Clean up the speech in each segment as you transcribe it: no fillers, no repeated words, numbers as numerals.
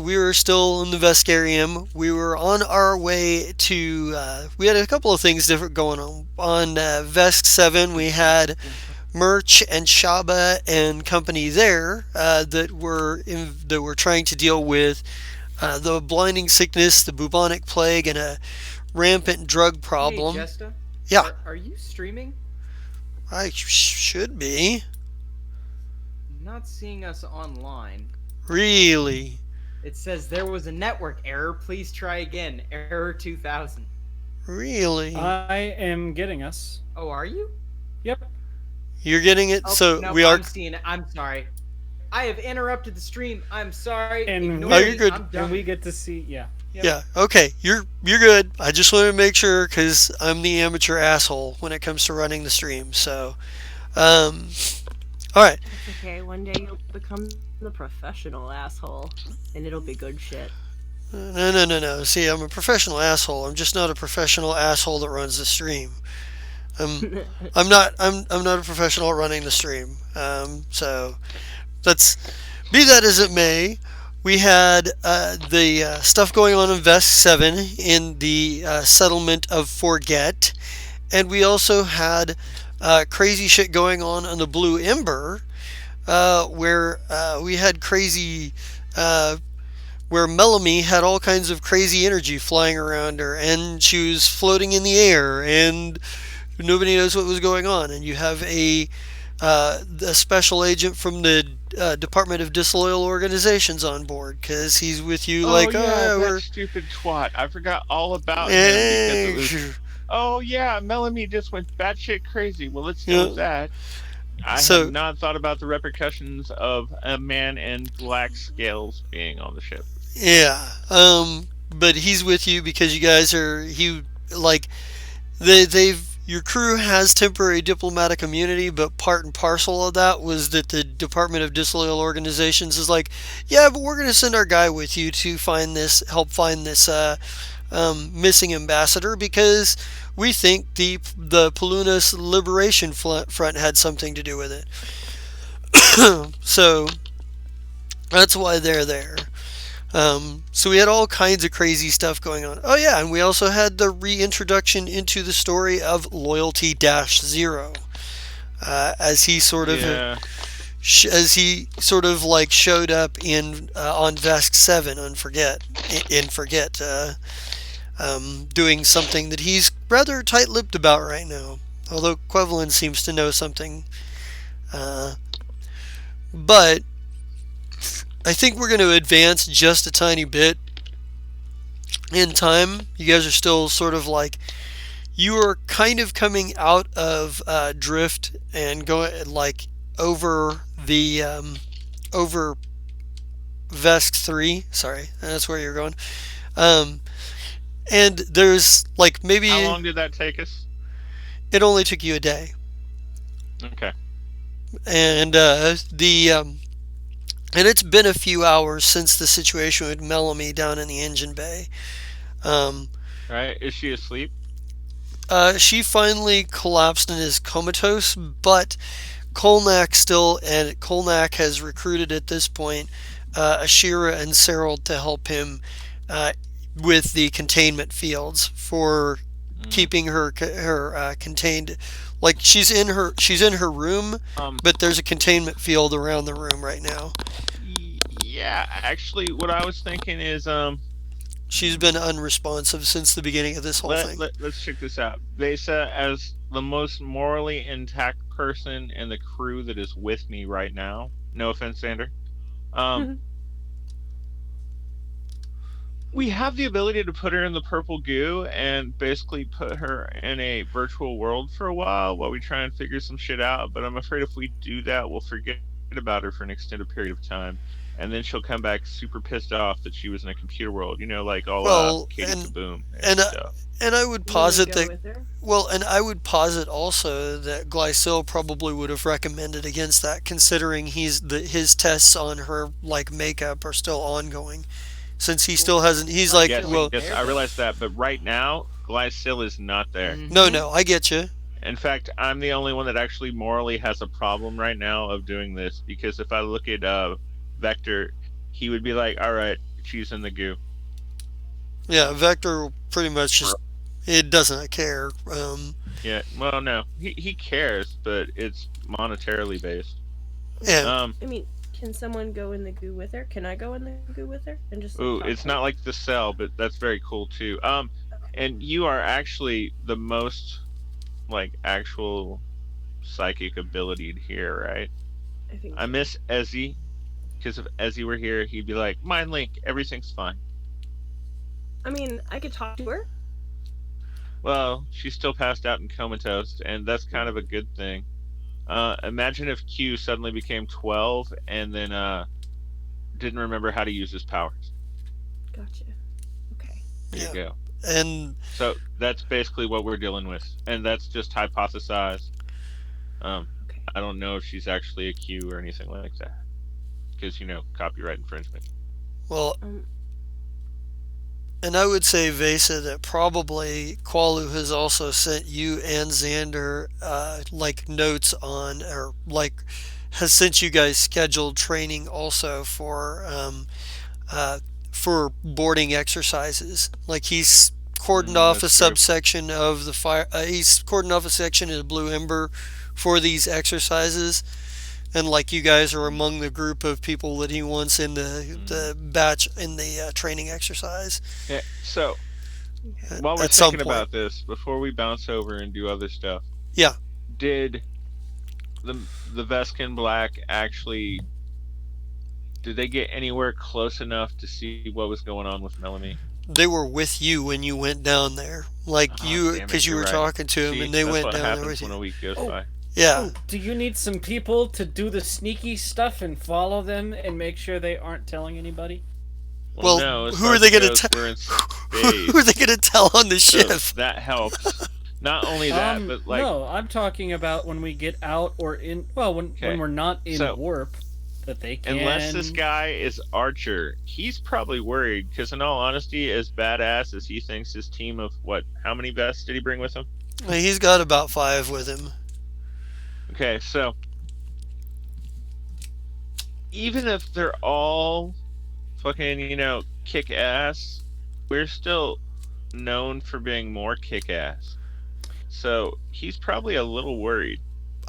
We were still in the Veskarium. We were on our way to. We had a couple of things different going on. On Vesk 7, we had Merch and Shaba and company there that were trying to deal with the blinding sickness, the bubonic plague, and a rampant drug Hey, problem. Jesta, Yeah, are you streaming? I should be. I'm not seeing us online. Really? It says there was a network error. Please try again. Error 2000. Really? I am getting us. Oh, are you? Yep. You're getting it? Oh, So nope. we are. I'm seeing it. I'm sorry. I have interrupted the stream. I'm sorry. And Ignore Oh, we you're me. good. I'm and done. we get to see. Yeah. Yep. Yeah. Okay. You're good. I just wanted to make sure because I'm the amateur asshole when it comes to running the stream. So, um, all right. It's okay. One day you'll become the professional asshole, and it'll be good shit. No, no, no, no. See, I'm a professional asshole. I'm just not a professional asshole that runs the stream. I'm, I'm not a professional at running the stream. So that's be that as it may. We had the stuff going on in Vest 7 in the settlement of Forget, and we also had crazy shit going on the Blue Ember, where we had crazy where Melanie had all kinds of crazy energy flying around her, and she was floating in the air, and nobody knows what was going on. And you have a special agent from the Department of Disloyal Organizations on board because he's with you Oh like, yeah, oh, that we're. stupid twat. I forgot all about him because it Eh, was. Oh yeah, Melanie just went batshit crazy. Well, let's deal yeah. with that. I had So not thought about the repercussions of a man in black scales being on the ship. yeah, but he's with you because you guys are he like they've your crew has temporary diplomatic immunity, but part and parcel of that was that the Department of Disloyal Organizations is like, yeah, but we're going to send our guy with you to help find this missing ambassador because we think the Palunas Liberation Front had something to do with it. So that's why they're there. So we had all kinds of crazy stuff going on. Oh yeah, and we also had the reintroduction into the story of Loyalty Dash Zero, as he sort of Yeah. as he sort of like showed up in on Vesk 7 on Forget, doing something that he's rather tight-lipped about right now. Although Quevelin seems to know something, uh, but I think we're going to advance just a tiny bit in time. You guys are still sort of like you are kind of coming out of drift and going like over the over Vesk 3. Sorry, that's where you're going. Um, and there's like maybe How long did that take us? it only took you a day, Okay. and and it's been a few hours since the situation with Melanie down in the engine bay. Um, Right. Is she asleep? she finally collapsed and is comatose, but Kolnak has recruited at this point Ashira and Cyril to help him uh, with the containment fields for Mm. keeping her contained. Like she's in her room, Um. but there's a containment field around the room right now. Yeah. Actually, what I was thinking is She's been unresponsive since the beginning of this whole thing. let's check this out. Besa, as the most morally intact person in the crew that is with me right now. No offense, Sander. Um, we have the ability to put her in the purple goo and basically put her in a virtual world for a while we try and figure some shit out. But I'm afraid if we do that, we'll forget about her for an extended period of time. And then she'll come back super pissed off that she was in a computer world, like all Well, Katie Kaboom and and stuff. and I would You wanna posit go that with her? well, and I would posit also that Glycil probably would have recommended against that, considering his tests on her like makeup are still ongoing, since he still hasn't. He's like, Yes, well, yes, I realize that, but right now, Glycil is not there. no, no, I get you. In fact, I'm the only one that actually morally has a problem right now of doing this because if I look at Vector, he would be like, "All right, she's in the goo." Yeah, Vector pretty much just it doesn't care. Yeah. Well, no, he cares, but it's monetarily based. Yeah, Um. I mean, can someone go in the goo with her? Can I go in the goo with her and just like Ooh, talk it's to her? not like the cell, but that's very cool too. Okay, And you are actually the most like actual psychic ability here, right? I think I so. miss Ezzy because if Ezzy were here, he'd be like, "Mind Link, everything's fine." I mean, I could talk to her. Well, she's still passed out and comatose, and that's kind of a good thing. Imagine if Q suddenly became 12 and then didn't remember how to use his powers. Gotcha. Okay. There you yeah, go. and So that's basically what we're dealing with, and that's just hypothesized. Um, Okay. I don't know if she's actually a Q or anything like that, because copyright infringement. well, Um. and I would say Vesa that probably Qualu has also sent you and Xander like notes on or like has sent you guys scheduled training also uh, for boarding exercises. Like he's cordoned off a That's true. subsection of the fire. He's cordoned off a section of the Blue Ember for these exercises, and like you guys are among the group of people that he wants in the batch in the training exercise Yeah. So Okay. while we're at some thinking point. about this, before we bounce over and do other stuff, Yeah, did the Veskin Black actually did they get anywhere close enough to see what was going on with Melanie? they were with you when you went down there. Like Oh, you, damn it, because you you're were right. talking to him, See, and they that's went what down there with happens you. when a week goes Oh, by. Yeah, oh, do you need some people to do the sneaky stuff and follow them and make sure they aren't telling anybody? Well, well, no, as who far are as they it going to goes, tell? we're in Who are they space, going to tell on the so ship? that helps. Not only that, but like, No, I'm talking about when we get out or in. Well, when okay, we're not in so warp, that they unless this can. guy is Archer, he's probably worried because, in all honesty, as badass as he thinks his team of what, how many vests did he bring with him? He's got about 5 with him. Okay, so even if they're all fucking, kick ass, we're still known for being more kick ass. So he's probably a little worried.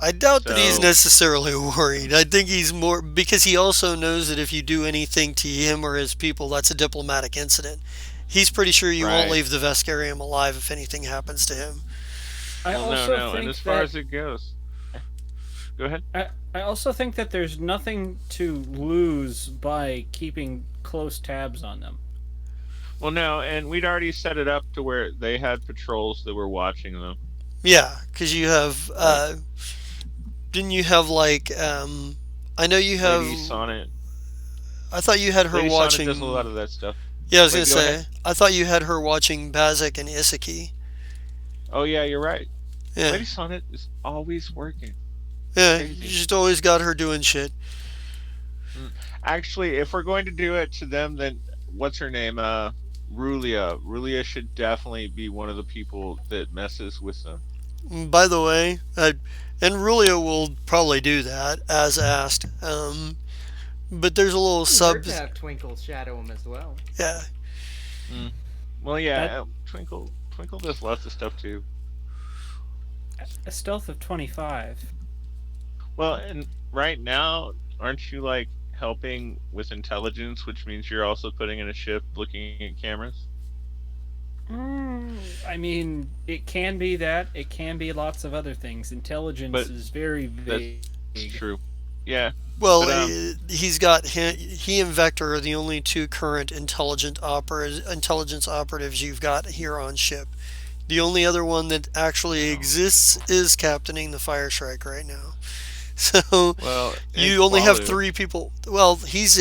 I doubt that he's So, necessarily worried. I think he's more because he also knows that if you do anything to him or his people, that's a diplomatic incident. He's pretty sure you won't right. leave the Veskarium alive if anything happens to him. I Well, no, also no. And as think far that as it goes, go ahead. I also think that there's nothing to lose by keeping close tabs on them. Well, no, and we'd already set it up to where they had patrols that were watching them. Yeah, because you have. Like Didn't you have like? I know you have. Lady Sonnet. I thought you had her Lady Sonnet does a watching. lot of that stuff. Yeah, I was gonna Wait, go ahead. say. I thought you had her watching Bazak and Isaki. Oh, yeah, you're right. Yeah, Lady Sonnet is always working. yeah. You Crazy. just always got her doing shit. Mm. Actually, if we're going to do it to them, then what's her name? Rulia. Rulia should definitely be one of the people that messes with them. By the way, and Rulio will probably do that as asked. But there's a little Wouldn't sub. hurt to have Twinkle shadow him as well. Yeah, Mm. Well, yeah, That Twinkle does lots of stuff too. a stealth of 25. Well, and right now, aren't you like helping with intelligence, which means you're also putting in a ship looking at cameras? I mean, it can be that. It can be lots of other things. Intelligence But is very vague. That's true. Yeah, well, but he's got he and Vector are the only two current intelligence operatives you've got here on ship. The only other one that actually exists is captaining the Fire Shrike right now. So well, and you only have Qualu. 3 people. Well, he's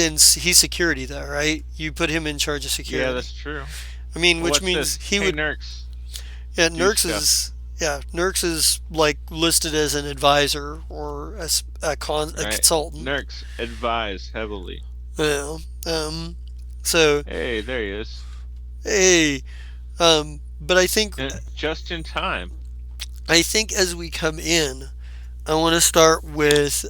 security though, right? You put him in charge of Yeah, security. that's true. I mean, Well, which what's means this? he Hey, would. Nurks, Yeah, do Nurx stuff. is. Yeah, Nurx is like listed as an advisor or a Right. consultant. Nurks advise heavily. You know. So Hey, there he is. hey, but I think Just in time. as we come in, I want to start with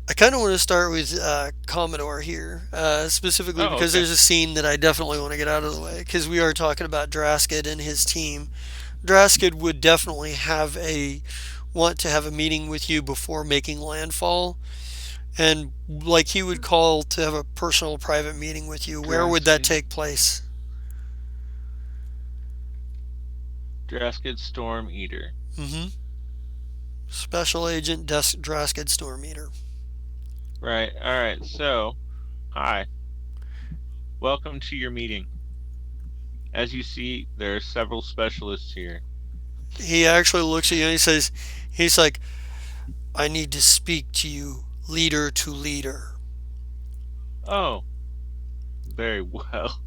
I kind of want to start with Commodore here, specifically Oh, because okay. there's a scene that I definitely want to get out of the way. Because we are talking about Draskid and his team. Draskid would definitely want to have a meeting with you before making landfall, and like he would call to have a personal, private meeting with you. Where would that Draskid. take place? Draskid Storm Eater. Mm-hmm. Special Agent Draskid Storm Eater. Right. All right. So, hi. Welcome to your meeting. As you see, there are several specialists here. He actually looks at you and he's like, I need to speak to you, leader to leader. Oh, very well.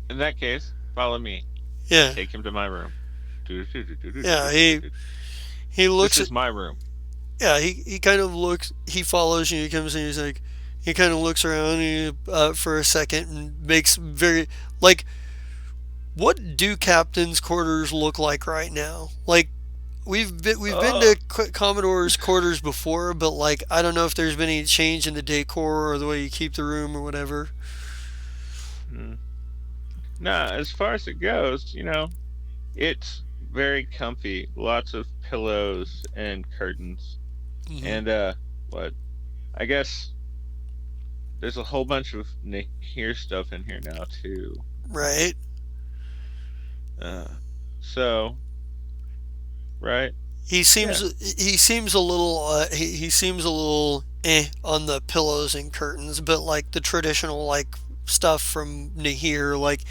In that case, follow me. I Yeah, take him to my room. yeah. He This looks at is my room. yeah. He kind of looks. He follows you. He comes in. He's like, he kind of looks around for a second and makes very like. What do captain's quarters look like right now? Like we've been Oh, to Commodore's quarters before, but like I don't know if there's been any change in the decor or the way you keep the room or whatever. hmm. Nah, as far as it goes, it's very comfy. Lots of pillows and curtains. Hmm. And, what? I guess there's a whole bunch of Nahir stuff in here now, too. Right. Uh, so, right? He seems Yeah. he seems a little on the pillows and curtains, but like the traditional like stuff from Nahir, like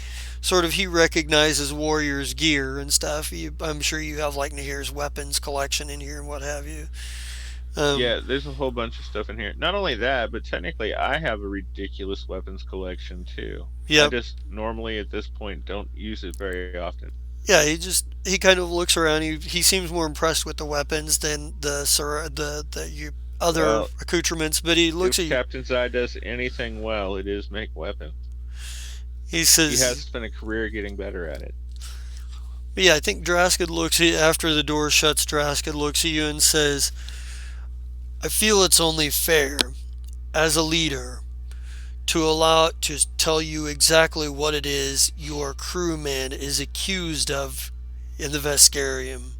sort of he recognizes warriors gear and stuff. I'm sure you have like Nahir's weapons collection in here and what have you. Um, Yeah, there's a whole bunch of stuff in here. Not only that, but technically I have a ridiculous weapons collection, too. I yep. just normally at this point don't use it very often. Yeah, he kind of looks around. He seems more impressed with the weapons than other Well, accoutrements. But he looks if at you. Captain Zai does anything well, it is make weapons. He He has says, spent a career getting better at it. but yeah, I think Draskid looks at you after the door shuts. Draskid looks at you and says, I feel it's only fair, as a leader, to tell you exactly what it is your crewman is accused of in the Vescarium.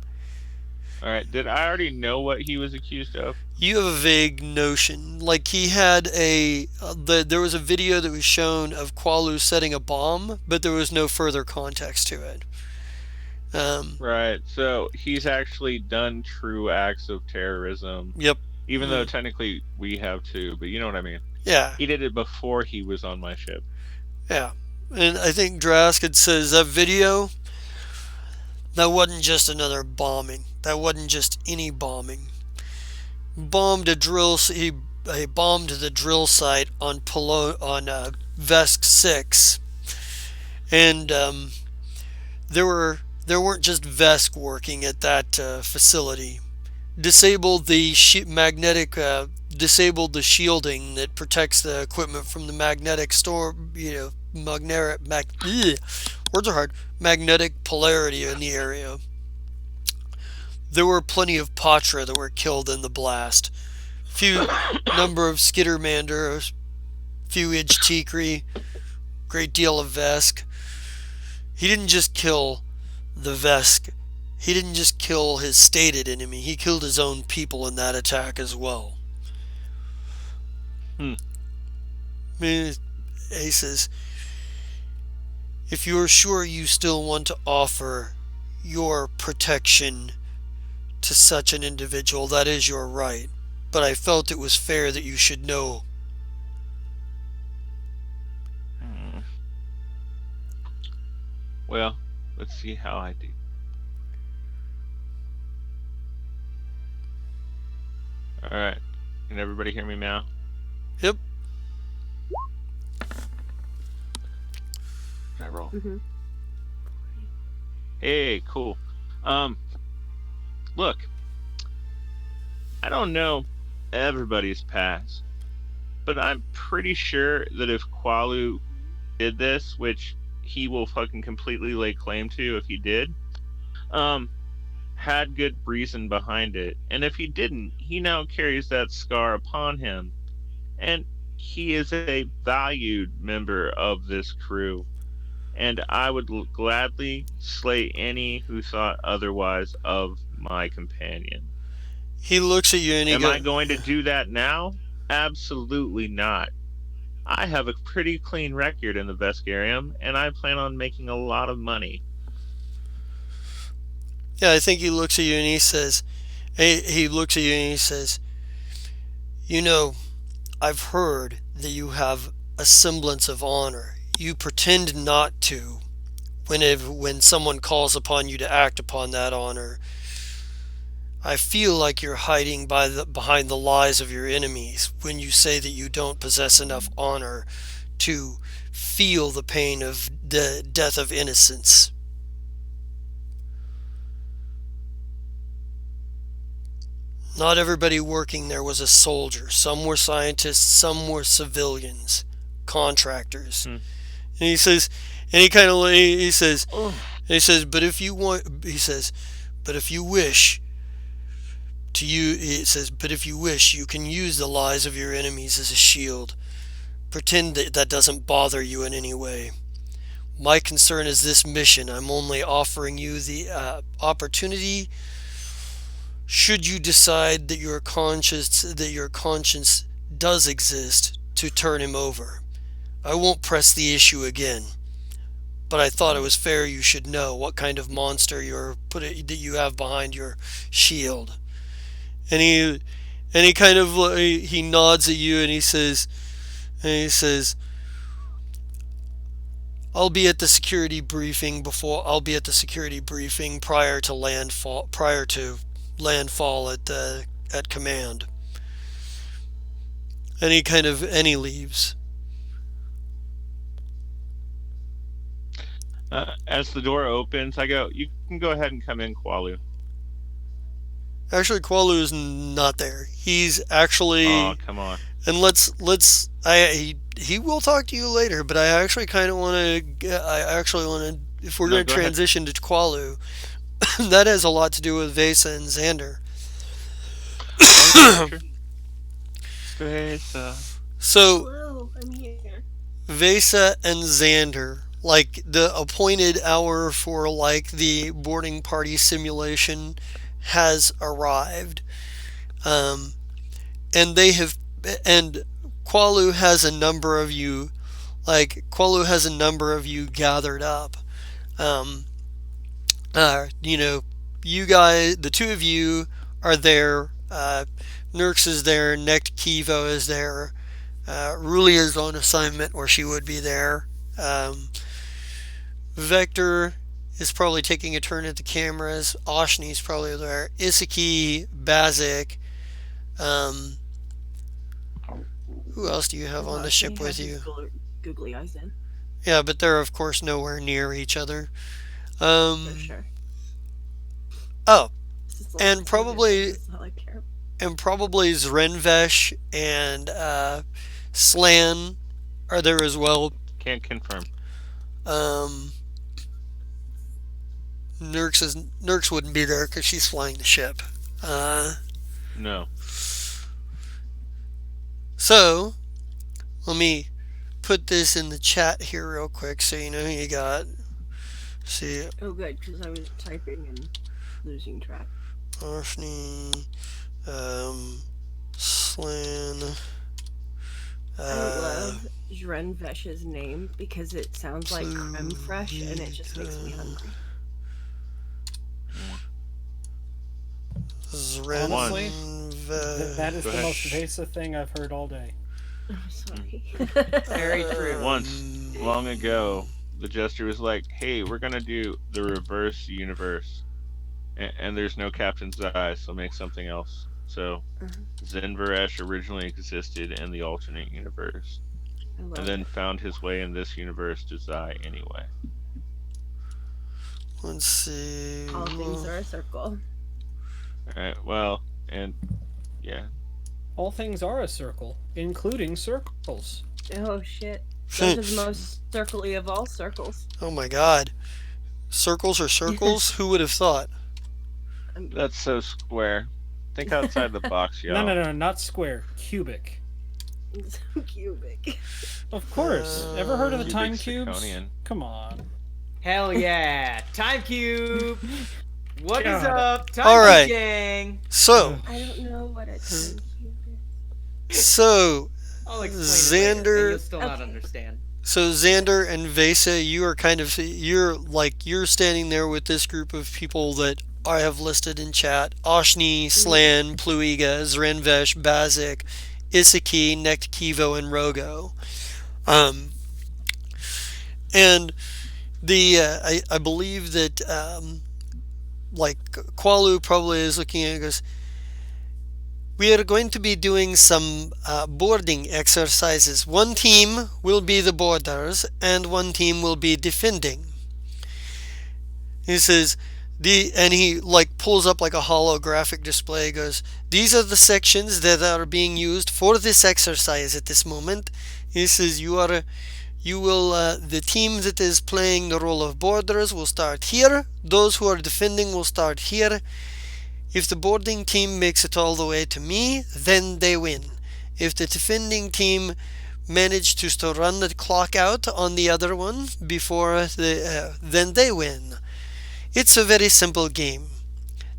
All right, did I already know what he was accused of? You have a vague notion. Like he had there was a video that was shown of Qualu setting a bomb, but there was no further context to it. Um, Right, so he's actually done true acts of terrorism, yep. even though Mm, technically we have too, but you know what I mean. yeah. He did it before he was on my ship. Yeah. And I think Draskid says that video, that wasn't just another bombing. That wasn't just any bombing. Bombed a drill. He bombed the drill site on Vesk 6, and there weren't just Vesk working at that facility. Disabled the shielding that protects the equipment from the magnetic storm. Words are hard. Magnetic polarity in the area. There were plenty of Patra that were killed in the blast. Few number of Skittermander, few Ijtikri, great deal of Vesk. He didn't just kill the Vesk. He didn't just kill his stated enemy. He killed his own people in that attack as well. Hmm. He says, if you're sure you still want to offer your protection to such an individual, that is your right. But I felt it was fair that you should know. Hmm. Well, let's see how I do. Alright, can everybody hear me now? Yep. Can I roll? Mhm. Hey, cool. Look, I don't know everybody's past, but I'm pretty sure that if Qualu did this, which he will fucking completely lay claim to if he did, um, had good reason behind it, and if he didn't, he now carries that scar upon him, and he is a valued member of this crew, and I would gladly slay any who thought otherwise of my companion. He looks at you and he Am I goes, going to do that now? Absolutely not. I have a pretty clean record in the Veskarium, and I plan on making a lot of money. yeah, I think he looks at you and he says, he looks at you and he says, you know, I've heard that you have a semblance of honor. You pretend not to when someone calls upon you to act upon that honor. I feel like you're hiding behind the lies of your enemies when you say that you don't possess enough honor to feel the pain of the death of innocence. Not everybody working there was a soldier. Some were scientists, some were civilians, contractors. Hmm. And he says, and he kind of he says, Oh, he says, but if you want, he says, but if you wish to you, it says, but if you wish, you can use the lies of your enemies as a shield. Pretend that that doesn't bother you in any way. My concern is this mission. I'm only offering you the opportunity. Should you decide that your conscience does exist, to turn him over. I won't press the issue again, but I thought it was fair you should know what kind of monster that you have behind your shield. And he kind of he nods at you and he says, I'll be at the security briefing prior to landfall at command. And he leaves. As the door opens, I go, "You can go ahead and come in, Qualu." Actually, Qualu is not there. He's actually, Oh, come on. and he will talk to you later. But I actually kind of want to. I actually want to. If we're No, going to go ahead. transition to Qualu, that has a lot to do with Vesa and Xander. So hello, I'm here. Vesa and Xander, like the appointed hour for like the boarding party simulation, has arrived, and they have, and Qualu has a number of you, gathered up. Um, you guys, the two of you are there. Nurx is there. Nect Kivo is there. Rulia is on assignment where she would be there. Vector is probably taking a turn at the cameras. Oshni's probably there. Isaki, Bazik. Who else do you have on the ship with you? Googly eyes in. Yeah, but they're of course nowhere near each other. For sure. Oh, This is and probably this is all I care about. Zrenvesh and Slan are there as well. Can't confirm. Nurx wouldn't be there because she's flying the ship. No. So let me put this in the chat here real quick so you know who you got. See, Oh, good, because I was typing and losing track. Arshni, Slan. I love Zrenvesh's name because it sounds like creme fraiche and it just makes me hungry. Honestly, Zrenvesh. that is Go the ahead. most evasive thing I've heard all day. I'm sorry. Very true. Once, long ago, the Jester was like, "Hey, we're gonna do the reverse universe, and there's no Captain's Eye, so make something else." So, Zenvaresh originally existed in the alternate universe, I love and then it. found his way in this universe to Zai anyway. Let's see. All things are a circle. Alright, well, and yeah. All things are a circle, including circles. Oh shit. Those are the most circly of all circles. Oh my god. Circles are circles? Who would have thought? That's so square. Think outside the box, No, y'all. no, no, not square. Cubic. So cubic. Of course. Ever heard of the Cubic time cubes? zirconian. Come on. Hell yeah! Time cube. What is God. up, Time All Cube right. gang? So, I don't know what a time cube is. so I'll explain it later, but Xander, you'll still not Okay. understand. so Xander and Vesa, you are kind of you're standing there with this group of people that I have listed in chat: Oshni, Slan, Pluiga, Zrenvesh, Bazik, Isaki, Nekt, Kivo, and Rogo. Um, and I believe that like Qualu probably is looking at it and goes, we are going to be doing some boarding exercises. One team will be the boarders and one team will be defending. He says, and he like pulls up like a holographic display. He goes, these are the sections that are being used for this exercise at this moment. He says, the team that is playing the role of boarders will start here. Those who are defending will start here. If the boarding team makes it all the way to me, then they win. If the defending team manage to run the clock out on the other one then they win. It's a very simple game.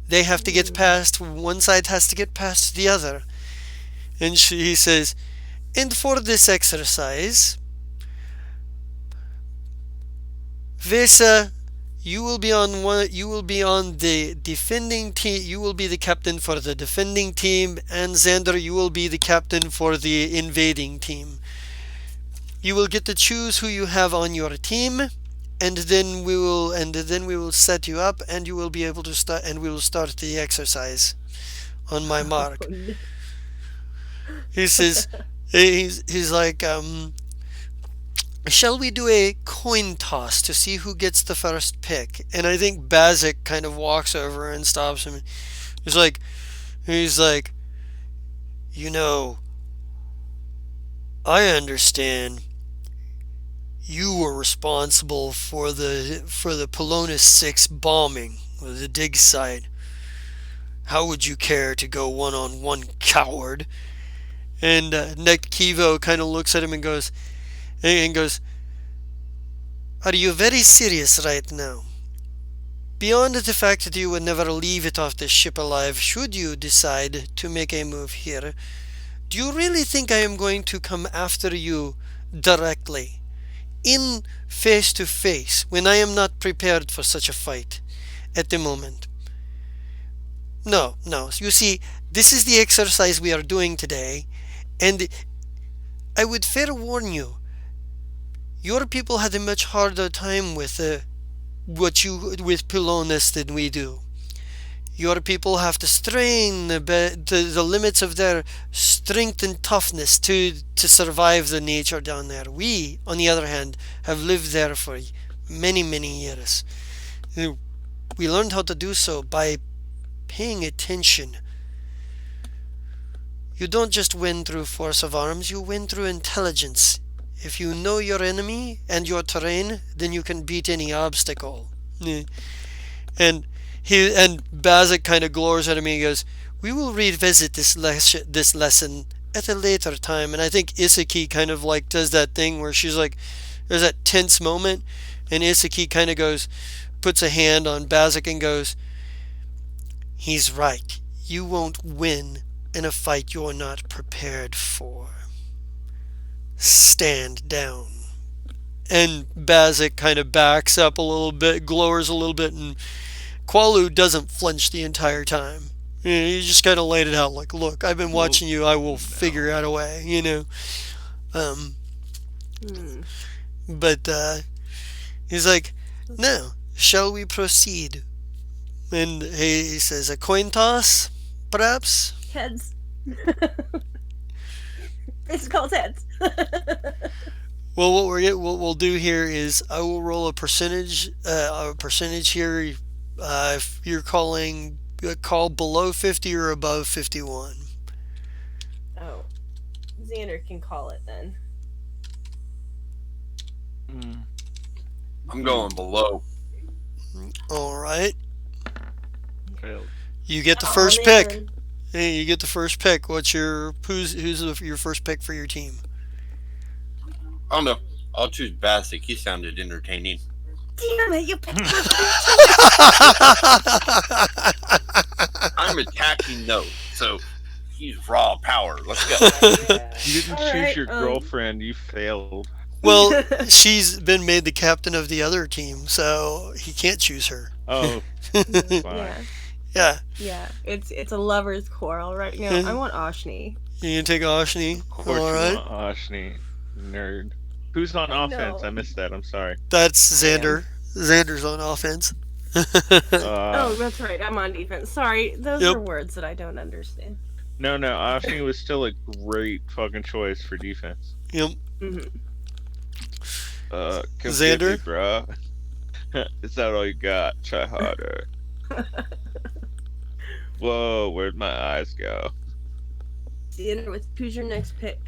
They have to get past, one side has to get past the other. And he says, and for this exercise, Vesa, you will be on the defending team. You will be the captain for the defending team, and Xander, you will be the captain for the invading team. You will get to choose who you have on your team, and then we will set you up, and you will be able to start, and we will start the exercise on my mark. Oh, no. He says, he's like, shall we do a coin toss to see who gets the first pick? And I think Bazik kind of walks over and stops him. He's like, you know, I understand you were responsible for the Polonus 6 bombing of the dig site. How would you care to go one-on-one, coward? And Nick Kivo kind of looks at him and goes, are you very serious right now? Beyond the fact that you would never leave it off the ship alive should you decide to make a move here, do you really think I am going to come after you directly, in face to face, when I am not prepared for such a fight at the moment? No. You see, this is the exercise we are doing today, and I would fair warn you, your people had a much harder time with Polonus than we do. Your people have to strain the limits of their strength and toughness to survive the nature down there. We, on the other hand, have lived there for many, many years. We learned how to do so by paying attention. You don't just win through force of arms, you win through intelligence. If you know your enemy and your terrain, then you can beat any obstacle. And Bazik kind of glores at him and he goes, we will revisit this lesson at a later time. And I think Isaki kind of like does that thing where she's like, there's that tense moment, and Isaki kind of goes, puts a hand on Bazik and goes, he's right. You won't win in a fight you're not prepared for. Stand down. And Bazik kind of backs up a little bit, glowers a little bit, and Qualu doesn't flinch the entire time. He just kind of laid it out like, look, I've been watching you, I will figure out a way, you know. But he's like, now, shall we proceed? And he says, a coin toss, perhaps? Heads. It's called heads. Well, what we'll do here is I will roll a percentage here. If you're calling, call below 50 or above 51. Oh, Xander can call it then. I'm going below. All right. Failed. You get the Oh first pick. man. Hey, you get the first pick. Who's your first pick for your team? I don't know. I'll choose Basic. He sounded entertaining. Damn it! You picked my I'm attacking no, so he's raw power. Let's go. yeah. You didn't choose Alright, your girlfriend. You failed. Well, she's been made the captain of the other team, so he can't choose her. Oh, yeah. fine. Yeah, Yeah. It's a lover's quarrel right now. I want Ashni. you can take Ashni. Of course All you right, want Ashni, nerd. Who's on I offense? know. I missed that. I'm sorry. that's Xander. Xander's on offense. Oh, that's right. I'm on defense. Sorry, those Yep. are words that I don't understand. No, Ashni was still a great fucking choice for defense. Yep. Hmm. Come Xander? get me, bro. Is that all you got? Try harder. Whoa, where'd my eyes go? Xander, who's your next pick?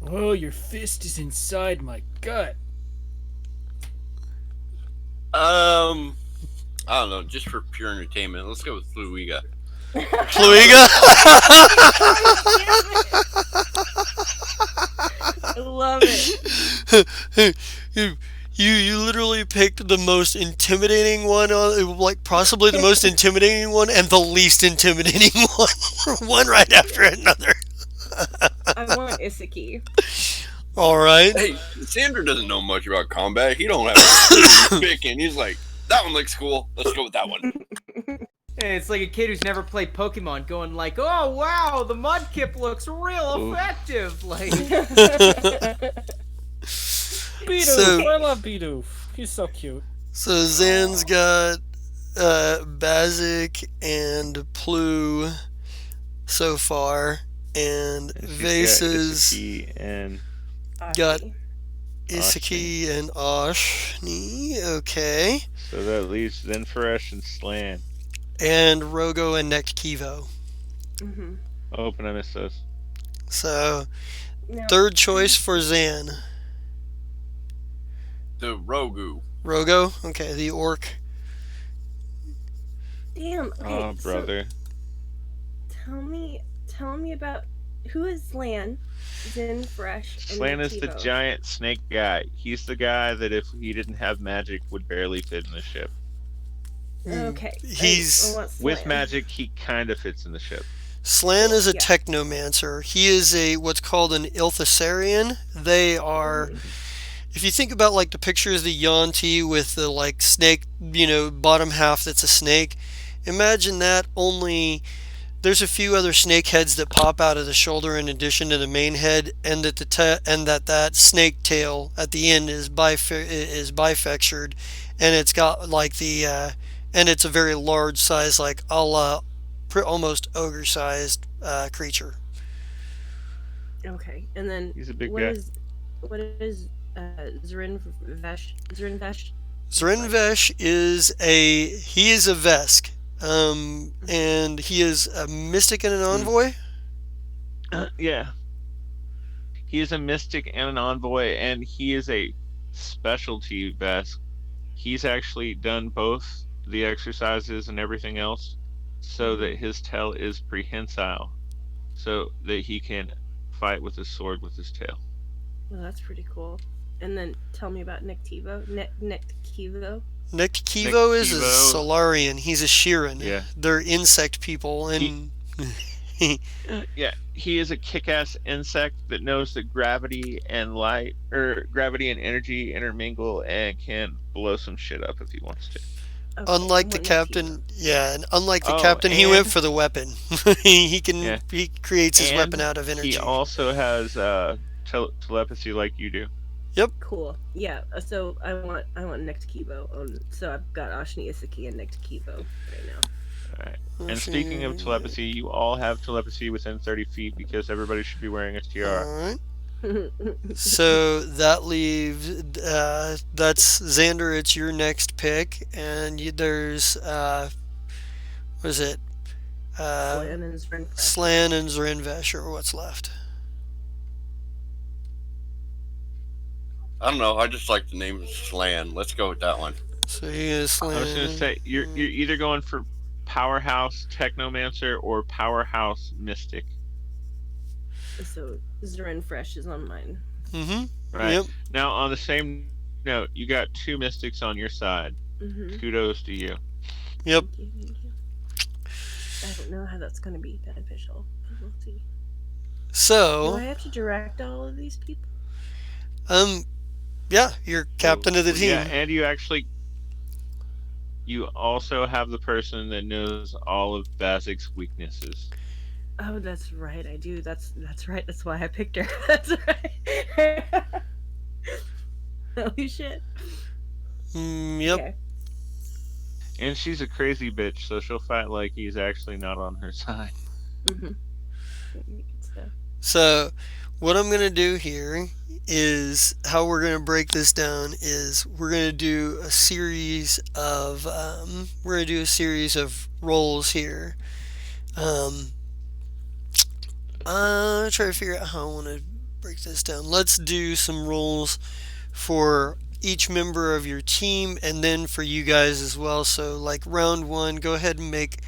Oh, your fist is inside my gut. I don't know. Just for pure entertainment, let's go with Fluiga. Fluiga. I love it. You literally picked the most intimidating one, like possibly the most intimidating one and the least intimidating one right after another. I want Isaki. All right. Hey, Sander doesn't know much about combat. He don't have a clue pick, and he's like, that one looks cool. Let's go with that one. Hey, it's like a kid who's never played Pokemon going like, oh wow, the Mudkip looks real effective. Like, Bidoof, So- I love Bidoof. He's so cute. So Zan's got Bazik and Plu so far, and And she's got Vases Isaki and got Ashni. Isaki and Ashni. Okay. so that leaves Zenfresh and Slan. And Rogo and Nekkivo. Mhm. Oh, and I missed those. So, Now, third choice for Zan. The Rogu. Rogo? Okay, the orc. damn. Okay, Oh, brother. So tell me about who is Slan, Zen Fresh, and Slan is the Nativo? giant snake guy. He's the guy that if he didn't have magic would barely fit in the ship. Okay. He's- I want With Slan. magic, he kind of fits in the ship. Slan is a Yeah. technomancer. He is a what's called an Ilthasarian. They are, if you think about like the pictures of the Yuan-Ti with the like snake, bottom half that's a snake. Imagine that, only there's a few other snake heads that pop out of the shoulder in addition to the main head, and that snake tail at the end is bifexured, and it's got like the and it's a very large size, like a la almost ogre-sized creature. Okay, and then He's a big what guy. is Zrin Vesh? Zrin Vesh? Zrinvesh he is a Vesk, and he is a mystic and an envoy. Yeah. He is a mystic and an envoy, and he is a specialty Vesk. He's actually done both the exercises and everything else so that his tail is prehensile, so that he can fight with his sword with his tail. Well, that's pretty cool. And then tell me about Nektivo. Nektivo. Nekkivo is a Nekkivo. Solarian. He's a Shirin. Yeah. They're insect people, and Yeah, he is a kick-ass insect that knows that gravity and light, or gravity and energy intermingle, and can blow some shit up if he wants to. Okay, unlike I the want captain, Nektivo. and unlike the Oh, captain, he and- went for the weapon. he can Yeah. he creates his And weapon out of energy. He also has telepathy like you do. Cool. Yeah. So I want Nektivo. So I've got Ashni, Isaki, and Nektivo right now. And speaking of telepathy, you all have telepathy within 30 feet because everybody should be wearing a tiara. All right. So that leaves that's Xander. It's your next pick, and there's what is it? Slan and Zrin Fresh. Slan and Zrinvesh are what's left. I don't know. I just like the name Slan. Let's go with that one. So he is Slan. I was gonna say you're either going for powerhouse technomancer or powerhouse mystic. So Zren Fresh is on mine. Mm-hmm. Right. Yep. Now, on the same note, you got two mystics on your side. Mm-hmm. Kudos to you. Yep. Thank you, thank you. I don't know how that's going to be beneficial, but we'll see. Do I So, have to direct all of these people? um, yeah, you're captain of the Yeah, team. and you also have the person that knows all of Basic's weaknesses. Oh, that's right. I do. That's right. That's why I picked her. That's right. Holy shit. Yep. Okay. And she's a crazy bitch, so she'll fight like he's actually not on her side. Mm-hmm. Good stuff. So, what I'm gonna do here is how we're gonna break this down is we're gonna do a series of roles here. Try to figure out how I want to break this down. Let's do some roles for each member of your team and then for you guys as well. So like round one, go ahead and make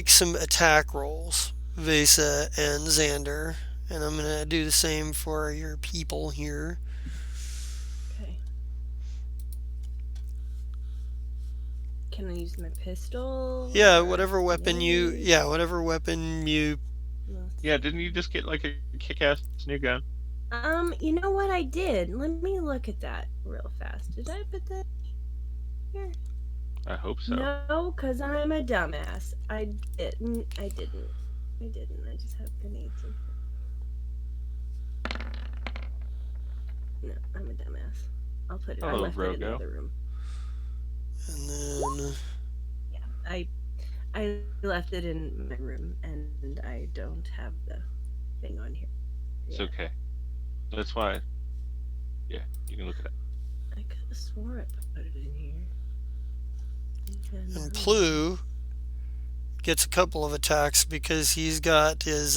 some attack rolls, Vesa and Xander. And I'm gonna do the same for your people here. Okay. Can I use my pistol? Yeah, or whatever weapon you grenade? Yeah, didn't you just get like a kick-ass new gun? You know what I did? Let me look at that real fast. Did I put that here? I hope so. No, because I'm a dumbass. I didn't. I just have grenades in here. No, I'm a dumbass. I'll put it. I Hello, left it in the Rogo. other room. And then Yeah, I left it in my room, and I don't have the thing on here. It's Yeah, okay. That's why. Yeah, you can look at it. I could have swore I put it in here. and Plu gets a couple of attacks because he's got his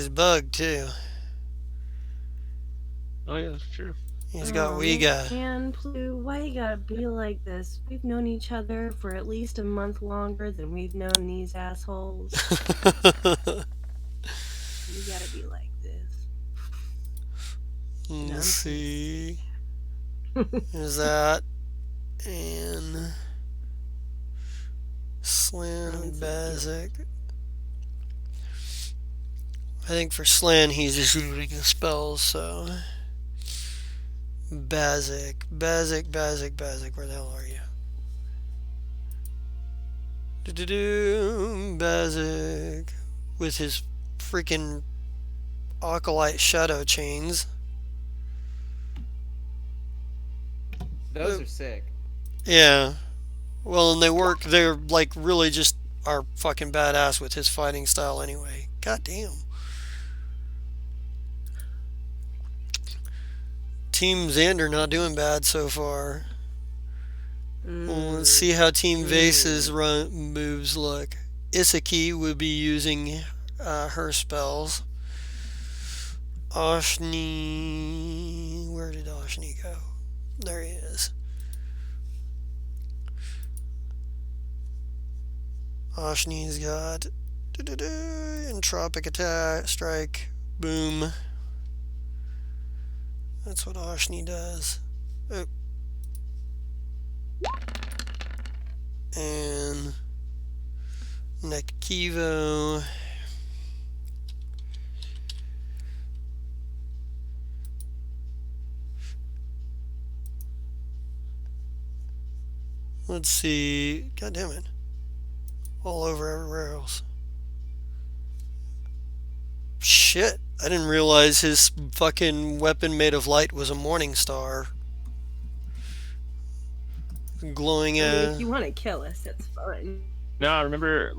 bug too. Oh yeah, that's true. He's got we got. And Plu, why you gotta be like this? We've known each other for at least a month longer than we've known these assholes. You gotta be like this. Let's see. There's that. And Slan and Basic. I think for Slan he's just using the spells, so Basic, where the hell are you? Basic with his freaking Acolyte shadow chains. Those are sick. Yeah. Well, and they work. They're like really just are fucking badass with his fighting style anyway. God damn. Team Xander not doing bad so far. Well, let's see how Team Vase's moves look. Isaki would be using her spells. Oshni. Where did Oshni go? There he is. Oshni's got entropic attack, strike, boom. That's what Oshni does. Oh. And Nekivo. Let's see. God damn it. All over everywhere else. Shit. I didn't realize his fucking weapon made of light was a morning star. Glowing if you want to kill us, that's fine. No, I remember,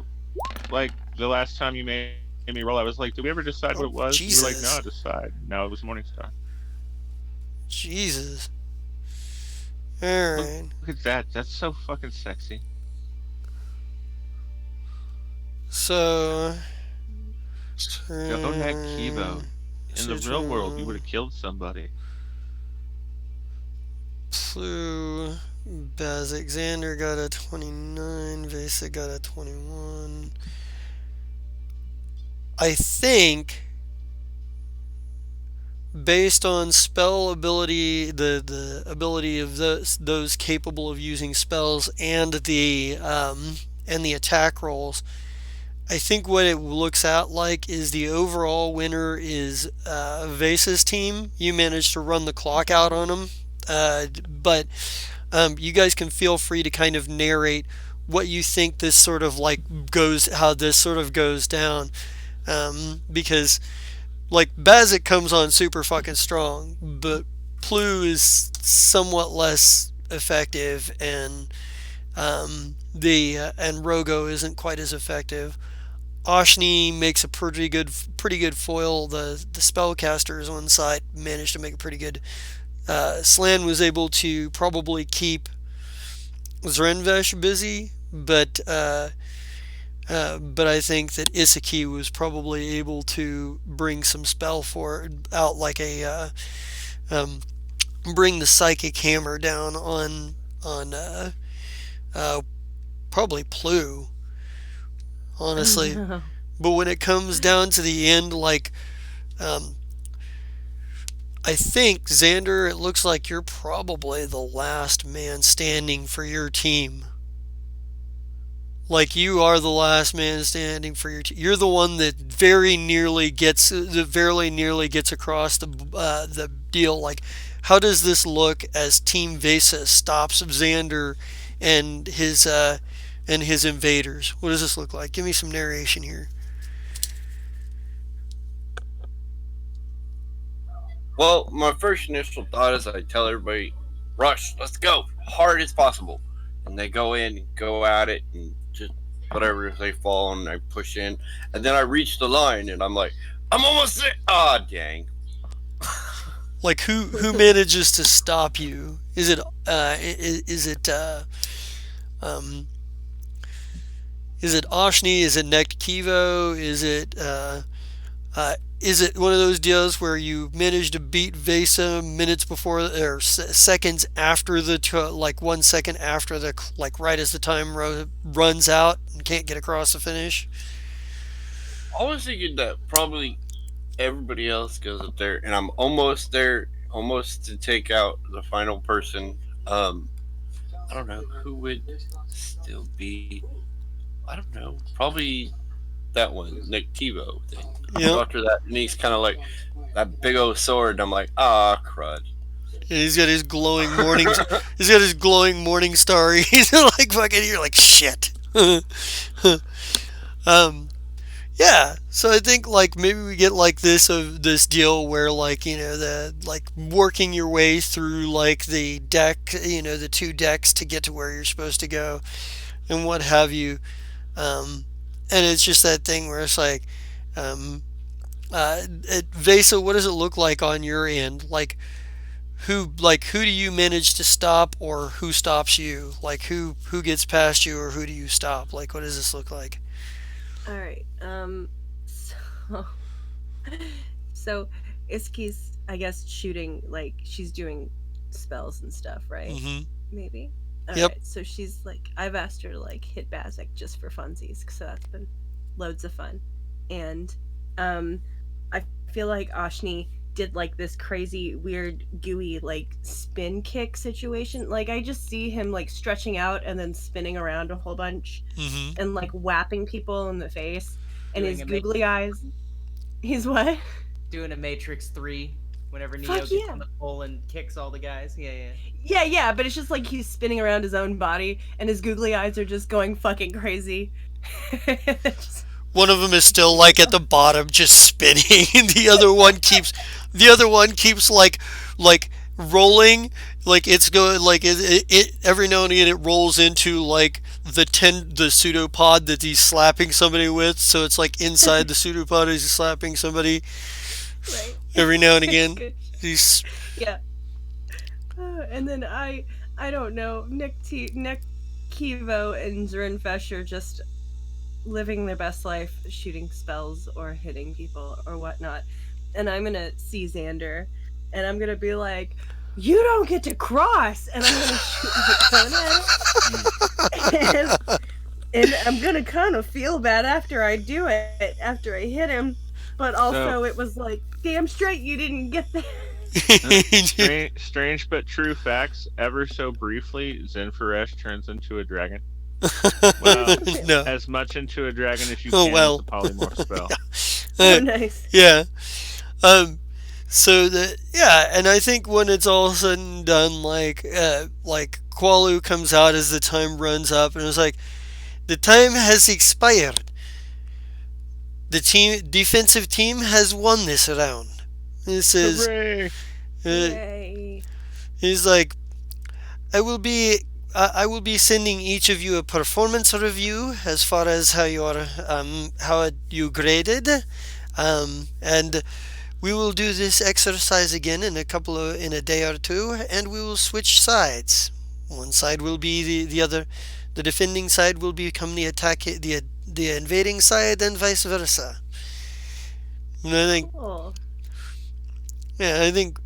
like, the last time you made me roll, I was like, did we ever decide what it was? Jesus. You were like, no, I decide. No, it was Morningstar. Jesus. Alright. Look at that. That's so fucking sexy. So. Go that Kivo. In the real world, you would have killed somebody. Plu. Bazik Xander got a 29. Vesa got a 21. I think based on spell ability, the ability of those capable of using spells and the attack rolls, I think what it looks out like is the overall winner is Vase's team. You managed to run the clock out on them, but you guys can feel free to kind of narrate what you think this sort of like goes, how this sort of goes down, because like Bazik comes on super fucking strong, but Plu is somewhat less effective, and the and Rogo isn't quite as effective. Oshni makes a pretty good foil. The spellcasters on site managed to make a pretty good. Slan was able to probably keep Zrenvesh busy, but I think that Isaki was probably able to bring some spell for out like um, bring the psychic hammer down on uh, probably Plu, Oh honestly. no. But when it comes down to the end, like um, I think Xander, it looks like you're probably the last man standing for your team. Like you are the last man standing for your team. You're the one that very nearly gets across the deal. Like, how does this look as Team Vesa stops Xander and his invaders? What does this look like? Give me some narration here. Well, my first initial thought is I tell everybody, rush, let's go, hard as possible. And they go in, go at it, and just whatever they fall, and I push in. And then I reach the line, and I'm like, I'm almost there. Ah, dang. Like who manages to stop you? Is it um is it Oshni? Is it Nect Kivo? Is it one of those deals where you manage to beat Vesa minutes before or seconds after like 1 second after the like right as the time runs out and can't get across the finish? I was thinking that probably everybody else goes up there, and I'm almost there, almost to take out the final person. I don't know who would still be. I don't know. Probably that one, Nick Tivo thing. Yep. After that, and he's kind of like that big old sword. And I'm like, ah, crud. And he's got his glowing morning. He's got his glowing morning star. He's like fucking. You're like shit. um, Yeah, so I think like maybe we get like this deal where like the like working your way through like the deck, the two decks to get to where you're supposed to go and what have you, and it's just that thing where it's like, um, Vesa, what does it look like on your end? Who do you manage to stop or who stops you? Like who gets past you or who do you stop? Like what does this look like? All right. So so Iski's, I guess, shooting, like she's doing spells and stuff, right? Mm-hmm. Maybe. All Yep. right. So she's like, I've asked her to like hit Bazik just for funsies, so that's been loads of fun. And I feel like Ashni did like this crazy, weird, gooey like spin kick situation. Like I just see him like stretching out and then spinning around a whole bunch Mm-hmm. and like whapping people in the face. And Doing his a googly eyes. He's what? doing a Matrix 3 whenever Neo Fuck gets yeah. on the pole and kicks all the guys. Yeah, yeah. Yeah, yeah, but it's just like he's spinning around his own body and his googly eyes are just going fucking crazy. Just- One of them is still like at the bottom, just spinning, and the other one keeps like rolling, like it's going like it every now and again it rolls into like the pseudopod that he's slapping somebody with, so it's like inside the pseudopod he's slapping somebody right. every now and It's again. good. He's Yeah. And then I don't know, Nick Kivo and Zrin Fesh are just living their best life, shooting spells or hitting people or whatnot. And I'm gonna see Xander, and I'm gonna be like, "You don't get to cross," and I'm gonna shoot my gun at him, and I'm gonna kind of feel bad after I do it, after I hit him, but also So, it was like, damn straight you didn't get there. strange but true facts. Ever so briefly, Zinfaresh turns into a dragon. Well, No. as much into a dragon as you Oh can well. with the polymorph spell. Oh, Uh, nice. yeah. So the yeah, and I think when it's all said and done, like Qualu comes out as the time runs up, and it's like the time has expired. The defensive team has won this round. This is Hooray! Yay. he's like I will be sending each of you a performance review as far as how you graded, and we will do this exercise again in a day or two, and we will switch sides. One side will be the other, the defending side will become the invading side, and vice versa. And I think Cool. yeah, I think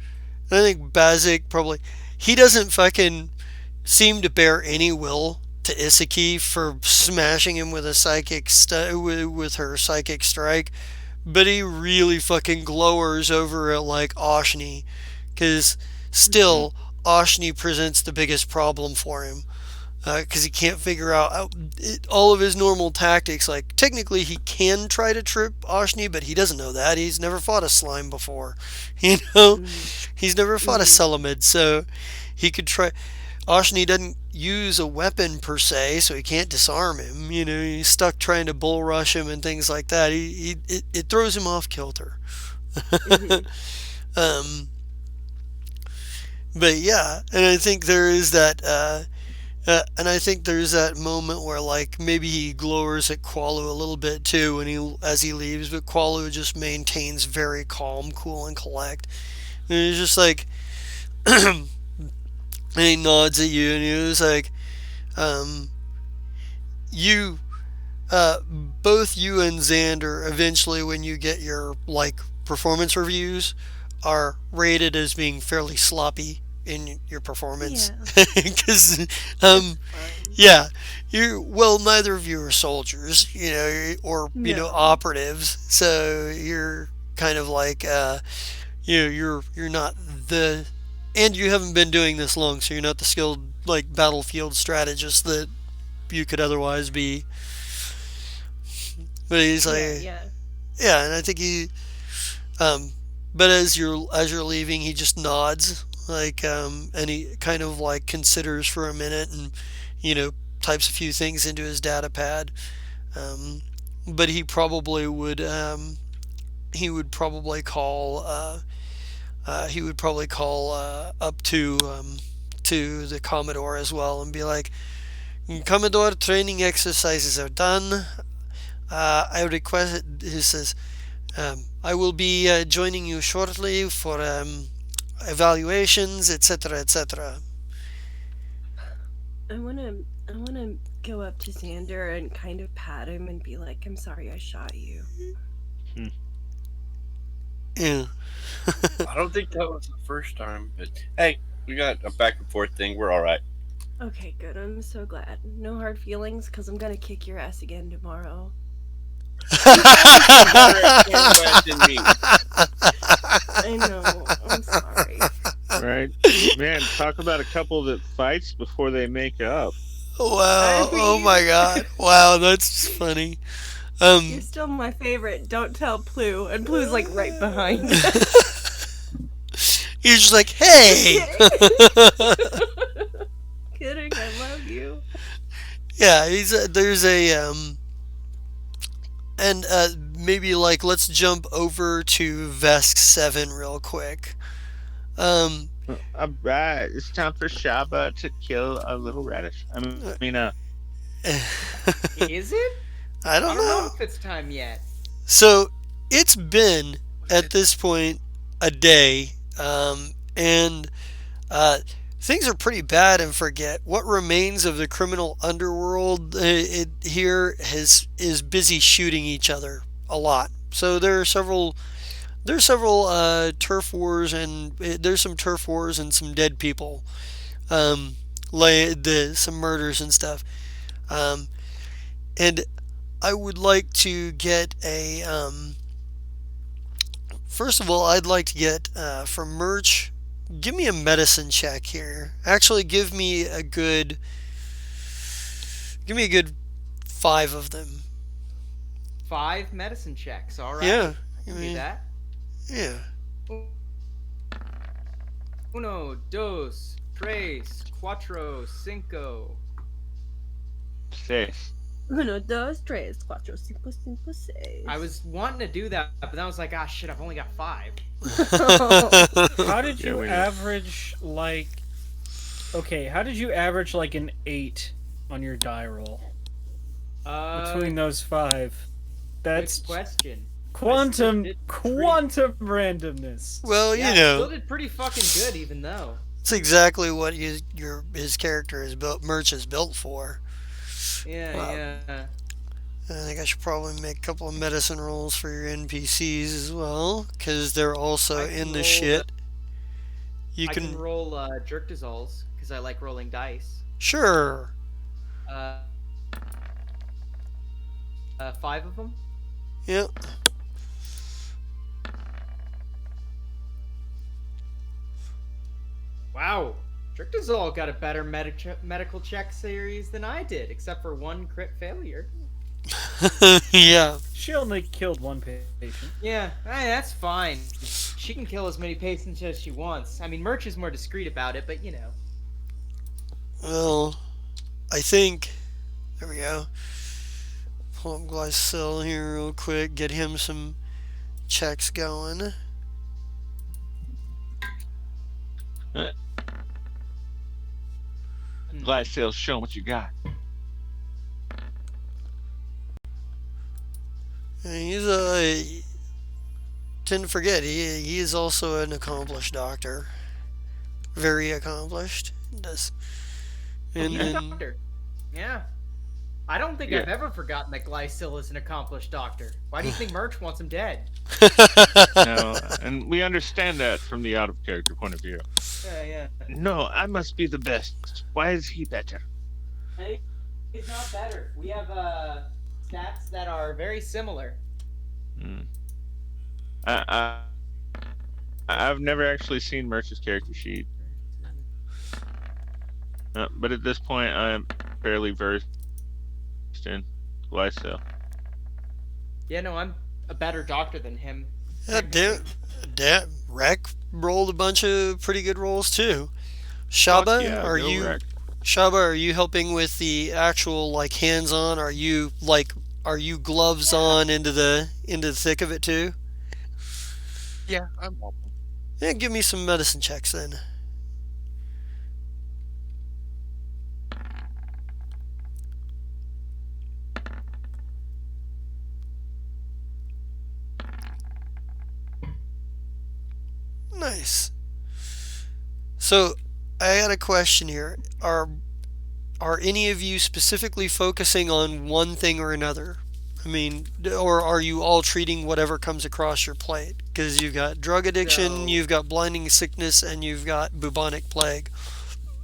Bazik probably he doesn't fucking seem to bear any will to Isaki for smashing him with a with her psychic strike, but he really fucking glowers over at like Oshni, because still Oshni presents the biggest problem for him. Because he can't figure out all of his normal tactics. Like, technically, he can try to trip Oshni, but he doesn't know that. He's never fought a slime before. You know? He's never fought a Celamid, so he could try. Oshni doesn't use a weapon per se, so he can't disarm him. You know, he's stuck trying to bull rush him and things like that. It throws him off kilter. um, but yeah, and I think there is that. And I think there's that moment where, like, maybe he glowers at Qualu a little bit too, as he leaves, but Qualu just maintains very calm, cool, and collect. And he's just like, and he nods at you, and he was like, you, both you and Xander, eventually, when you get your like performance reviews, are rated as being fairly sloppy in your performance, Yeah. because Fine. yeah, neither of you are soldiers, or No. operatives, so you're kind of like you're not the and you haven't been doing this long, so you're not the skilled like battlefield strategist that you could otherwise be. But he's Yeah, like, yeah. yeah, and I think um, but as you're leaving, he just nods, like, and he kind of like considers for a minute, and types a few things into his data pad. Um, but he would probably call up to the Commodore as well and be like, Commodore, training exercises are done. I request, he says, I will be joining you shortly for evaluations, etc., etc. I wanna go up to Xander and kind of pat him and be like, I'm sorry I shot you. Yeah. I don't think that was the first time, but hey, we got a back and forth thing. We're all right. Okay, good. I'm so glad. No hard feelings, because I'm gonna kick your ass again tomorrow. I know. I'm sorry. Right? Man, talk about a couple that fights before they make up. Wow. Oh my god. Wow, that's funny. You're still my favorite. Don't tell Plu. And Plu's like right behind. He's just like, hey. Kidding, I love you. Yeah, there's a and maybe like let's jump over to Vesk 7 real quick. Alright, it's time for Shaba to kill a little radish. Is it? I I don't don't know know. if it's time yet. So it's been at this point a day, and things are pretty bad in Forget. What remains of the criminal underworld here is busy shooting each other a lot. So there are several There's several turf wars, and there's some turf wars and some dead people, um, some murders and stuff. Um, and I would like to get a. First of all, I'd like to get for merch. Give me a medicine check here. Actually, give me a good five of them. 5 medicine checks. All right, Yeah, I I can do mean, that. yeah. Uno, dos, tres, cuatro, cinco. Safe. Uno, dos, tres, cuatro, cinco, cinco, seis. I was wanting to do that, but then I was like, ah, shit, I've only got 5. How did Yeah, you we know. average like? Okay, how did you average like an 8 on your die roll between those 5? That's Good question. quantum did quantum randomness. Well, Yeah, you still know, did pretty fucking good, even though. it's exactly what his character is built. Merch is built for. Yeah, Wow. yeah. I think I should probably make a couple of medicine rolls for your NPCs as well, because they're also I can in the roll shit. You I can can roll jerkdizols because I like rolling dice. sure. Uh, 5 of them. Yep. Wow, jerkdizol got a better medical check series than I did, except for 1 crit failure. Yeah. She only killed one patient. Yeah, that's fine. She can kill as many patients as she wants. I mean, Merch is more discreet about it, but you know. Well, I think there we go. Pull up Glycil here real quick. Get him some checks going. Glad sales, show 'em what you got. And he's a. Tend to forget he is also an accomplished doctor. Very accomplished. Does. And He's a then doctor. Yeah. I don't think Yeah. I've ever forgotten that Glycil is an accomplished doctor. Why do you think Merch wants him dead? No, and we understand that from the out of character point of view. Yeah. No, I must be the best. Why is he better? Hey, he's not better. We have stats that are very similar. I, I've never actually seen Merch's character sheet. But at this point, I'm fairly versed in Glycil. Yeah, no, I'm a better doctor than him. yeah, damn, Rec rolled a bunch of pretty good rolls too. Fuck Shaba, yeah, are go you Wreck. Shaba? Are you helping with the actual like hands-on? Are you gloves on into the thick of it too? Yeah, I'm welcome. Yeah, give me some medicine checks then. Nice. So, I got a question here. Are any of you specifically focusing on one thing or another? I mean, or are you all treating whatever comes across your plate? Because you've got drug addiction, So- you've got blinding sickness, and you've got bubonic plague.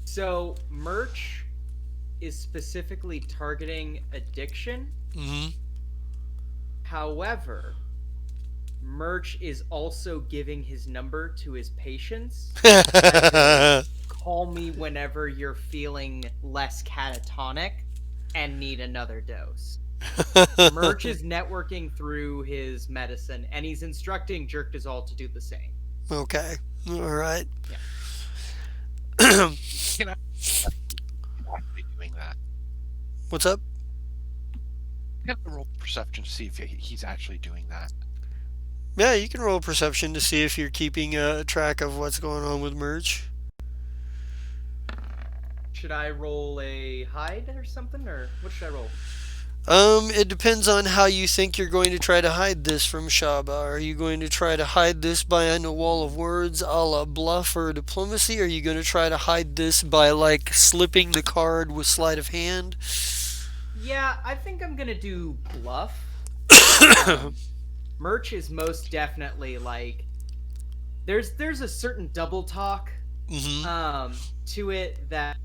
So, Merch is specifically targeting addiction. Mm-hmm. However, Merch is also giving his number to his patients. Call me whenever you're feeling less catatonic and need another dose. Merch is networking through his medicine, and he's instructing Jerkdizol to do the same. Okay. All right. Can I be doing that? What's up? Can I roll perception to see if he's actually doing that? Yeah, you can roll perception to see if you're keeping track of what's going on with merch. Should I roll a hide or something, or what should I roll? It depends on how you think you're going to try to hide this from Shaba. Are you going to try to hide this behind a wall of words a la bluff or diplomacy? Are you going to try to hide this by, like, slipping the card with sleight of hand? Yeah, I think I'm gonna do bluff. Merch is most definitely like there's a certain double talk Mm-hmm. to it that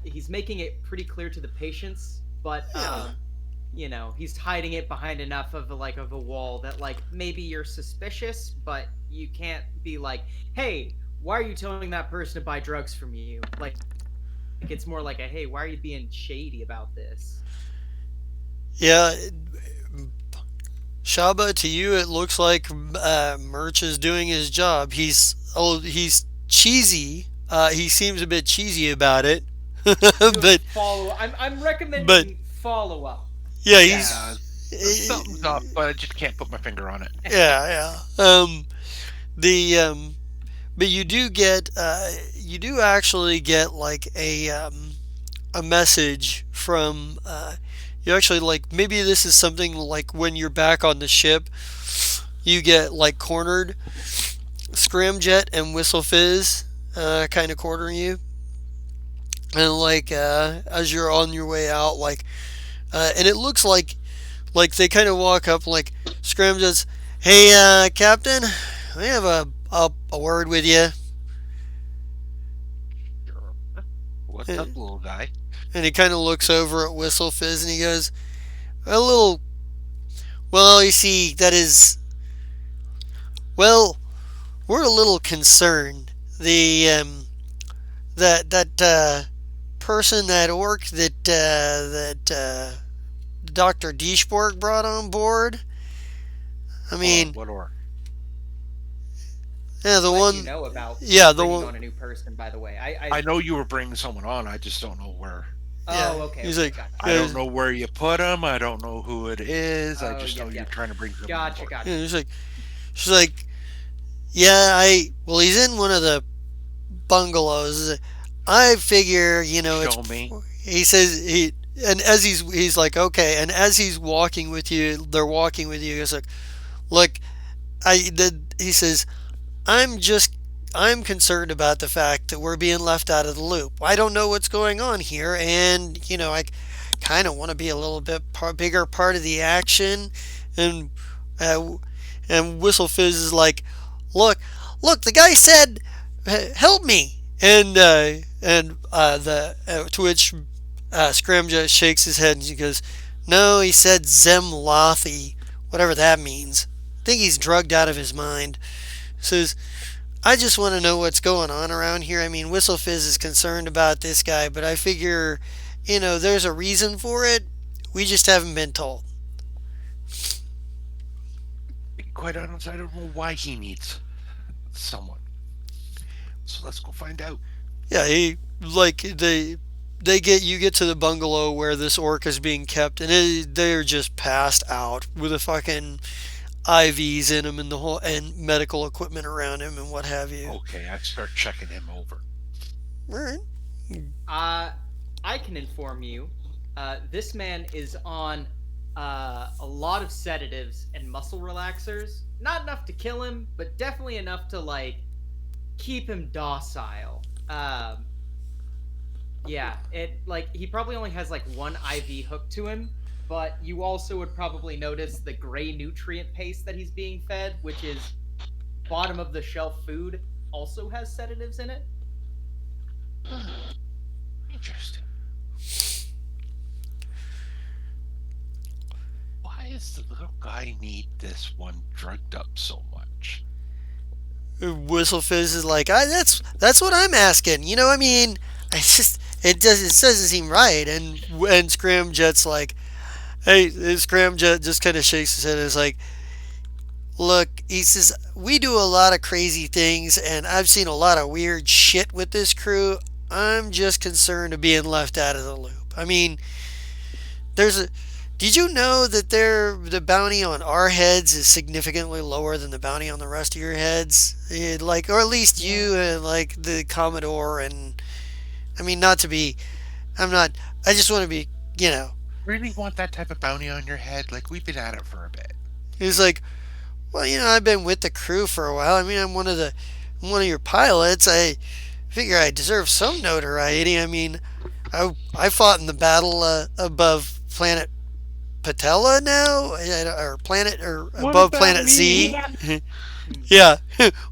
he's making it pretty clear to the patients, but Yeah. he's hiding it behind enough of a wall that like maybe you're suspicious, but you can't be like, hey, why are you telling that person to buy drugs from you? Like it's more like a, hey, why are you being shady about this? Yeah. Shaba, to you, it looks like Merch is doing his job. He's cheesy. He seems a bit cheesy about it, Do a but follow. I'm but recommending follow up. yeah, Yeah, he's something's up, but I just can't put my finger on it. yeah, yeah. The but you do actually get like a message from you actually like maybe this is something like when you're back on the ship, you get like cornered. Scramjet and Whistle Fizz kind of cornering you, and like as you're on your way out, like and it looks like they kind of walk up like Scramjet's, hey Captain, we have a word with you. Sure. What's up, And little guy? he kind of looks over at Whistle Fizz and he goes, a little, well, you see, that is, well, we're a little concerned. That person, that orc that Dr. Deeshborg brought on board. I Hold on, mean, what or? yeah, the Let you one, know about yeah, the bringing one, on a new person. By the way, I know you were bringing someone on. I just don't know where. yeah. Oh, okay. He's Okay, like, gotcha. I don't know where you put him. I don't know who it is. I Oh, just know yep, you're yep. trying to bring someone on Gotcha, board. yeah, gotcha. he's like, she's like, yeah, well, he's in one of the bungalows. I figure, it's. Show me. He says and as he's like, okay, and as he's walking with you, they're walking with you. He's like, look, he says, I'm just I'm concerned about the fact that we're being left out of the loop. I don't know what's going on here, and I kind of want to be a little bit bigger part of the action. And uh, and Whistle Fizz is like, look, the guy said, help me, and the to which Scramjet shakes his head and he goes, no, he said Zemlothy, whatever that means. I think he's drugged out of his mind. Says, I just want to know what's going on around here. I mean, Whistle Fizz is concerned about this guy, but I figure, there's a reason for it. We just haven't been told. To be quite honest, I don't know why he needs someone. So let's go find out. Yeah, they get to the bungalow where this orc is being kept, and they're just passed out with a fucking IVs in him and the whole and medical equipment around him and what have you. Okay, I start checking him over. All right. I can inform you, this man is on a lot of sedatives and muscle relaxers. Not enough to kill him, but definitely enough to like keep him docile. Yeah, it like he probably only has like one IV hooked to him, but you also would probably notice the gray nutrient paste that he's being fed, which is bottom of the shelf food, also has sedatives in it. Interesting. Why does the little guy need this one drugged up so much? Whistle Fizz is like, that's what I'm asking. I mean, it doesn't seem right. And Scramjet's like, hey, Scramjet just kind of shakes his head and is like, look, he says, we do a lot of crazy things, and I've seen a lot of weird shit with this crew. I'm just concerned of being left out of the loop. I mean, did you know that the bounty on our heads is significantly lower than the bounty on the rest of your heads? Or at least you and like the Commodore, and I mean, not to be, I'm not, I just want to be, Really want that type of bounty on your head? Like, we've been at it for a bit. He's like, well, I've been with the crew for a while. I mean, I'm one of your pilots. I figure I deserve some notoriety. I mean, I fought in the battle above planet Patella now, or planet, or What above about planet me? Z. Yeah.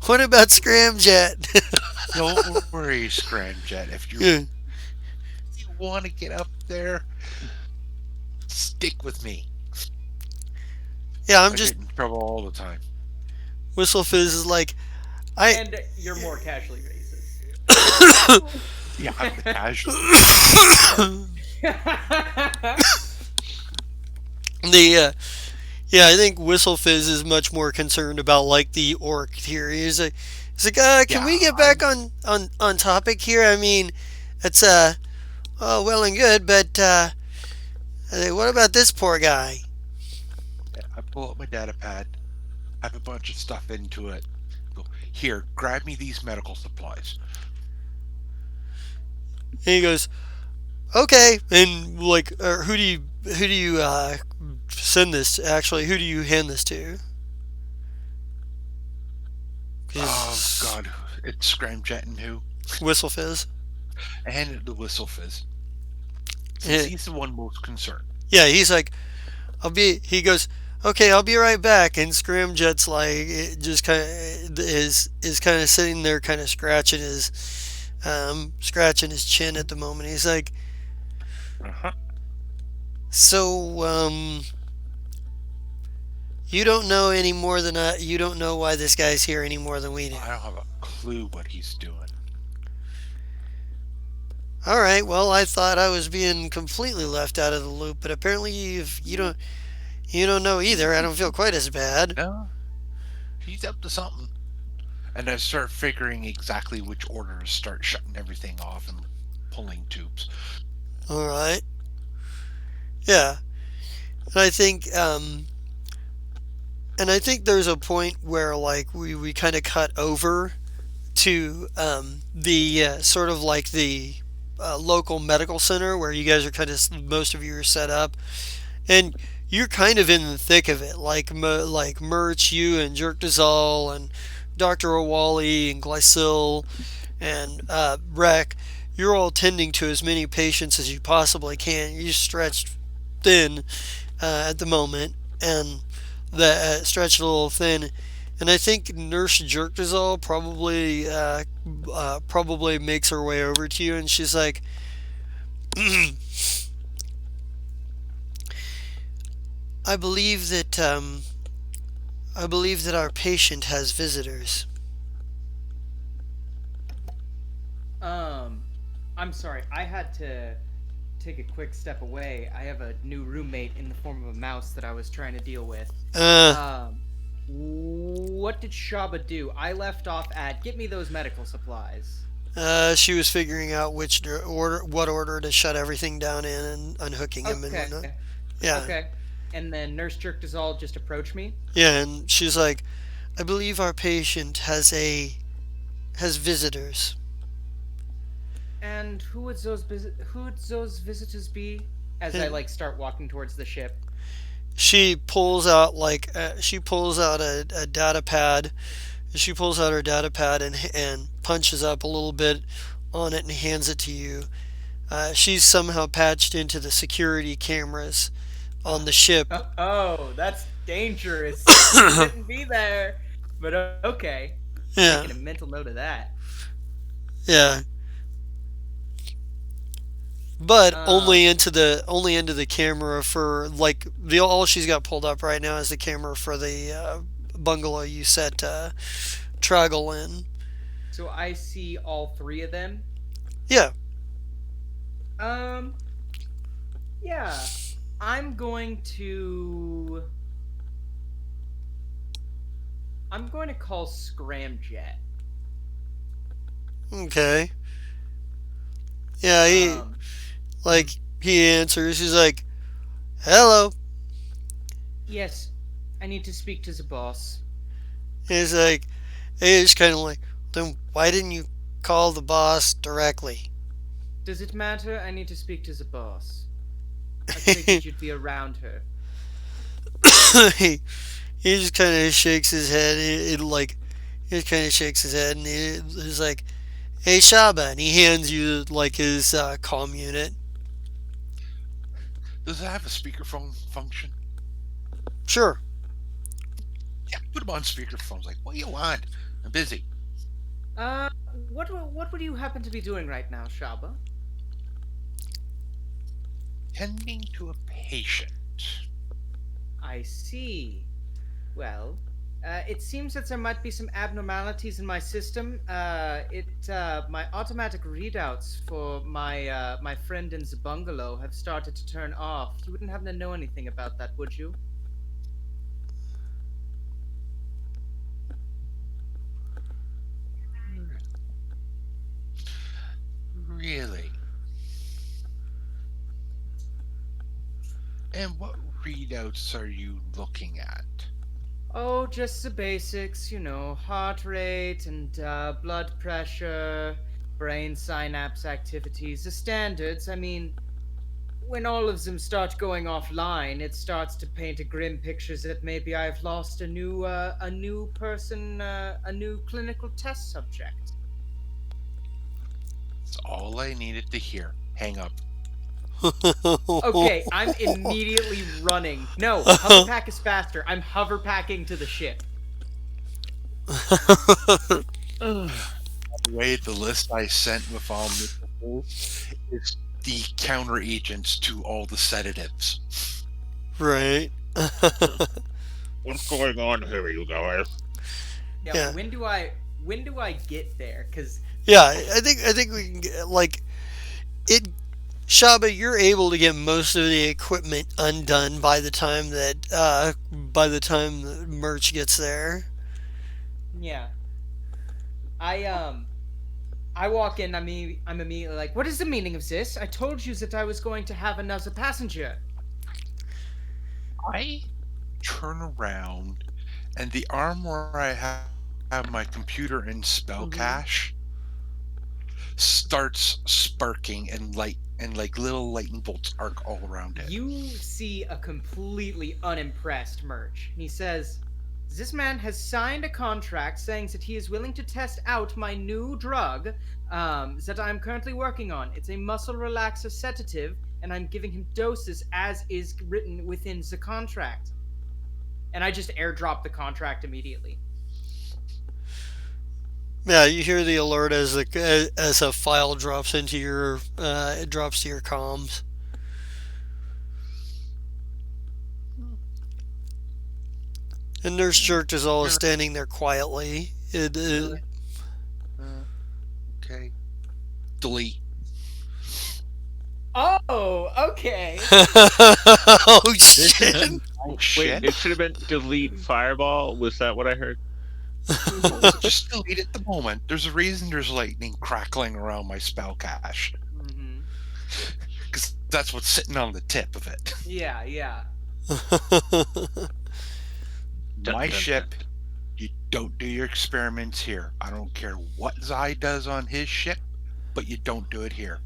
What about Scramjet? Don't worry, Scramjet. If Yeah. you want to get up there, stick with me. Yeah, I'm I just get in trouble all the time. Whistle Fizz is like I. And you're more casually racist. Yeah, I'm the casualty. The yeah, I think Whistle Fizz is much more concerned about like the orc theory. He's like, can Yeah, we get back on topic here? I mean, it's oh well and good, but what about this poor guy? I pull up my data pad, have a bunch of stuff into it. Go, here, grab me these medical supplies. And he goes, okay, and like, who do you send this? Actually, who do you hand this to? Oh God, it's Scramjet and who? Whistle Fizz. I handed it to Whistle Fizz. Yeah. Since he's the one most concerned. Yeah, he's like, he goes, okay, I'll be right back. And Scramjet's like, it just kind of is kind of sitting there, kind of scratching his chin at the moment. He's like, Uh-huh. so, you don't know any more than you don't know why this guy's here any more than we do. I don't have a clue what he's doing. All right, well, I thought I was being completely left out of the loop, but apparently you don't know either. I don't feel quite as bad. No, he's up to something. And I start figuring exactly which order to start shutting everything off and pulling tubes. All right. Yeah. And I think there's a point where like we kind of cut over to the sort of like the local medical center where you guys are kind of most of you are set up, and you're kind of in the thick of it. Like like Merch, you and Jerk Dizal and Dr. Owali and Glycil and Rec. You're all tending to as many patients as you possibly can. You're stretched thin at the moment, and the stretched a little thin. And I think Nurse Jerkdazal probably makes her way over to you, and she's like, I believe that our patient has visitors. I'm sorry. I had to take a quick step away. I have a new roommate in the form of a mouse that I was trying to deal with. What did Shaba do? I left off at get me those medical supplies. She was figuring out what order to shut everything down in and unhooking him and whatnot. Yeah. Okay. And then Nurse Jerkdazal just approached me. Yeah, and she's like, I believe our patient has visitors. And who would those visitors be? As I like start walking towards the ship. She pulls out a data pad. She pulls out her data pad and punches up a little bit on it and hands it to you. She's somehow patched into the security cameras on the ship. Oh, that's dangerous. You shouldn't be there. But okay. Yeah. Making a mental note of that. Yeah. But only into the camera for like all she's got pulled up right now is the camera for the bungalow you set Traggle in. So I see all three of them. Yeah. Yeah. I'm going to call Scramjet. Okay. Yeah, he answers. He's like, "Hello." Yes, I need to speak to the boss. He's like, he's kind of like, then why didn't you call the boss directly? Does it matter? I need to speak to the boss. I figured you'd be around her. he just kind of shakes his head. He just kind of shakes his head, and he's like, "Hey, Shaba," and he hands you like his comm unit. Does it have a speakerphone function? Sure. Yeah, put him on speakerphones. Like, what do you want? I'm busy. What would you happen to be doing right now, Shaba? Tending to a patient. I see. Well, it seems that there might be some abnormalities in my system. My automatic readouts for my friend in the bungalow have started to turn off. You wouldn't happen to know anything about that, would you? Really? And what readouts are you looking at? Oh, just the basics, heart rate and blood pressure, brain synapse activities, the standards. I mean, when all of them start going offline, it starts to paint a grim picture that maybe I've lost a new person, a new clinical test subject. That's all I needed to hear. Hang up. Okay, I'm immediately running. No, hoverpack is faster. I'm hoverpacking to the ship. The way the list I sent with all missiles is the counter agents to all the sedatives. Right. What's going on here, you guys? Yeah, Yeah. when do I get there? Cuz Yeah, I think we can get, like it. Shaba, you're able to get most of the equipment undone by the time the merch gets there. yeah. I I walk in, I'm immediately like, "What is the meaning of this? I told you that I was going to have another passenger." I turn around, and the arm where I have my computer and spell Mhm. cache starts sparking, and light and like little lightning bolts arc all around it. You see a completely unimpressed Merch. He says, "This man has signed a contract saying that he is willing to test out my new drug that I'm currently working on. It's a muscle relaxer sedative, and I'm giving him doses as is written within the contract." And I just airdrop the contract immediately. Yeah, you hear the alert as a file drops into your it drops to your comms. And Nurse Jerk is always Sure. standing there quietly. Uh, okay. Delete. Oh, okay. Oh This is shit! my Wait, shit. it should have been delete fireball. Was that what I heard? Just delete it the moment. There's a reason there's lightning crackling around my spell cache. Hmm. Because that's what's sitting on the tip of it. Yeah, yeah. Dun, My dun, ship, dun. you don't do your experiments here. I don't care what Zai does on his ship, but you don't do it here.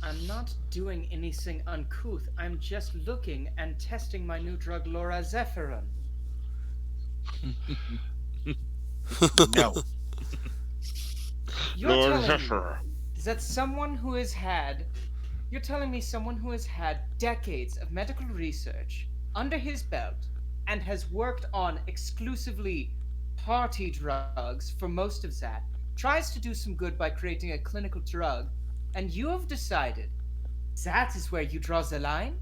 I'm not doing anything uncouth. I'm just looking and testing my new drug, Laura Zephyrin. No. You're Lord telling me Zephyr. that you're telling me someone who has had decades of medical research under his belt and has worked on exclusively party drugs for most of that, tries to do some good by creating a clinical drug, and you have decided that is where you draw the line?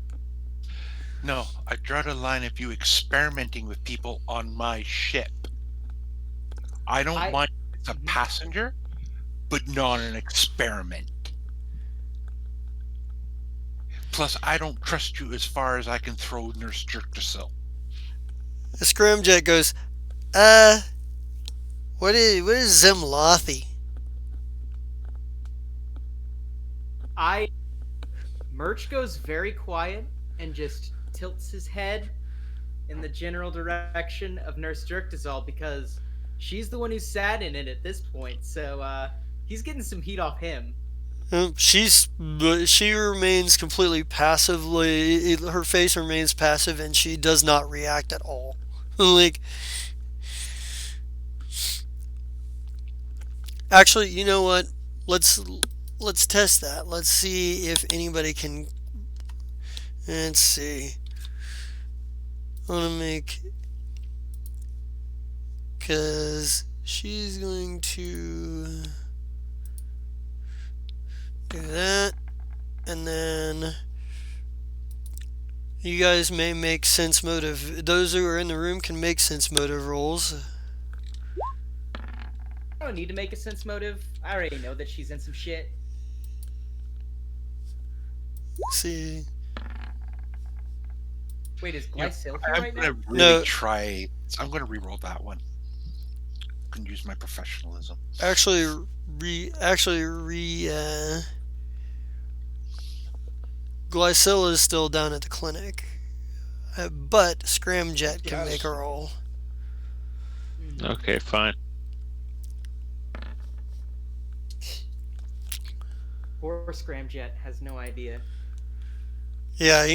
No, I draw the line of you experimenting with people on my ship. I don't I. mind if it's a Mhm. passenger, but not an experiment. Plus, I don't trust you as far as I can throw Nurse Jerkdassil. Scramjet goes, uh, what is Zimlothy? I Merch goes very quiet and just tilts his head in the general direction of Nurse Jerkdazal because she's the one who sat in it at this point. So he's getting some heat off him. She remains completely passively. Her face remains passive, and she does not react at all. Like, actually, you know what? Let's let's test that. Let's see if anybody can Let's see. I want to make, because she's going to do that, and then you guys may make sense motive. Those who are in the room can make sense motive rolls. I don't need to make a sense motive. I already know that she's in some shit. See. Wait, is Yeah, Glycil here I'm right gonna now? really No. try. I'm gonna re-roll that one. Can use my professionalism. Actually, Glycilla is still down at the clinic, but Scramjet can make a roll. Okay, fine. Poor Scramjet has no idea. Yeah,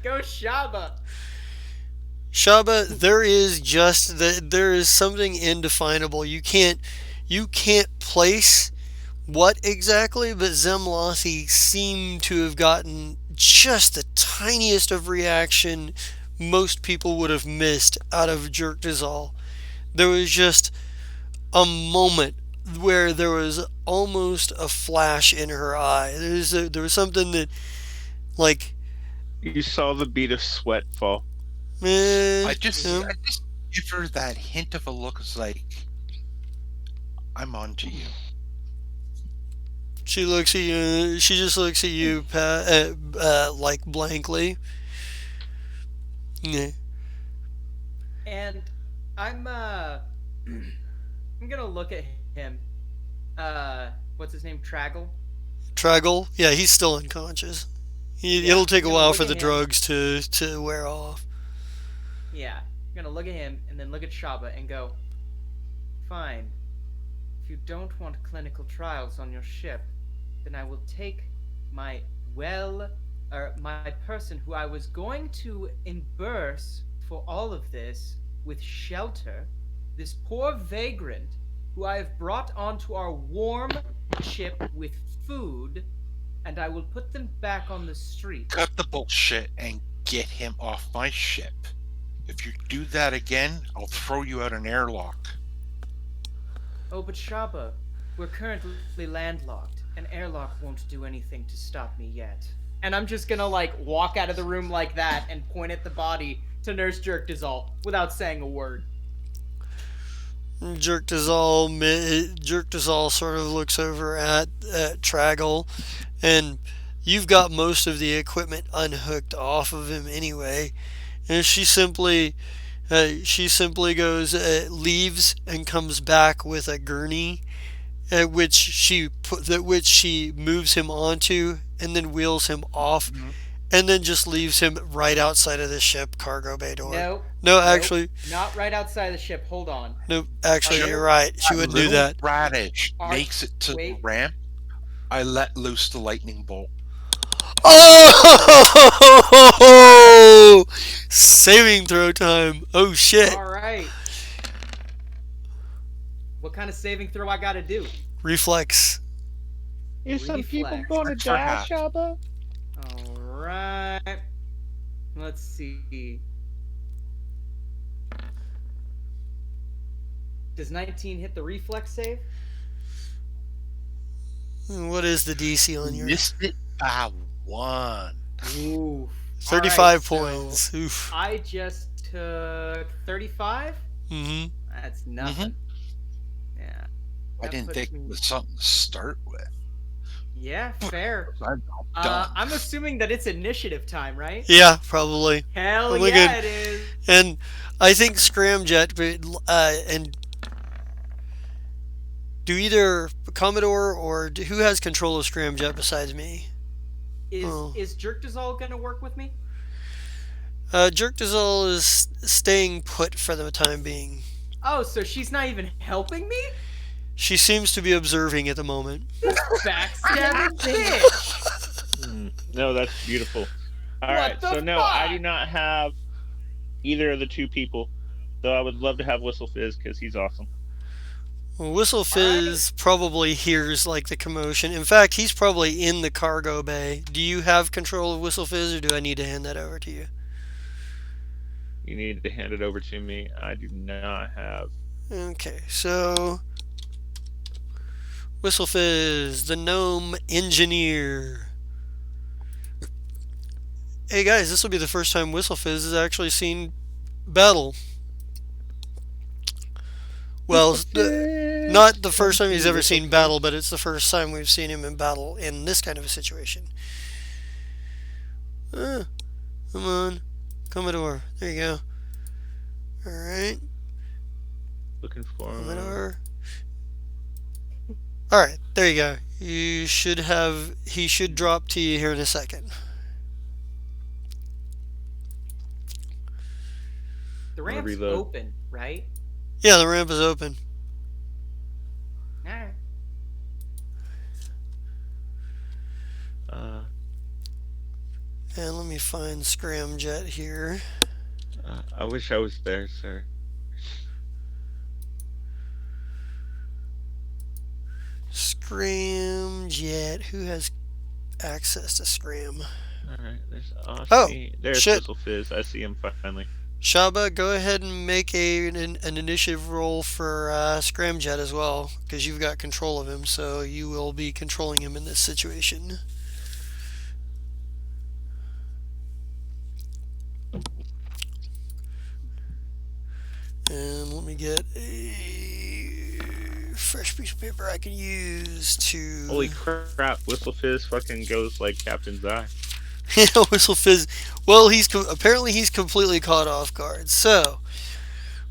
Go Shaba! Shaba, there is something indefinable. You can't place what exactly, but Zemlossi seemed to have gotten just the tiniest of reaction most people would have missed out of Jerk Dizal. There was just a moment where there was almost a flash in her eye. There was something that, like, You saw the bead of sweat fall. I yeah. just give her that hint of a look. It's like I'm on to you. She looks at you. She just looks at you, like blankly. Yeah. And I'm I'm gonna look at him. What's his name? Traggle? Traggle. Yeah, he's still unconscious. Yeah, It'll take I'm a gonna while look for at the him. drugs to wear off. Yeah. I'm gonna look at him and then look at Shaba and go, fine. If you don't want clinical trials on your ship, then I will take my my person who I was going to imburse for all of this with shelter, this poor vagrant who I have brought onto our warm ship with food, and I will put them back on the street. Cut the bullshit and get him off my ship. If you do that again, I'll throw you out an airlock. Oh, but Shaba, we're currently landlocked. An airlock won't do anything to stop me yet. And I'm just gonna, like, walk out of the room like that and point at the body to Nurse Jerk Dizal without saying a word. Jerk Dizal sort of looks over at Traggle, and you've got most of the equipment unhooked off of him anyway. And she simply goes, leaves, and comes back with a gurney, which she moves him onto, and then wheels him off, and then just leaves him right outside of the ship cargo bay door. No, actually, Not right outside the ship. Hold on. no, actually, you're right. She wouldn't do that. Radish makes it to the ramp. I let loose the lightning bolt. Oh! Saving throw time. Oh shit. All right. What kind of saving throw I gotta do? Reflex. Is some people Reflex. going to That's for die, half. Shaba? All right. Let's see. Does 19 hit the reflex save? What is the DC on your? Missed it by one. Ooh. 35 All right, points. so Oof. I just took 35. Mm-hmm. That's nothing. Yeah. I That didn't puts think it me- was something to start with. Yeah, fair. I'm done. I'm assuming that it's initiative time, right? Yeah, probably. Hell Probably yeah, good. it is. And I think Scramjet, and do either Commodore or who has control of Scramjet besides me? Is Jerk Dizal gonna work with me? Jerk Dizal is staying put for the time being. Oh, so she's not even helping me? She seems to be observing at the moment. Backstabbing bitch! No, that's beautiful. All What right, the so no, I do fuck? not have either of the two people, though I would love to have Whistle Fizz because he's awesome. Well, Whistle All right. Fizz probably hears like the commotion. In fact, he's probably in the cargo bay. Do you have control of Whistle Fizz, or do I need to hand that over to you? You need to hand it over to me. I do not have. Okay, so Whistle Fizz, the gnome engineer. Hey guys, this will be the first time Whistle Fizz has actually seen battle. Well, not the first time he's ever seen battle, but it's the first time we've seen him in battle in this kind of a situation. Come on, Commodore. There you go. All right, Looking for him. Commodore. All right, there you go. You should have. He should drop to you here in a second. The I'm gonna ramp's reload. open, right? Yeah, the ramp is open. Alright. Uh, And let me find Scramjet here. I wish I was there, sir. Scramjet. Who has access to Scram? Alright, there's Oh, Oshie. There's shit. Whistle Fizz. I see him finally. Shaba, go ahead and make an initiative roll for Scramjet as well, because you've got control of him, so you will be controlling him in this situation. And let me get a fresh piece of paper I can use to. Holy crap, Whistle Fizz fucking goes like Captain's Eye. Yeah, Whistle Fizz. Well, apparently he's completely caught off guard. So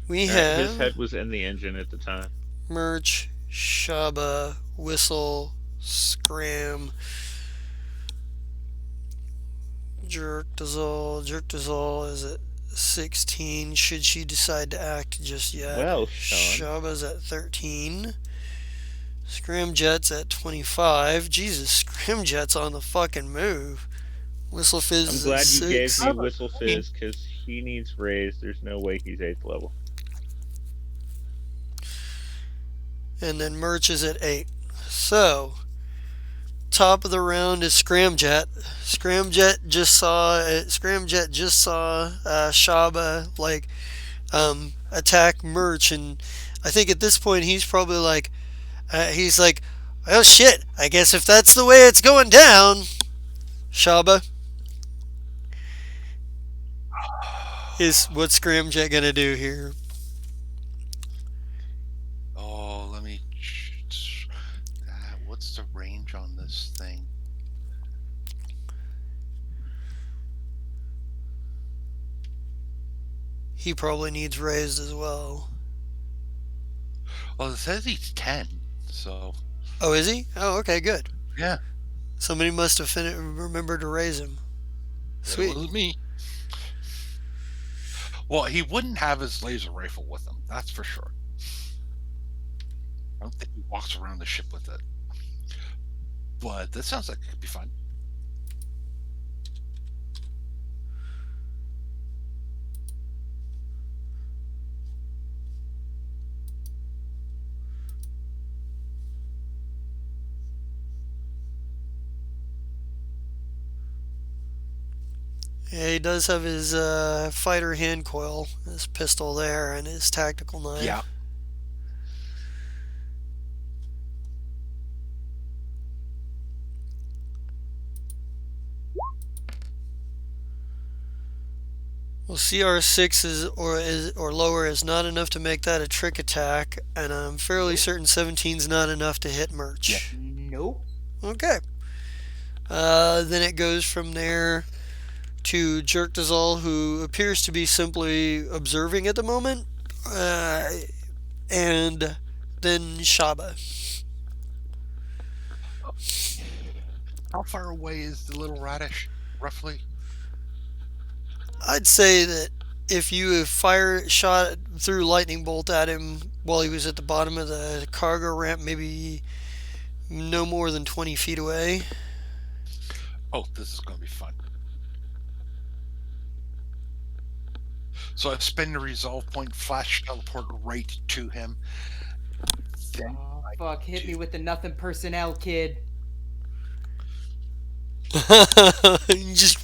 we His have head was in the engine at the time. Merch, Shaba, Whistle, Scram, Jerk is at 16. Should she decide to act just yet? Well, Sean. Shaba's at 13. Scramjet's at 25. Jesus, Scramjet's on the fucking move. Whistle Fizz I'm is glad at you gave 6. me Whistle Fizz because he needs raised. There's no way he's 8th level. And then Merch is at 8. So, top of the round is Scramjet. Scramjet just saw Shaba like attack Merch, and I think at this point he's probably like well shit, I guess if that's the way it's going down, Shaba, is what Scramjet gonna do here? Oh, let me. What's the range on this thing? He probably needs raised as well. Well, it says he's 10, so. Oh, is he? Oh, okay, good. Yeah. Somebody must have remembered to raise him. Sweet. It was me. Well, he wouldn't have his laser rifle with him, that's for sure. I don't think he walks around the ship with it. But that sounds like it could be fun. Yeah, he does have his fighter hand coil, his pistol there, and his tactical knife. Yeah. Well, CR6 or lower is not enough to make that a trick attack, and I'm fairly certain 17 is not enough to hit Merch. Yeah. Nope. Okay. Then it goes from there to Jerk who appears to be simply observing at the moment, and then Shaba. How far away is the little radish, roughly? I'd say that if you shot through lightning bolt at him while he was at the bottom of the cargo ramp, maybe no more than 20 feet away. Oh, this is going to be fun. So I spend the resolve point, flash teleport right to him. Then Oh I fuck! Hit me do. with the nothing personnel, kid. You just.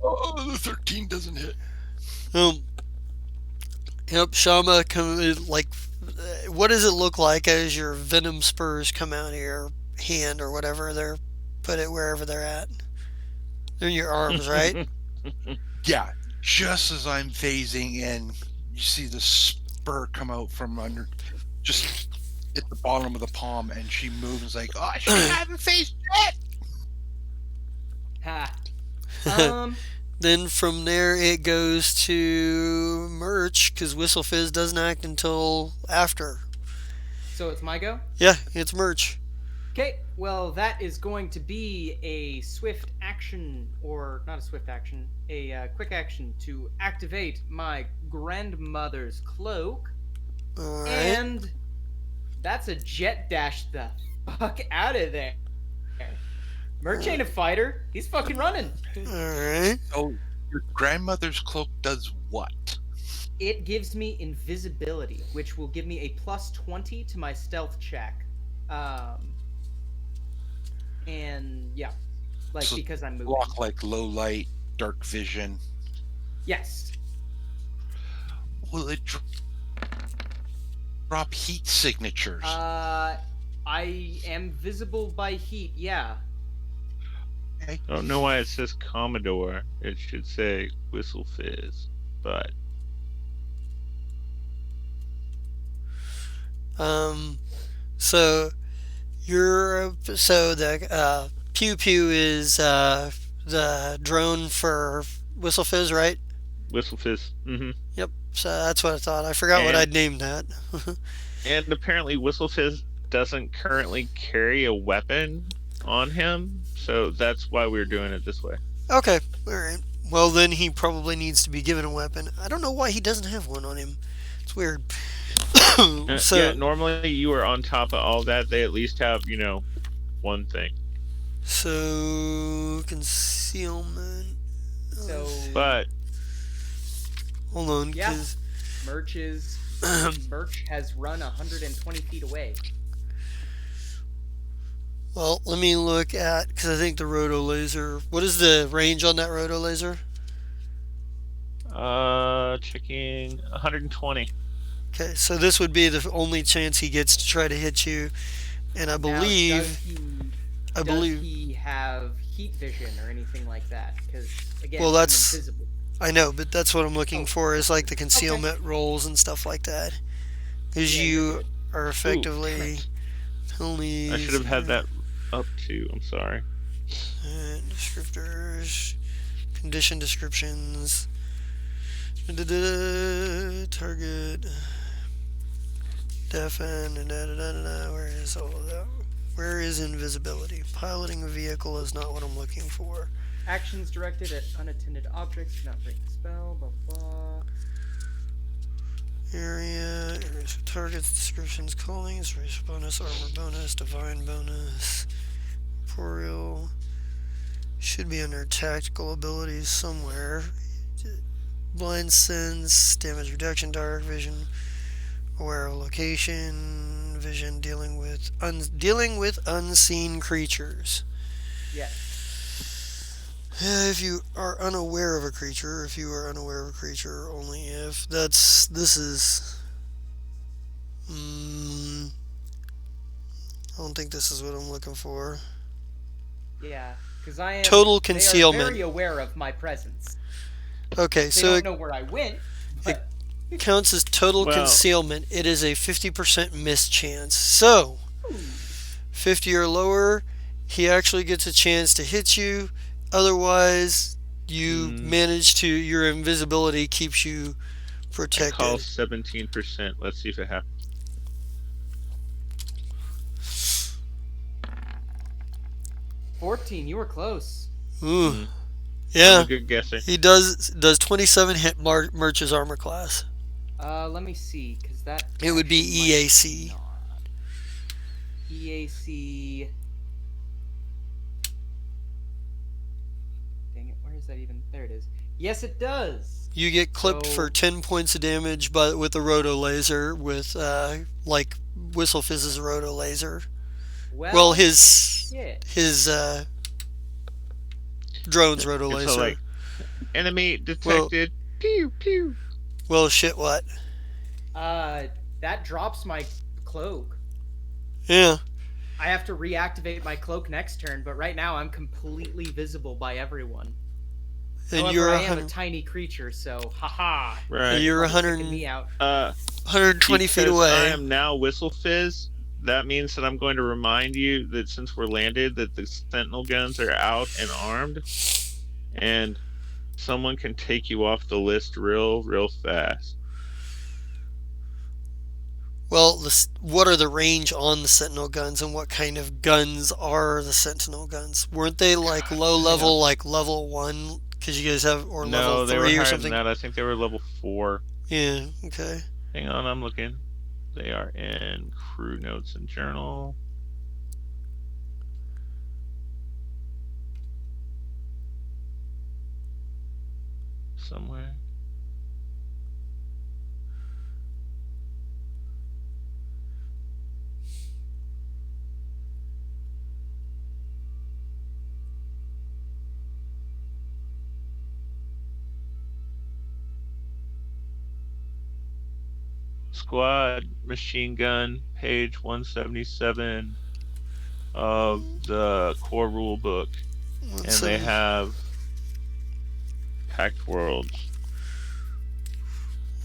Oh, the 13 doesn't hit. Um, yep, Shama come like. What does it look like as your venom spurs come out of your hand or whatever? They're put it wherever they're at. They're in your arms, right? Yeah, just as I'm phasing in, you see the spur come out from under, just at the bottom of the palm, and she moves like, "Oh, she haven't phased yet." Ha. Um. Then from there it goes to merch because Whistle Fizz doesn't act until after. So it's my go. Yeah, it's merch. Okay, well, that is going to be a swift action, or not a swift action, a quick action to activate my grandmother's cloak, All right. and that's a jet dash the fuck out of there. Merch ain't a fighter, he's fucking running. All right. Oh, your grandmother's cloak does what? It gives me invisibility, which will give me a plus 20 to my stealth check. And yeah, like So because I'm moving. Block like low light, dark vision. Yes. Will it drop heat signatures? I am visible by heat. Yeah. Okay. I don't know why it says Commodore. It should say Whistle Fizz. But So the pew pew is the drone for Whistle Fizz, right? Whistle Fizz. Yep. So that's what I thought. I forgot what And- I'd named that. And apparently Whistle Fizz doesn't currently carry a weapon on him, so that's why we're doing it this way. Okay. All right. Well, then he probably needs to be given a weapon. I don't know why he doesn't have one on him. It's weird. So Yeah, normally you are on top of all that. They at least have, one thing. So concealment. So But Hold on, Yeah. 'cause Merch has run 120 feet away. well, let me look at because I think the roto laser. What is the range on that roto laser? checking 120. Okay, so this would be the only chance he gets to try to hit you, and I Now, believe does he have heat vision or anything like that? Because again, Well, I'm that's- invisible. I know, but that's what I'm looking Oh, for is like the concealment rolls and stuff like that, because Yeah, you you're good. are effectively it. penalties. I should have had that up too. I'm sorry. Descriptors, condition descriptions, target, deafen, where is all of that? Where is invisibility? Piloting a vehicle is not what I'm looking for. Actions directed at unattended objects do not break the spell. Blah blah. Areas of targets, descriptions, callings, race bonus, armor bonus, divine bonus, corporeal. Should be under tactical abilities somewhere. Blind sense, damage reduction, dark vision, aware of location, vision, dealing with unseen creatures. Yeah. If you are unaware of a creature, only if this is. I don't think this is what I'm looking for. Yeah. Because I am Total They concealment. are very aware of my presence. Okay, They so don't it know where I went, but counts as total Well- concealment. It is a 50% miss chance. So, 50 or lower, he actually gets a chance to hit you. Otherwise, you manage to. Your invisibility keeps you I protected. call 17%. Let's see if it happens. 14. You were close. Ooh. I'm Yeah. a good guesser. He does 27 hit Merch's armor class. Let me see, because that It would be actually might EAC. not. EAC. Dang it, where is that even? There it is. Yes, it does. You get clipped for So, 10 points of damage with a roto laser with like Whistle Fizz's roto laser. Well, well, shit. his drone's roto It's all laser. like enemy Well, detected. Pew pew. well, shit. What? Uh, that drops my cloak. Yeah. I have to reactivate my cloak next turn, but right now I'm completely visible by everyone. And However, you're I a am a hundred. tiny creature, so haha. Right. You're a Probably hundred picking me out. 120 feet Because I away. am now Whistle Fizz, that means that I'm going to remind you that since we're landed, that the Sentinel guns are out and armed, and someone can take you off the list real fast. Well, what are the range on the Sentinel guns, and what kind of guns are the Sentinel guns? Weren't they like low Hang on. level, like level 1? Because you guys have, or level No, they were 3 or higher than something? that. I think they were level 4. Yeah, okay. Hang on, I'm looking. They are in crew notes and journal. Somewhere. Squad machine gun, page 177 of the core rule book, and they 170 have Packed Worlds.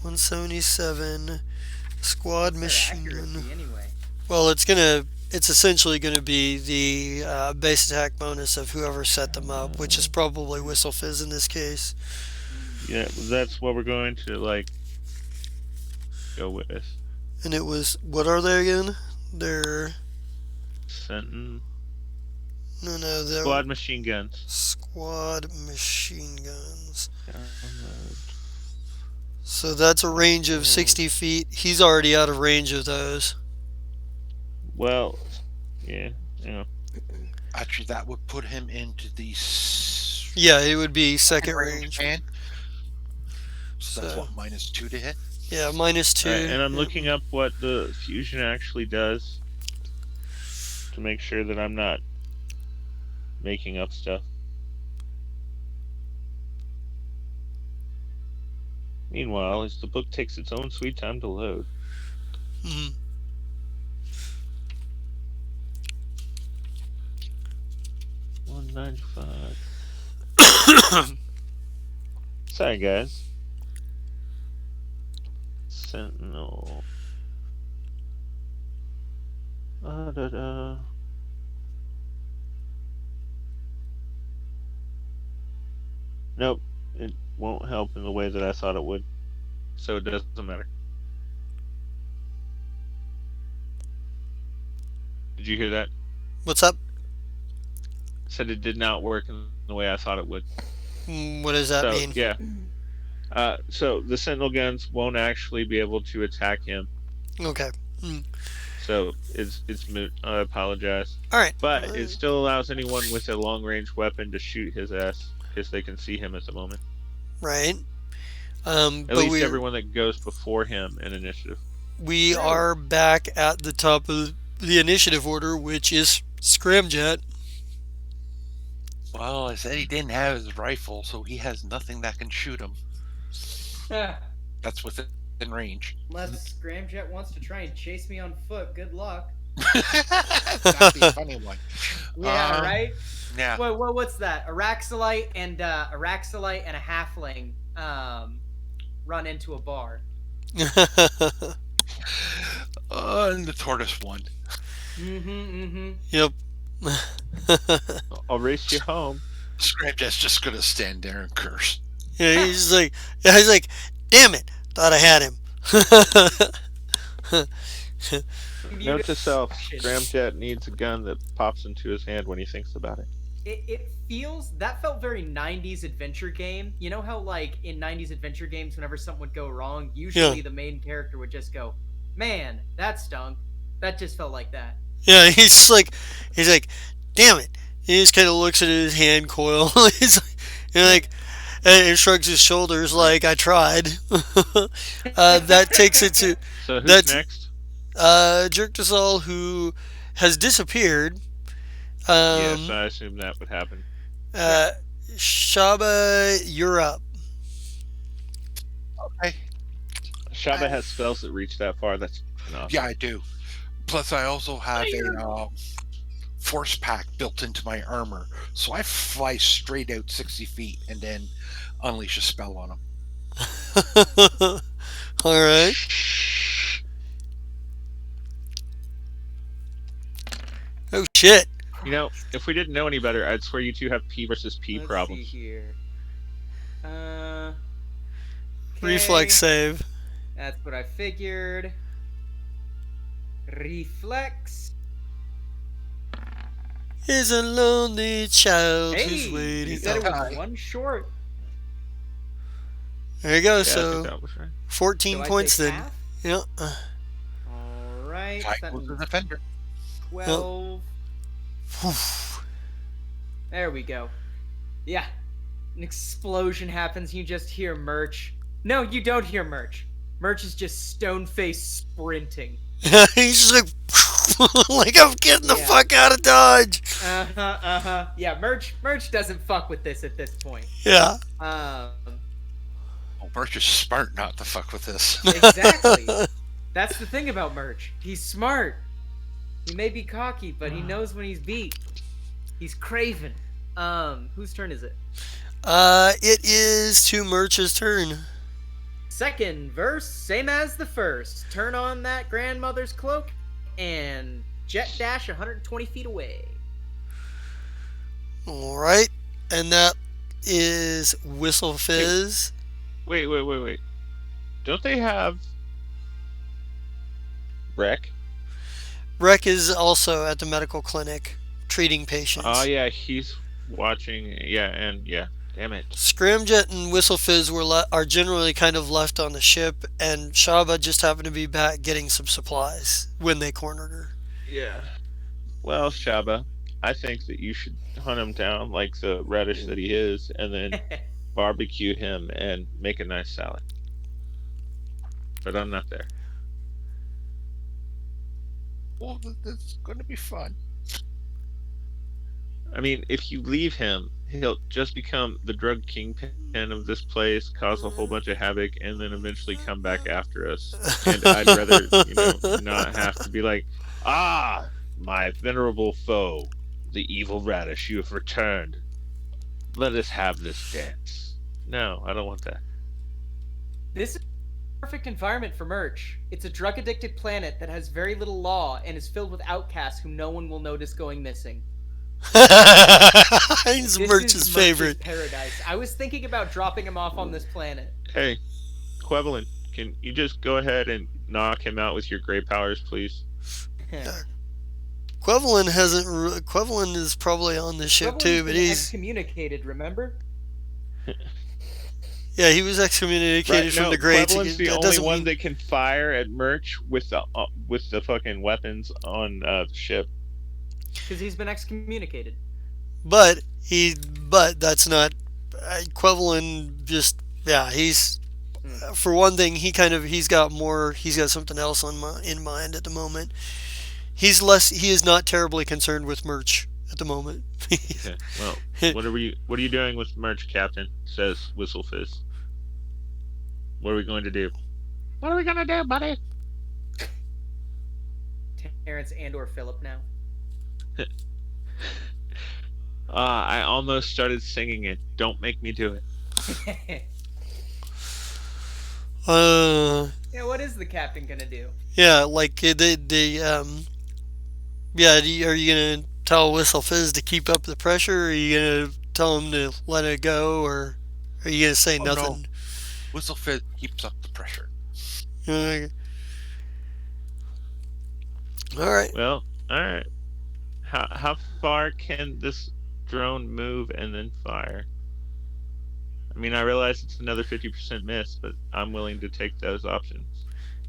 177 squad What's their machine gun. accuracy anyway? Well, it's essentially gonna be the base attack bonus of whoever set them up, which is probably Whistle Fizz in this case. Yeah, that's what we're going to like go with. And it was, what are they again? They're Sentin no, they're squad machine guns. squad machine guns. Download. So that's a range of 60 feet. He's already out of range of those. Well, yeah, Actually, that would put him into the Yeah, it would be second range. band. So that's So- what, -2 to hit? Yeah, -2. Alright, and I'm yeah. looking up what the fusion actually does to make sure that I'm not making up stuff. Meanwhile, as the book takes its own sweet time to load. Mhm. $195. Sorry, guys. Sentinel. Da. Nope, it won't help in the way that I thought it would. So it doesn't matter. Did you hear that? What's up? Said it did not work in the way I thought it would. What does that So mean? yeah. So the Sentinel guns won't actually be able to attack him. Okay. So it's moot. I apologize. All right. But it still allows anyone with a long range weapon to shoot his ass because they can see him at the moment. Right. At But least everyone that goes before him in initiative. we are back at the top of the initiative order, which is Scramjet. Well, I said he didn't have his rifle, so he has nothing that can shoot him. That's within range. Unless Scramjet wants to try and chase me on foot, good luck. That'd be a funny one. Yeah, right? Yeah. What's that? Araxolite and a halfling run into a bar. And the tortoise one. Yep. I'll race you home. Scramjet's just gonna stand there and curse. Yeah, he's like, damn it, thought I had him. Note to self: Scramjet needs a gun that pops into his hand when he thinks about it. It felt very 90s adventure game. You know how like in 90s adventure games whenever something would go wrong, usually the main character would just go, "Man, that stunk." That just felt like that. Yeah, he's like, damn it. He just kind of looks at his hand coil. He's like, and shrugs his shoulders like I tried. That takes it to So who's that's next? Jerkdasol, who has disappeared. Yes, Um, I assume that would happen. Yeah. uh, Shaba, you're up. Okay. Shaba has spells that reach that far. That's fucking awesome. Yeah, I do. Plus, I also have a force pack built into my armor, so I fly straight out 60 feet and then unleash a spell on them. All right. Oh shit. You know, if we didn't know any better, I'd swear you two have P versus P Let's problems. see here. Okay. Reflex save. That's what I figured. Reflex. Is a lonely child Hey, who's you waiting. said it Oh, was one short. there you go. Yeah, I think So that was right. 14 So I points take then. half? Yeah. All right. I That was the means defender. 12. Whew. There we go. Yeah. An explosion happens. You just hear Merch. No, you don't hear Merch. Merch is just stone-faced sprinting. He's just like I'm getting the Yeah. fuck out of Dodge. Yeah, Merch doesn't fuck with this at this point. Yeah. Oh, Merch is smart not to fuck with this. Exactly. That's the thing about Merch. He's smart. He may be cocky, but he knows when he's beat. He's craven. Whose turn is it? It is to Merch's turn. Second verse, same as the first. Turn on that grandmother's cloak and jet dash 120 feet away. All right, and that is Whistle Fizz. Wait. Don't they have Wreck? Rek is also at the medical clinic treating patients. Oh yeah, he's watching. Yeah. Damn it. Scramjet and Whistle Fizz are generally kind of left on the ship, and Shaba just happened to be back getting some supplies when they cornered her. Yeah. Well, Shaba, I think that you should hunt him down like the radish that he is, and then barbecue him and make a nice salad. But I'm not there. Well, that's going to be fun. I mean, if you leave him, he'll just become the drug kingpin of this place, cause a whole bunch of havoc, and then eventually come back after us. And I'd rather, not have to be like, ah, my venerable foe, the evil radish, you have returned. Let us have this dance. No, I don't want that. This is a perfect environment for Merch. It's a drug-addicted planet that has very little law and is filled with outcasts whom no one will notice going missing. He's This Merch's is favorite. paradise. I was thinking about dropping him off on this planet. Hey, Quevelin, can you just go ahead and knock him out with your gray powers, please? Quevelin is probably on the ship too, but been he's excommunicated, remember? he was excommunicated from the grades. Quevelin's the That only doesn't one mean that can fire at Merch with the fucking weapons on the ship. Because he's been excommunicated. but that's not Quevelin. Just he's for one thing he's got something else in mind at the moment. He is not terribly concerned with Merch at the moment. Okay. Well, what are you doing with Merch, Captain? Says Whistle Fizz. What are we going to do? What are we gonna do, buddy? Terrence and/or Philip now. I almost started singing it. Don't make me do it. Yeah, what is the captain gonna do? Like are you gonna tell Whistle Fizz to keep up the pressure? Or are you gonna tell him to let it go, or are you gonna say nothing? No. Whistle Fizz keeps up the pressure. All right. Well, all right. How far can this drone move and then fire? I mean, I realize it's another 50% miss, but I'm willing to take those options.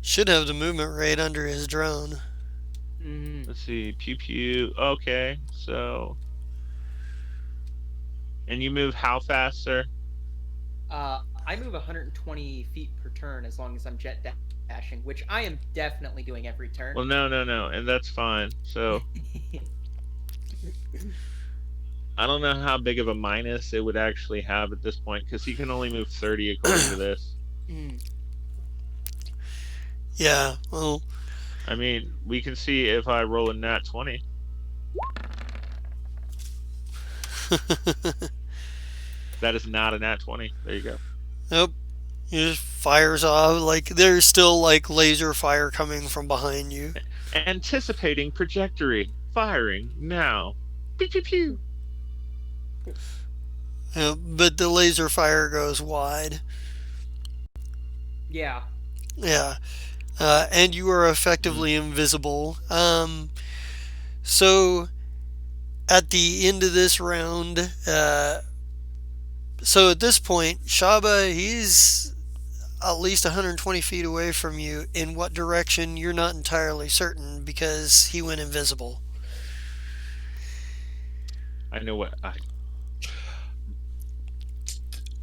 Should have the movement rate under his drone. Let's see. Pew pew. Okay, so. And you move how fast, sir? I move 120 feet per turn as long as I'm jet dashing, which I am definitely doing every turn. Well, no, and that's fine. So I don't know how big of a minus it would actually have at this point because he can only move 30 according to this. Mm. Yeah, well, I mean, we can see if I roll a nat 20. That is not a nat 20. There you go. nope. He just fires off. Like, there's still, like, laser fire coming from behind you. Anticipating trajectory. Firing now. Pew pew pew. But the laser fire goes wide. Yeah. Yeah. And you are effectively invisible. So, at the end of this round, so at this point, Shaba, he's at least 120 feet away from you. In what direction, you're not entirely certain because he went invisible. I know what. I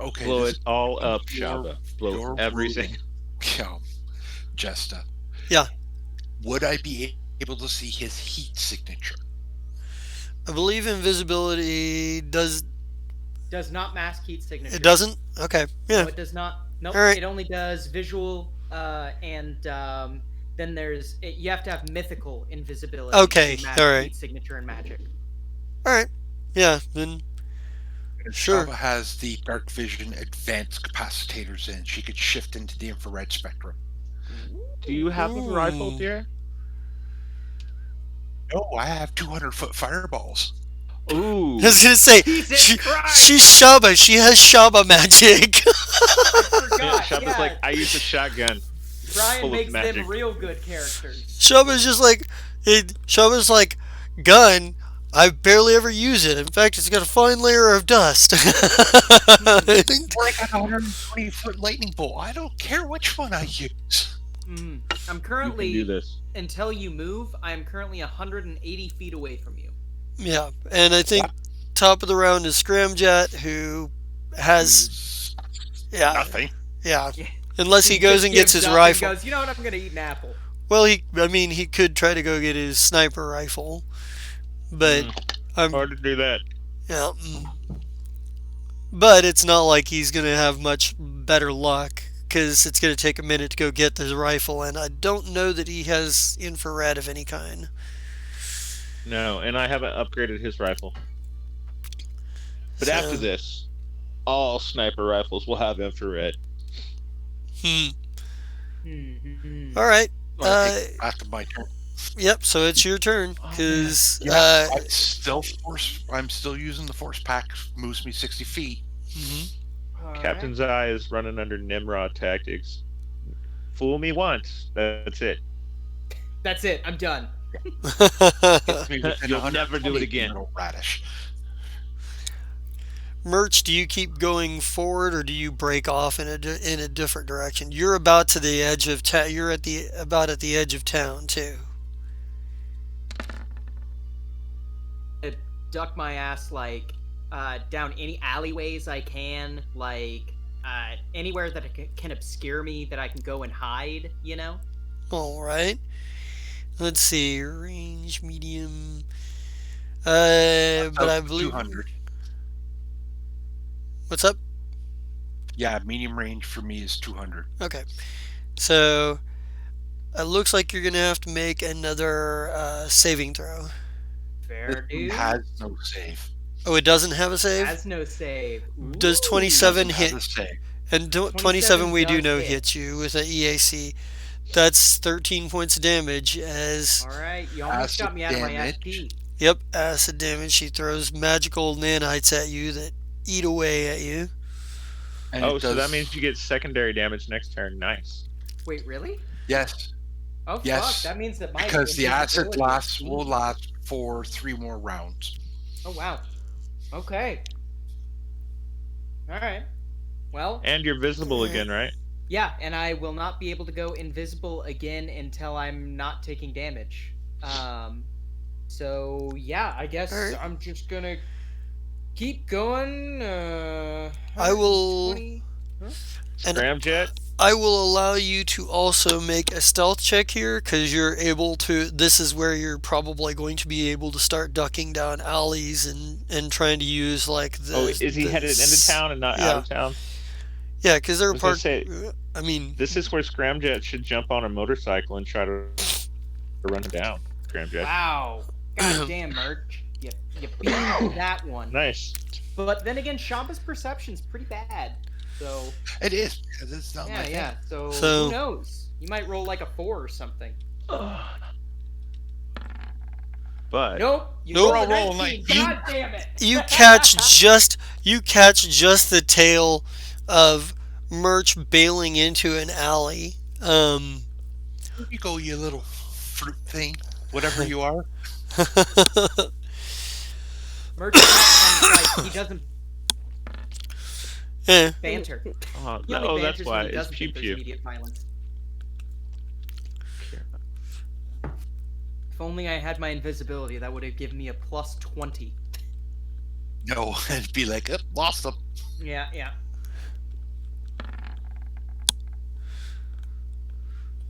Okay, blow this it all up, your- Shaba. Blow your everything. Yeah, Jesta. Yeah. Would I be able to see his heat signature? I believe invisibility does. Does not mask heat signature. It doesn't? Okay. Yeah. No, it does not. Nope. All right. It only does visual, and then you have to have mythical invisibility. Okay, To mask all right. heat signature and magic. All right. Yeah. Then. And Sure. Shaba has the dark vision advanced capacitors in. She could shift into the infrared spectrum. Do you have a rifle, dear? No, I have 200-foot fireballs. Ooh. I was gonna say Jesus Christ! she's Shaba. She has Shaba magic. I forgot. Yeah, Shaba's yeah. like, I use a shotgun. Brian full of makes them magic. real good characters. Shaba's just like Shaba's like gun. I barely ever use it. In fact, it's got a fine layer of dust. Or I got a 120-foot lightning bolt. I don't care which one I use. I'm You can currently, do this. until you move, I am currently 180 feet away from you. Yeah, and I think top of the round is Scramjet, who has Nothing. yeah. Yeah. Unless he goes and gets gives his up rifle. And goes, you know what? I'm gonna eat an apple. Well, he could try to go get his sniper rifle, but Hard to do that. yeah, but it's not like he's gonna have much better luck because it's gonna take a minute to go get his rifle, and I don't know that he has infrared of any kind. No, and I haven't upgraded his rifle. But So- after this, all sniper rifles will have infrared. All right. After my turn. Yep. So it's your turn because I'm still using the force pack. Moves me 60 feet. Captain's Eye is running under Nimrod tactics. Fool me once, that's it. That's it. I'm done. Gets me within You'll 120 never do it again. little radish. Merch, do you keep going forward or do you break off in a different direction? You're about to the edge of town. You're at the edge of town too. I duck my ass like down any alleyways I can, like anywhere that can obscure me that I can go and hide. You know. All right. Let's see. Range medium. But I believe 200. What's up? Yeah, medium range for me is 200. Okay. So it looks like you're gonna have to make another saving throw. Fair dude. Has no save. Oh, it doesn't have a save? Has no save. Does 27 hit? Has a save. And 27 27 we do does know hit. hits you with an EAC. That's 13 points of damage as All right, you almost Acid got me out of my damage. FD. yep, acid damage. She throws magical nanites at you that eat away at you. And Oh, it so does- that means you get secondary damage next turn. Nice. Wait, really? Yes, Oh Yes, fuck! That means that my because the acid invisibility is will last for 3 more rounds. Oh wow. Okay. All right. Well, And you're visible again, right? yeah, and I will not be able to go invisible again until I'm not taking damage. So yeah, I guess Alright. I'm just gonna keep going. I will- 120. And Scramjet? I will allow you to also make a stealth check here because you're able to. This is where you're probably going to be able to start ducking down alleys and trying to use like Oh, is he headed into town and not out Yeah, of town? yeah, because I they're was gonna part. say I mean, this is where Scramjet should jump on a motorcycle and try to run him down. Scramjet. Wow. God damn, Merch. You beat that one. Nice. But then again, Shamba's perception's pretty bad. So It is because it's not my yeah, thing. yeah. So, So- who knows? You might roll like a 4 or something. But Nope. You Nope. rolled a Roll 19. 19. God damn it. you catch just the tail of Merch bailing into an alley. Here you go, you little fruit thing, whatever you are. Merch is not like he doesn't Eh, banter. oh, He only oh, banters that's why when he it's doesn't pew think there's pew. immediate violence. If only I had my invisibility, that would have given me a plus 20. No, and be like, lost them. Yeah, yeah.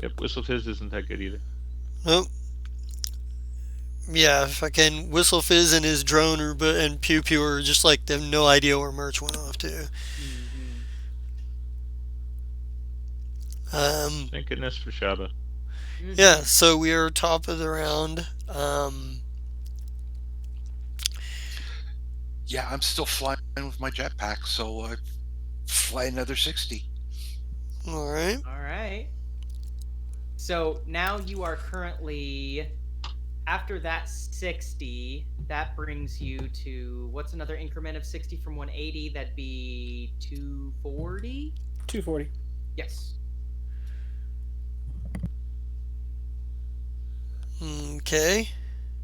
Yep, Whistle Fizz isn't that good either. nope. Yeah, fucking Whistle Fizz and his drone and Pew Pew are just like they have no idea where Merch went off to. Thank goodness for Shaba. Yeah, so we are top of the round. Yeah, I'm still flying with my jetpack, so I fly another 60. All right. All right. So now you are currently, after that 60, that brings you to, what's another increment of 60 from 180? That'd be 240? 240. Yes. Okay.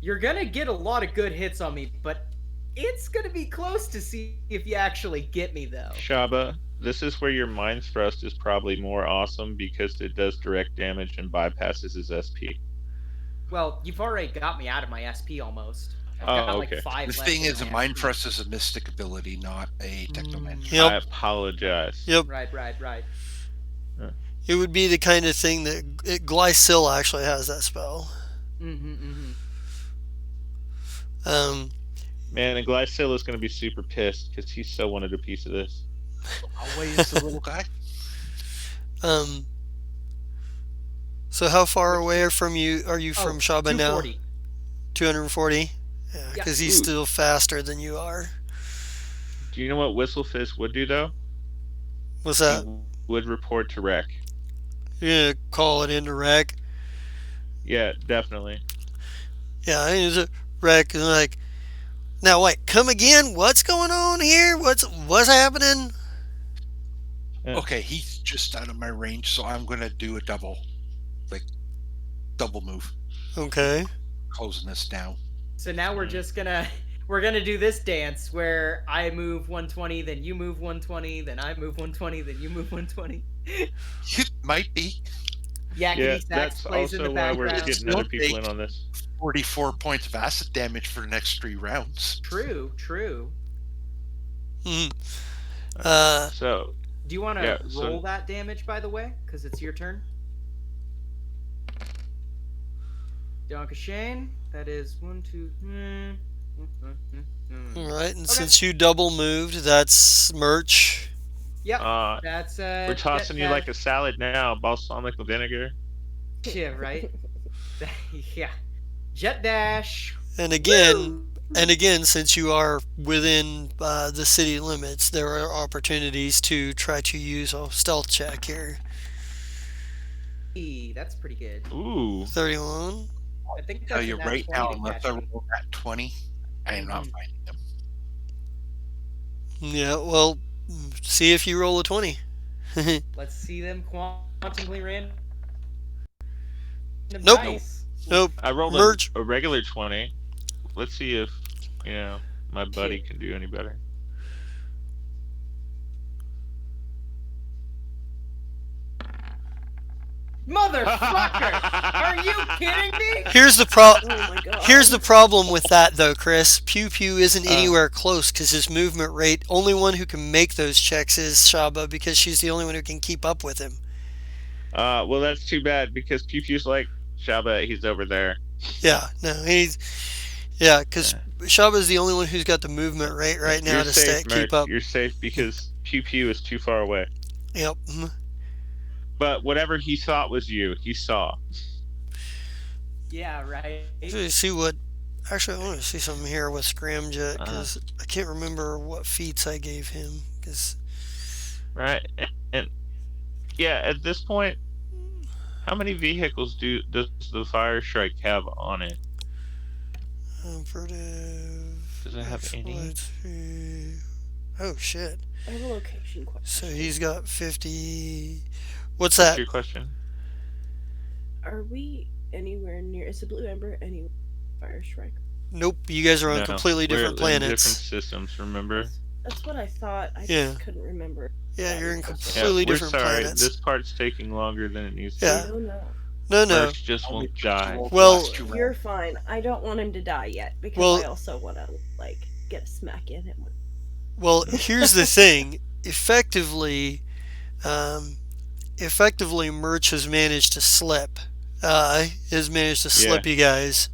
You're gonna get a lot of good hits on me, but it's gonna be close to see if you actually get me, though. Shaba, this is where your Mind Thrust is probably more awesome because it does direct damage and bypasses his SP. Well, you've already got me out of my SP almost. I've Oh, got okay. like 5 The left thing in is, a my Mind SP. Thrust is a mystic ability, not a technomancer. Yep. I apologize. Yep. Right. It would be the kind of thing that Glycil actually has that spell. Um, Man, and Glycil is going to be super pissed because he so wanted a piece of this. How way is the little guy? So how far away from you are you from Shaba now? 240. 240. Yeah, Yeah. because he's Ooh. still faster than you are. Do you know what Whistle Fizz would do, though? What's that? He would report to Wreck. Yeah, call it into wreck. Yeah, definitely. Yeah, I mean, it's a wreck and like. Now wait, come again? What's going on here? What's happening? Yeah. Okay, he's just out of my range, so I'm gonna do a double move, Okay. closing this down. So now we're just gonna do this dance where I move 120, then you move 120, then I move 120, then you move 120. It might be Yakety Yeah, sax that's plays in also the why we're background. getting other people in on this. 44 points of acid damage for the next 3 rounds. True. Mhm. So, Do you want to Yeah, so- roll that damage, by the way? Because it's your turn. Donka Shane. That is 1, 2, All right, and Okay. since you double moved, that's Merch. Yep. uh, That's we're tossing you like a salad now, balsamic vinegar. Yeah, right. Yeah. Jet dash. And again, since you are within the city limits, there are opportunities to try to use a stealth check here. That's pretty good. Ooh. 31. I think Tell that's you a nat right 20 now, to unless catch I me. roll at 20, I am not Mhm. finding him. Yeah, well, see if you roll a 20. Let's see them quantumly random Nope. dice. Nope. I rolled Merch. a regular 20. Let's see if, my buddy Okay. can do any better. Motherfucker! Are you kidding me? Here's the Oh my god. Here's the problem with that, though, Chris. Pew Pew isn't Uh. anywhere close because his movement rate. Only one who can make those checks is Shaba because she's the only one who can keep up with him. Well, that's too bad because Pew Pew's like, Shaba, he's over there. Yeah, no, because Shaba's the only one who's got the movement rate right now You're to safe, keep Merch. up. You're safe because Pew Pew is too far away. Yep. But whatever he thought was you, he saw. Yeah, right. See what? Actually, I want to see something here with Scramjet because I can't remember what feats I gave him. Because Right, and yeah, at this point, how many vehicles does the Fire Shrike have on it? Does it have any? Oh shit! I have a location question. So he's got 50. What's What's that? your question? Are we anywhere near? Is the Blue Ember anywhere Fire Shrike? Nope. You guys are on No, completely we're different in different planets. systems. Remember? That's what I thought. I Yeah. just couldn't remember. Yeah, you're in Yeah, completely we're different sorry. planets. This part's taking longer than it needs Yeah. to. Oh no. No. Merch just won't die. Well, You're fine. I don't want him to die yet because Well- I also want to get a smack in him. Well, here's the thing. Effectively, Merch has managed to slip. Has managed to slip you guys.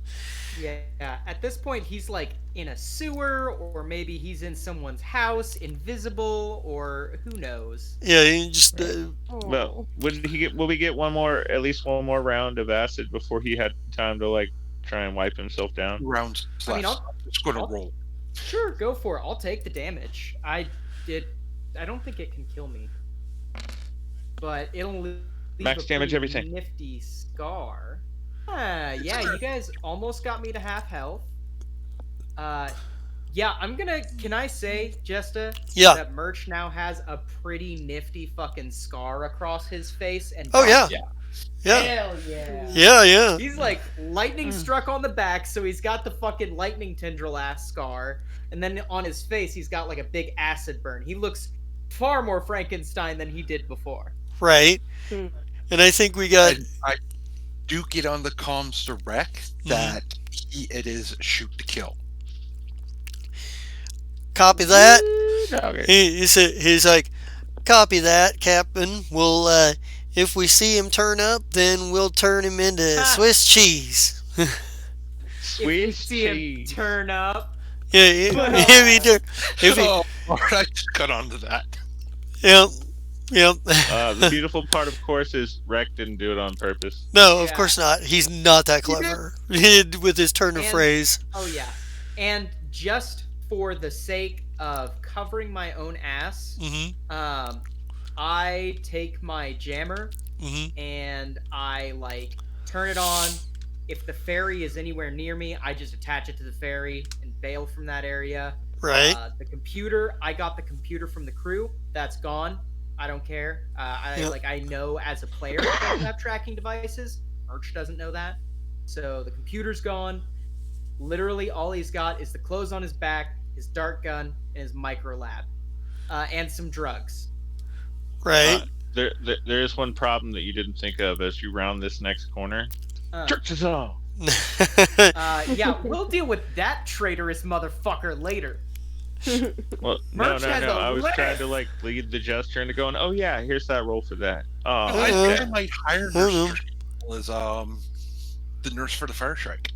Yeah. At this point, he's like in a sewer, or maybe he's in someone's house, invisible, or who knows. Yeah, you just Well, will we get at least one more round of acid before he had time to try and wipe himself down? 2 rounds I mean, left. It's going to I'll- roll. Sure, go for it. I'll take the damage. I don't think it can kill me, but it'll leave Max a damage pretty everything. nifty scar. Yeah, you guys almost got me to half health. Yeah, Can I say, Jesta, Yeah. that Merch now has a pretty nifty fucking scar across his face and. Oh yeah. Yeah. Yeah. Hell yeah. Yeah. He's like lightning struck on the back, so he's got the fucking lightning tendril ass scar, and then on his face he's got like a big acid burn. He looks far more Frankenstein than he did before. Right. Hmm. And I think we got. And I do get on the comms direct that it is shoot to kill. Copy that. Okay. He's like, copy that, Captain. We'll if we see him turn up, then we'll turn him into Swiss cheese. If we Swiss see him cheese. turn up. Yeah, if he, Oh, Lord, I just got onto that. yep. The beautiful part, of course, is Rec didn't do it on purpose. No, of Yeah. course not. He's not that clever with his turn of And- phrase. Oh yeah. And just for the sake of covering my own ass, Mm-hmm. I take my jammer Mm-hmm. and I turn it on. If the ferry is anywhere near me, I just attach it to the ferry and bail from that area. Right. The computer, I got the computer from the crew. That's gone. I don't care. I know as a player I don't have tracking devices. Arch doesn't know that. So the computer's gone. Literally all he's got is the clothes on his back, his dart gun, and his micro lab. And some drugs. Right. There is one problem that you didn't think of as you round this next corner. Church is all. Yeah, we'll deal with that traitorous motherfucker later. Well, Merch has a I was list. trying to lead the gesture into going, oh yeah, here's that roll for that. Oh, I Uh-huh. think I might hire Uh-huh. nurse as the nurse for the Fire Shrike.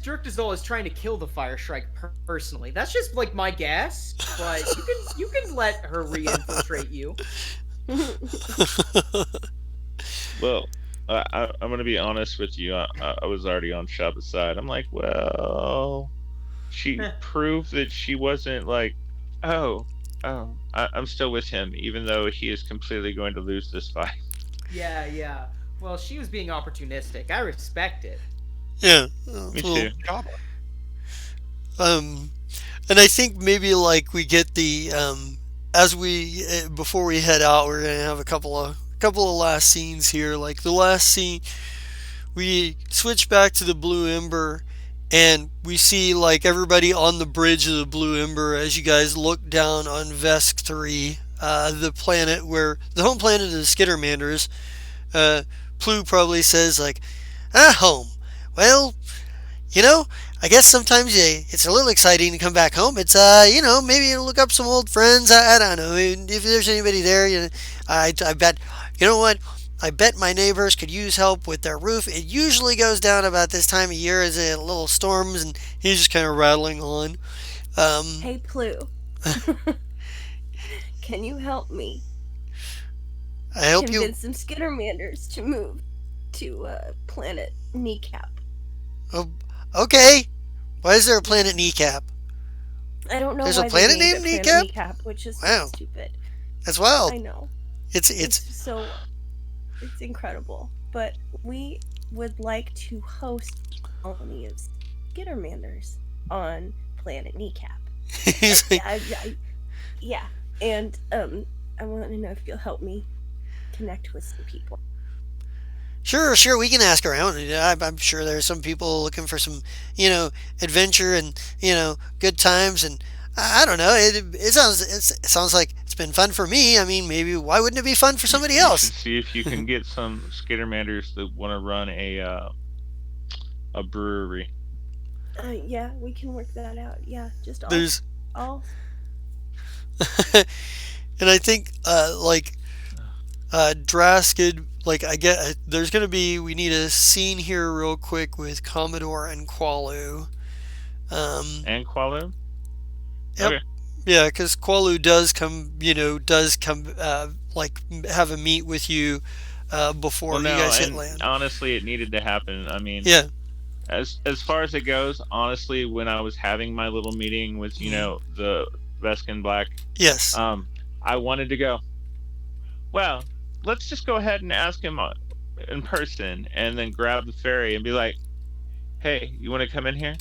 Jerkdazol is trying to kill the Fire Shrike personally. That's just my guess, but you can let her re-infiltrate you. well, I'm gonna be honest with you. I was already on Shaba's side. I'm like, well, she proved that she wasn't I'm still with him, even though he is completely going to lose this fight. Yeah. Well, she was being opportunistic. I respect it. Yeah. Me well, too. And I think maybe we get the as we before we head out, we're gonna have a couple of last scenes here. Like the last scene, we switch back to the Blue Ember, and we see everybody on the bridge of the Blue Ember as you guys look down on Vesk 3, the planet where the home planet of the Skittermanders. Plu probably says like, home. Well, you know, I guess sometimes it's a little exciting to come back home. It's maybe look up some old friends. I don't know if there's anybody there. I bet, you know what? I bet my neighbors could use help with their roof. It usually goes down about this time of year as a little storms, and he's just kind of rattling on. Hey, Plu, can you help me I help you. convince some Skittermanders to move to planet Kneecap? Oh, okay. Why is there a planet Kneecap? I don't know There's a why they planet named named it Planet Kneecap? Kneecap, which is so Wow, stupid. that's wild. I know. It's It's incredible. But we would like to host a colony of Skittermanders on planet Kneecap. he's like, Yeah. And I want to know if you'll help me connect with some people. sure, we can ask around. I'm sure there's some people looking for some, adventure and good times. And I don't know. It sounds like it's been fun for me. I mean, maybe why wouldn't it be fun for somebody You should else? see if you can get some Skittermanders that want to run a brewery. Yeah, we can work that out. Yeah, just There's all. and I think Draskid, like I get there's gonna be we need a scene here real quick with Commodore and Qualu. And Qualu? Yep. Okay. Yeah, because Qualu does come like have a meet with you before Well, you no, guys hit and land. honestly, it needed to happen. I mean, Yeah. as far as it goes, honestly, when I was having my little meeting with the Veskin Black, Yes. I wanted to go. Well, let's just go ahead and ask him in person, and then grab the ferry and be like, "Hey, you want to come in here?"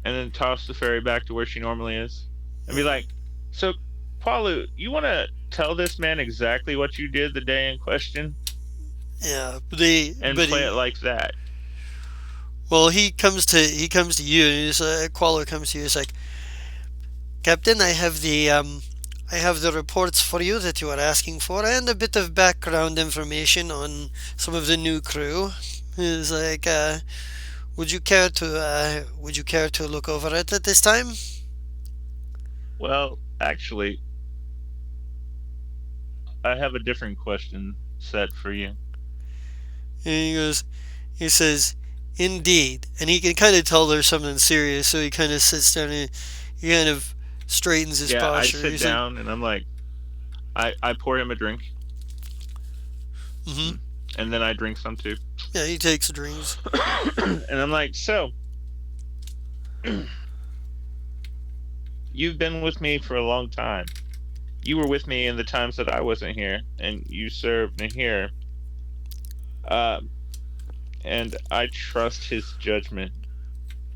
And then toss the ferry back to where she normally is, and be like, "So, Paulu, you want to tell this man exactly what you did the day in question, Yeah. and play it like that?" Well, he comes to you, and Qualu comes to you. He's like, Captain, I have the reports for you that you are asking for, and a bit of background information on some of the new crew. He's like, would you care to look over it at this time? Well, actually, I have a different question set for you. And he says, indeed, and he can kind of tell there's something serious, so he kind of sits down and he kind of straightens his Yeah, I posture. sit He's like, down and I'm like, I pour him a drink, mm-hmm. and then I drink some too. Yeah, he takes the drinks. And I'm like, so, you've been with me for a long time. You were with me in the times that I wasn't here, and you served me here. And I trust his judgment.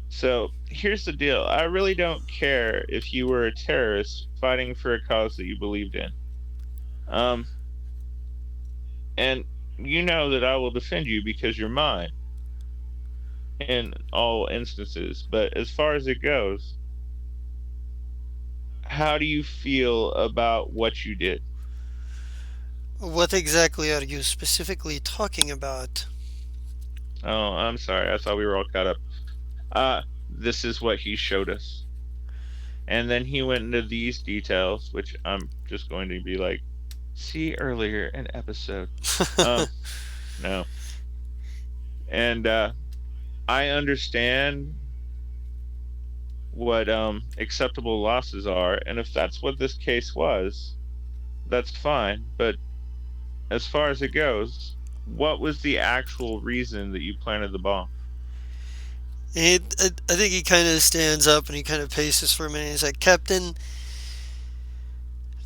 So here's the deal. I really don't care if you were a terrorist fighting for a cause that you believed in. And you know that I will defend you because you're mine in all instances. But as far as it goes, how do you feel about what you did? What exactly are you specifically talking about? Oh, I'm sorry. I thought we were all caught up. This is what he showed us. And then he went into these details, which I'm just going to be like, see earlier in episode. No. And I understand what acceptable losses are, and if that's what this case was, that's fine. But as far as it goes, what was the actual reason that you planted the bomb? I think he kind of stands up and he kind of paces for a minute. He's like, Captain,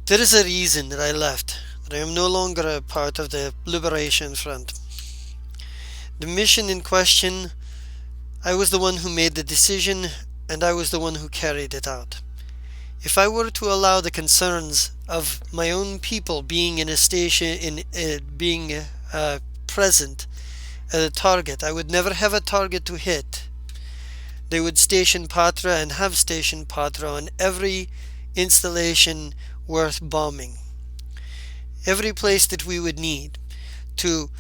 there is a reason that I left, that I am no longer a part of the Liberation Front. The mission in question, I was the one who made the decision, and I was the one who carried it out. If I were to allow the concerns of my own people being in a station, being present at a target, I would never have a target to hit. They would station Patra and have stationed Patra on every installation worth bombing. Every place that we would need to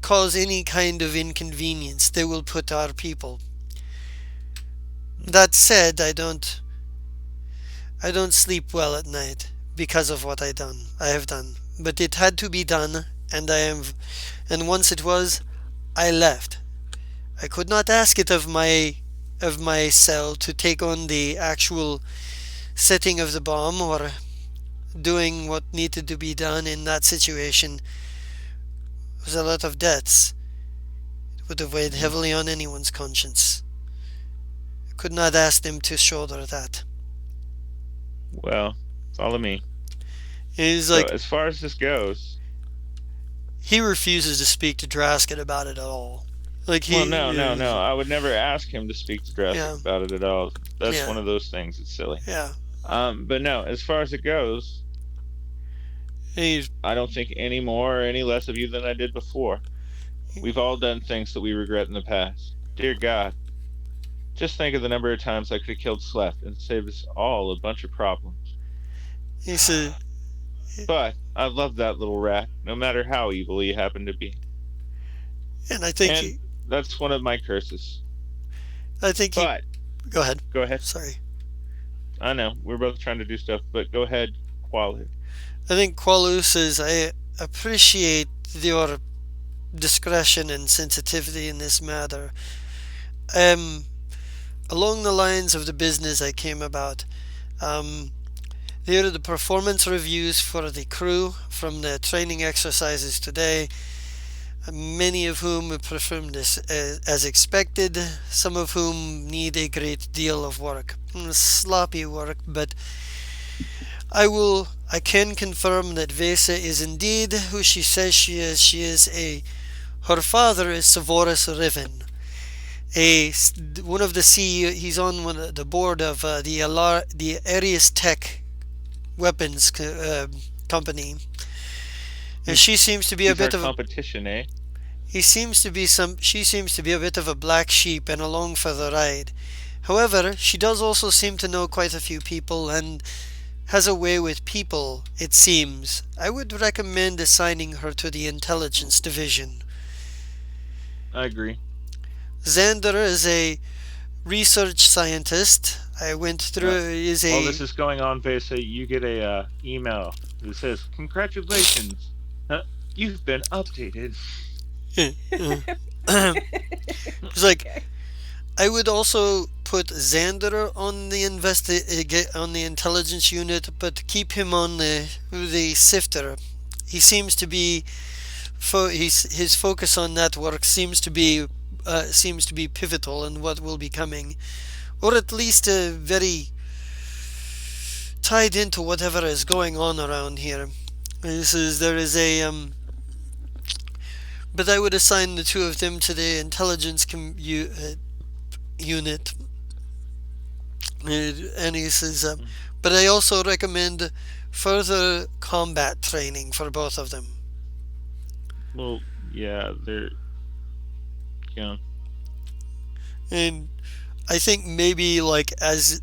cause any kind of inconvenience. They will put our people. That said, I don't sleep well at night because of what I have done. But it had to be done, and once it was, I left. I could not ask it of my cell to take on the actual setting of the bomb or doing what needed to be done in that situation. It was a lot of deaths. It would have weighed heavily on anyone's conscience. I could not ask them to shoulder that. Well, follow me. He's So like, as far as this goes, he refuses to speak to Drasket about it at all. Like well, no. I would never ask him to speak to Jurassic Yeah. about it at all. That's Yeah. one of those things. It's silly. Yeah. But no, as far as it goes, He's I don't think any more or any less of you than I did before. We've all done things that we regret in the past. Dear God, just think of the number of times I could have killed Sleth and saved us all a bunch of problems. he said, But I love that little rat, no matter how evil he happened to be. and I think And that's one of my curses. he. But Go ahead. go ahead. Sorry. I know we're both trying to do stuff, but go ahead, Qualu. I think Qualu says, I appreciate your discretion and sensitivity in this matter. Along the lines of the business I came about, here are the performance reviews for the crew from the training exercises today. Many of whom performed as expected, some of whom need a great deal of work. Sloppy work, but I can confirm that Vesa is indeed who she says she is. Her father is Savoris Riven, one of the CEO. He's on the board of the Arius Tech weapons company. And she seems to be a He's our bit of a competition, eh? She seems to be a bit of a black sheep and along for the ride. However, she does also seem to know quite a few people and has a way with people, it seems. I would recommend assigning her to the intelligence division. I agree. Xander is a research scientist. I went through While this is going on, Vesa, you get a email that says, "Congratulations, you've been updated." It's like, I would also put Xander on the on the intelligence unit, but keep him on the sifter. He seems to be his focus on that work seems to be pivotal in what will be coming, or at least very tied into whatever is going on around here. But I would assign the two of them to the intelligence unit. And he says, but I also recommend further combat training for both of them. Well, yeah, they're. Yeah. And I think maybe as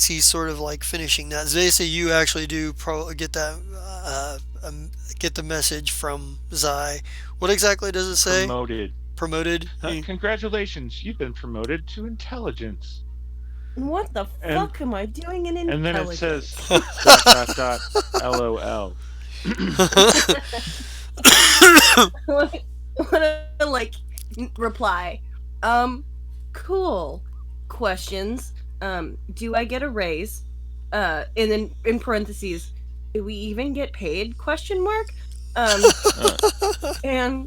he's sort of like finishing that, they say you actually do get that get the message from Zai. What exactly does it say? Promoted. Promoted. Congratulations, you've been promoted to intelligence. What the fuck am I doing in intelligence? And then it says LOL. What a reply. Cool. Questions. Do I get a raise? And then in parentheses, do we even get paid? Question mark. And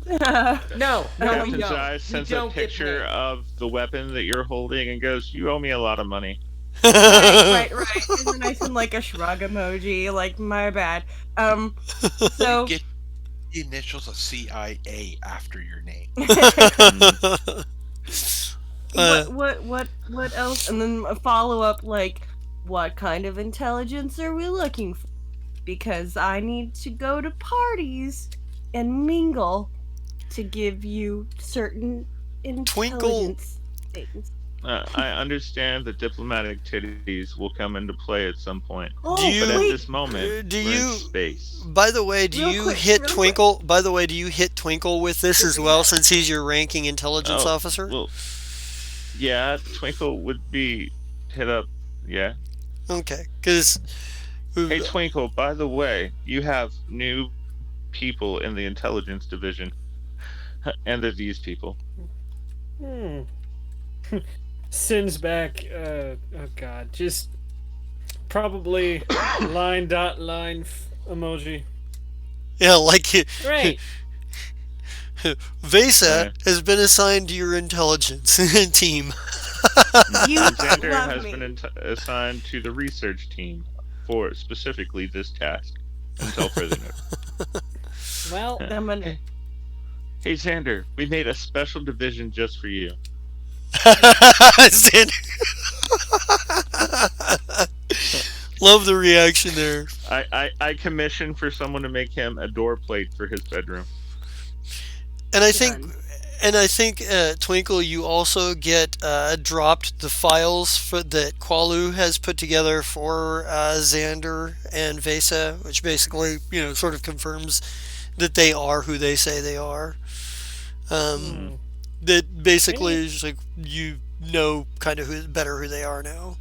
No, we Captain don't. Zai You sends a don't get picture paid. of the weapon that you're holding and goes, "You owe me a lot of money." right. And then I send a shrug emoji, my bad. So Get the initials of CIA after your name. what else? And then a follow up what kind of intelligence are we looking for? Because I need to go to parties and mingle to give you certain intelligence things. I understand that diplomatic titties will come into play at some point, Do Oh, but at you this wait, moment, do we're in you space. by the way, do real you quick, hit real quick. Twinkle? By the way, do you hit Twinkle with this as well since he's your ranking intelligence Oh, officer? well, yeah, Twinkle would be hit up. Yeah. Okay, cuz Hey, Twinkle, by the way, you have new people in the intelligence division, and they're these people. Hmm. Sends back. Oh God. Just probably line dot line emoji. yeah, like Great. Vesa Yeah. has been assigned to your intelligence team. You And Xander love has been me. assigned to the research team for specifically this task until further notice. Well, I'm gonna. Hey, hey, Xander, we made a special division just for you. Xander- Love the reaction there. I commissioned for someone to make him a door plate for his bedroom. And I think, Done. Twinkle, you also get dropped the files that Qualu has put together for Xander and Vesa, which basically, sort of confirms that they are who they say they are. Um, Hmm. that basically any is just like know kind of better who they are now.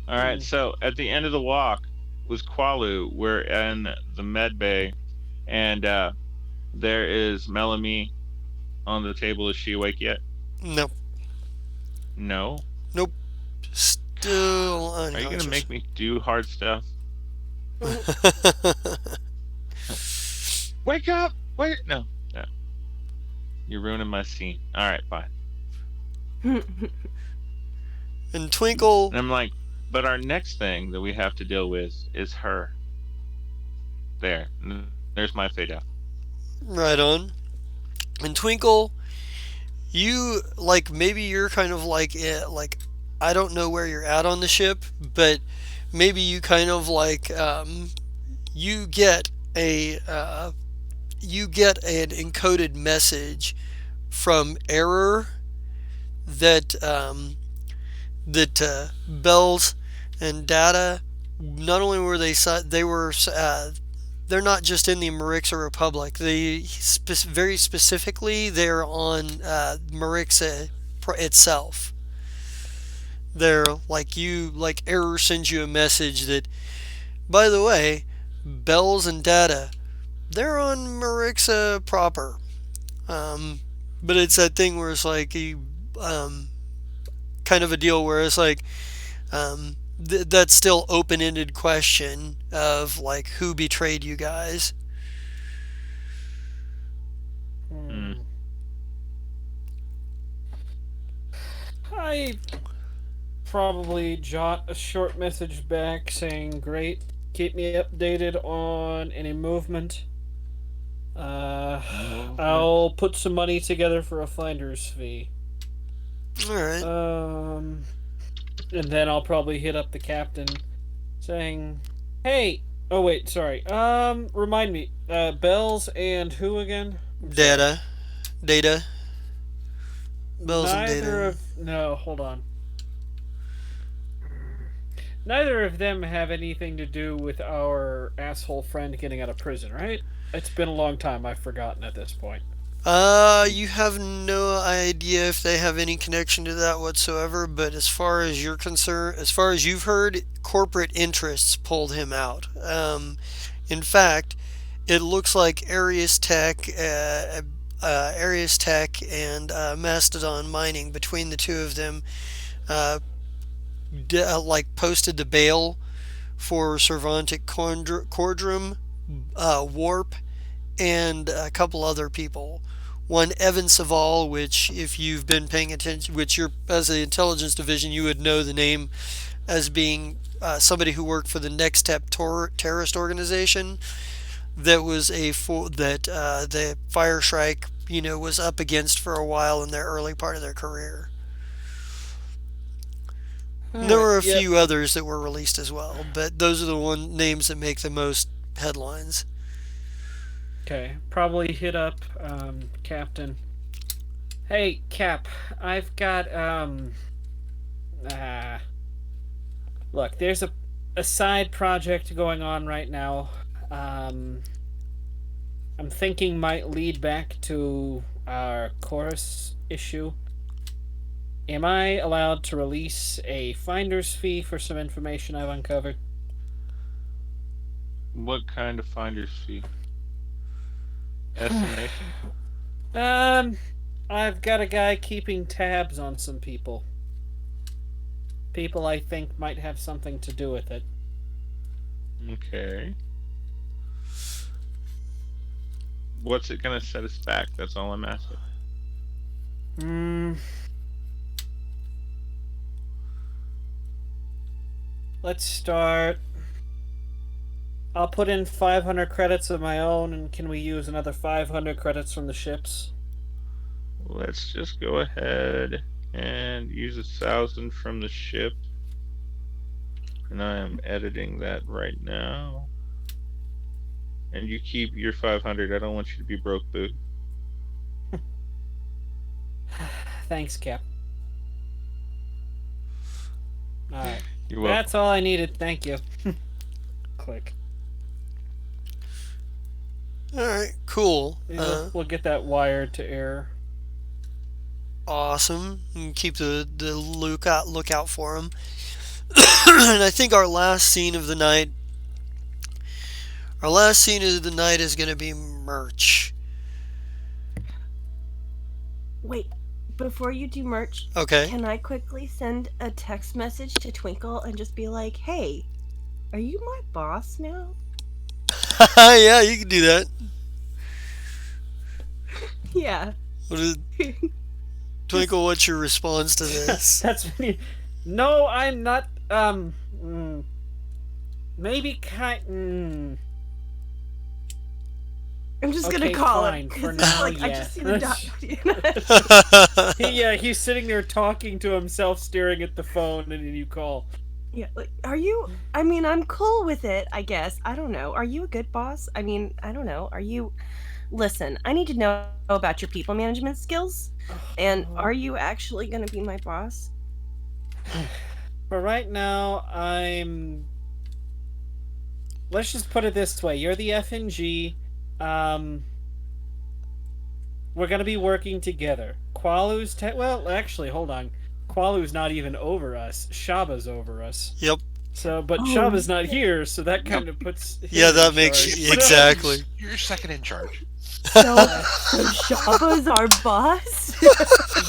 All right, so at the end of the walk was Qualu. We're in the med bay, and there is Melanie on the table. Is she awake yet? Nope, No. nope, still Are you gonna unconscious. make me do hard stuff? Wake up! Wait, no, no. You're ruining my scene. All right, fine. And Twinkle, And I'm like, but our next thing that we have to deal with is her. There. There's my fade out. right on. And Twinkle, you like maybe you're kind of like I don't know where you're at on the ship, but maybe you kind of you get a you get an encoded message from Error that Bells and Data, not only were they were they're not just in the Marixa Republic. Very specifically they're on Marixa itself. They're like Error sends you a message that, by the way, Bells and Data, they're on Marixa proper. Um, but it's that thing where it's like um, kind of a deal where it's like that's still open-ended question of like who betrayed you guys. Hmm. I probably jot a short message back saying, "Great, keep me updated on any movement. Movement. I'll put some money together for a finder's fee. All right. And then I'll probably hit up the captain, saying, "Hey, oh wait, sorry. Remind me, Bells and who again? I'm sorry. Data, Bells and Neither Data. of no, hold on. Neither of them have anything to do with our asshole friend getting out of prison, right? It's been a long time. I've forgotten at this point. You have no idea if they have any connection to that whatsoever, but as far as you're concerned, as far as you've heard, corporate interests pulled him out. In fact, it looks like Arius Tech and Mastodon Mining, between the two of them, uh, posted the bail for Cervantic Cordrum, Warp, and a couple other people. One, Evan Saval, which, if you've been paying attention, which you're, as the intelligence division, you would know the name as being somebody who worked for the Next Step terrorist organization. That was the Fire Shrike, was up against for a while in their early part of their career. There were a Yep. few others that were released as well, but those are the names that make the most headlines. Okay. Probably hit up Captain. Hey, Cap, I've got uh look, there's a side project going on right now. Um I'm thinking might lead back to our chorus issue. Am I allowed to release a finder's fee for some information I've uncovered? What kind of finder's fee? Estimation? Um, I've got a guy keeping tabs on some people. People I think might have something to do with it. Okay. What's it gonna set us back? That's all I'm asking. Hmm. Let's start. I'll put in 500 credits of my own, and can we use another 500 credits from the ships? Let's just go ahead and use 1,000 from the ship. And I am editing that right now. And you keep your 500. I don't want you to be broke, boo. Thanks, Cap. Alright. You're welcome. That's all I needed. Thank you. Click. All right, cool. We'll get that wired to error. Awesome. And keep the lookout for him. And I think our last scene of the night is going to be merch. Wait, before you do merch, Okay. can I quickly send a text message to Twinkle and just be like, "Hey, are you my boss now?" Yeah, you can do that. Yeah. What is, Twinkle, what's your response to this? That's really... No, I'm not. Maybe I'm just Okay, gonna call fine, him. for 'cause now, like, I yeah. just see the dot. Yeah, he's sitting there talking to himself, staring at the phone, and then you call. Yeah, like, are you? I mean, I'm cool with it, I guess. I don't know. Are you a good boss? I mean, I don't know. Are you? Listen, I need to know about your people management skills. And are you actually gonna be my boss? For right now, let's just put it this way. You're the FNG. We're gonna be working together. Well, actually, hold on. Qualu's not even over us. Shaba's over us. Yep. So, but Oh, Shaba's not here, so that kind of puts him Yeah, that in makes charge. exactly. You're second in charge. So Shaba's our boss?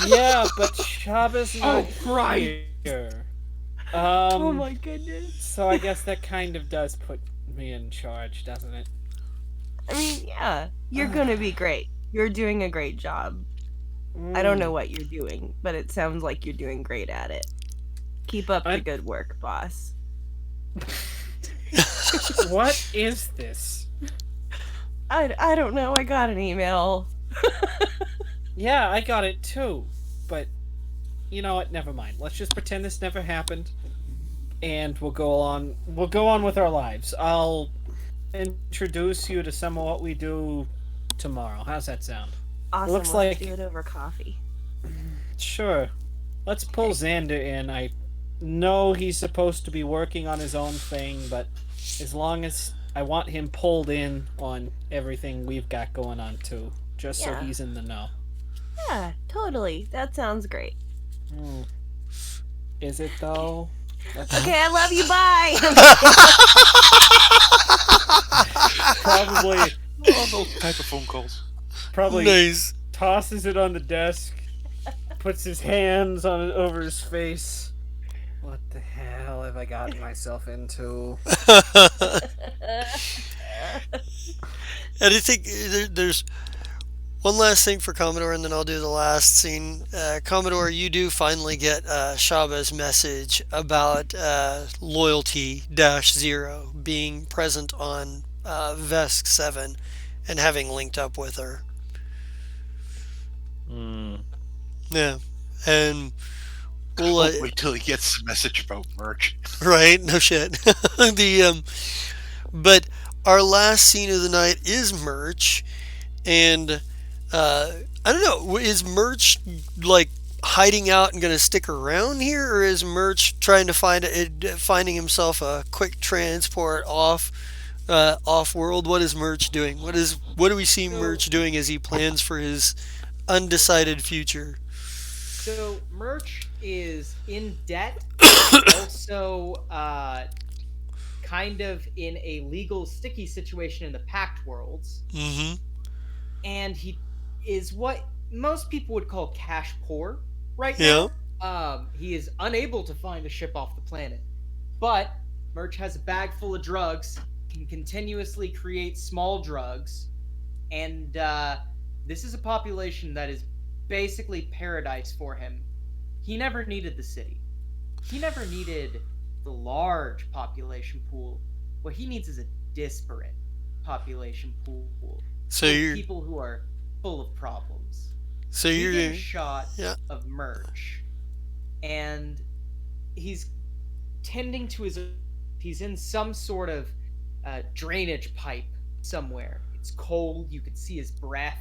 Yeah, but Shaba's not right. here. Oh my goodness. So I guess that kind of does put me in charge, doesn't it? I mean, yeah, you're gonna be great. You're doing a great job. I don't know what you're doing, but it sounds like you're doing great at it. Keep up the good work, boss. What is this? I don't know. I got an email. Yeah, I got it too. But you know what? Never mind. Let's just pretend this never happened, and we'll go on with our lives. I'll introduce you to some of what we do tomorrow. How's that sound? Awesome. Looks let's like- do it over coffee. Sure. Let's pull Xander in. I know he's supposed to be working on his own thing, but as long as I want him pulled in on everything we've got going on too, just so Yeah. he's in the know. Yeah, totally. That sounds great. Is it though? Okay, I love you. Bye. Probably All those type of phone calls. Nice. tosses it on the desk, puts his hands on it over his face. What the hell have I gotten myself into? And I think there's one last thing for Commodore, and then I'll do the last scene. Commodore, you do finally get Shaba's message about loyalty -0 being present on Vesk 7 and having linked up with her. Yeah. And we'll Wait till he gets the message about merch. right, no shit. But our last scene of the night is merch, and I don't know. Is Merch like hiding out and going to stick around here, or is Merch trying to finding himself a quick transport off world? What is Merch doing? What do we see So Merch doing as he plans for his undecided future? so Merch is in debt and also kind of in a legal sticky situation in the Pact worlds, Mm-hmm. and he is what most people would call cash poor right Yeah. now. He is unable to find a ship off the planet, but Merch has a bag full of drugs, can continuously create small drugs, and this is a population that is basically paradise for him. He never needed the city. He never needed the large population pool. What he needs is a disparate population pool So full of you're people who are full of problems. so We get a you're shot yeah. of Merch, and he's tending to his. He's in some sort of drainage pipe somewhere. It's cold. You can see his breath,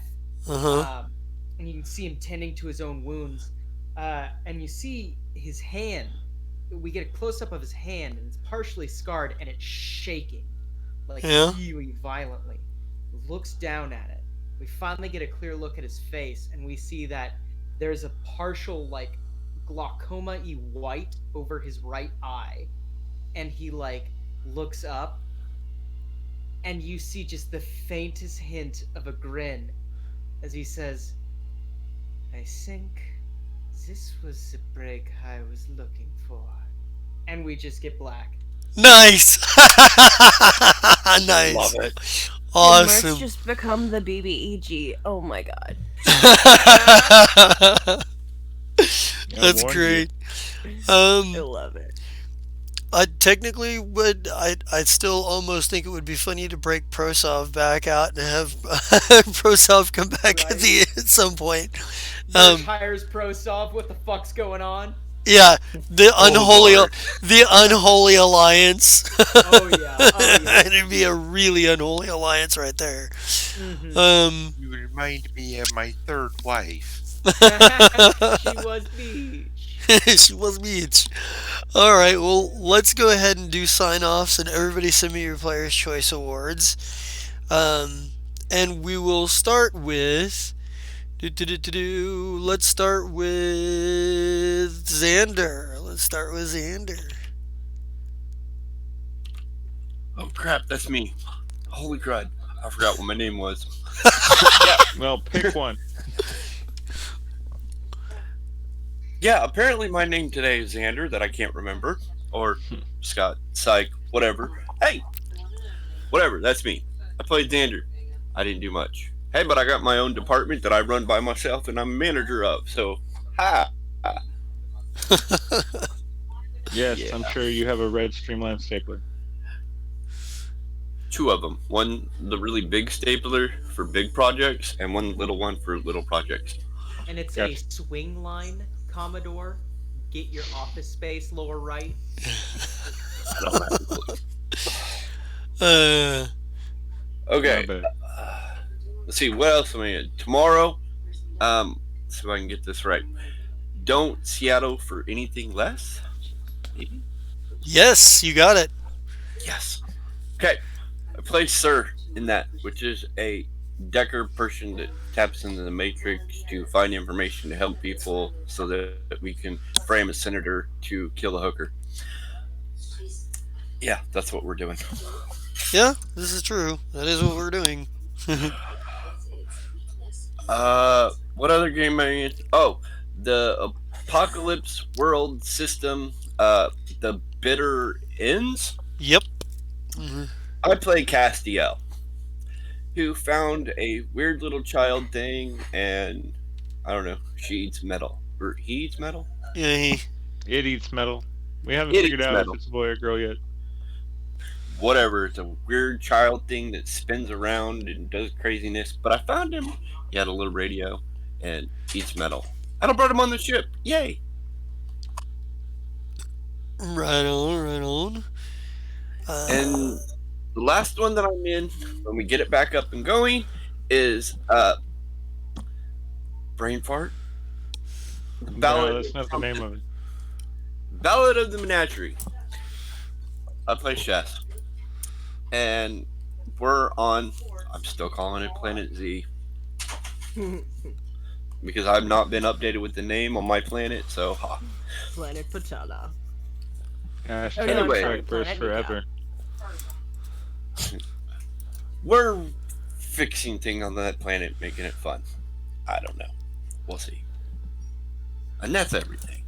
Uh huh. um, and you can see him tending to his own wounds. And you see his hand. We get a close up of his hand, and it's partially scarred, and it's shaking, like Yeah. really violently. He looks down at it. We finally get a clear look at his face, and we see that there's a partial, like, glaucoma-y white over his right eye, and he like looks up, and you see just the faintest hint of a grin as he says, "I think this was the break I was looking for." And we just get black. Nice. Love Nice. it. Did Merch Awesome. just become the BBEG? Oh my god. I That's warned you. great. I Um, love it. I technically would. I still almost think it would be funny to break Prosov back out and have Prosov come back at Right? at some point. Merch Um, hires Prosov. What the fuck's going on? yeah, the Oh unholy Lord. the unholy alliance. Oh yeah. Oh yeah. It'd be a really unholy alliance right there. Mm-hmm. You remind me of my third wife. She was Beach. She was beach. All right, well, let's go ahead and do sign offs, and everybody send me your Player's Choice Awards. And we will start with. Let's start with Xander. Let's start with Xander. Oh crap, that's me. Holy crud. I forgot what my name was. Well, pick one. Yeah, apparently my name today is Xander, that I can't remember. Or Scott, Psych, whatever. Hey, whatever, that's me. I played Xander. I didn't do much. Hey, but I got my own department that I run by myself and I'm manager of, so ha. Yes, Yeah. I'm sure you have a red Streamline stapler. Two of them. One, the really big stapler for big projects, and one little one for little projects. And it's Gotcha. a swing line Commodore. Get your office space lower right. I don't have a clue. Uh, Okay, Not bad. let's see, what else am I in? Tomorrow, see if I can get this right. Don't Seattle for anything less? Maybe? yes, you got it. Yes. Okay, I play Sir in that, which is a Decker person that taps into the Matrix to find information to help people so that we can frame a senator to kill a hooker. Yeah, that's what we're doing. Yeah, this is true. That is what we're doing. What other game am I in? Oh, the Apocalypse World System, the Bitter Ends. Yep. Mhm. I play Castiel, who found a weird little child thing, and I don't know, she eats metal. Or he eats metal? Yeah, It eats metal. We haven't It figured eats out metal. if it's a boy or girl yet. Whatever, it's a weird child thing that spins around and does craziness. But I found him. He had a little radio and eats metal. And I brought him on the ship. Yay! right on, right on. And the last one that I'm in, when we get it back up and going, is brain fart. The No, that's not the name of it. Ballad of the Menagerie. I play chess, and we're on. I'm still calling it Planet Z because I've not been updated with the name on my planet. So, ha. Planet Patala. Hashtag no, I'm Anyway. sorry, Strike First Planet forever. We're fixing things on that planet, making it fun. I don't know. We'll see. And that's everything.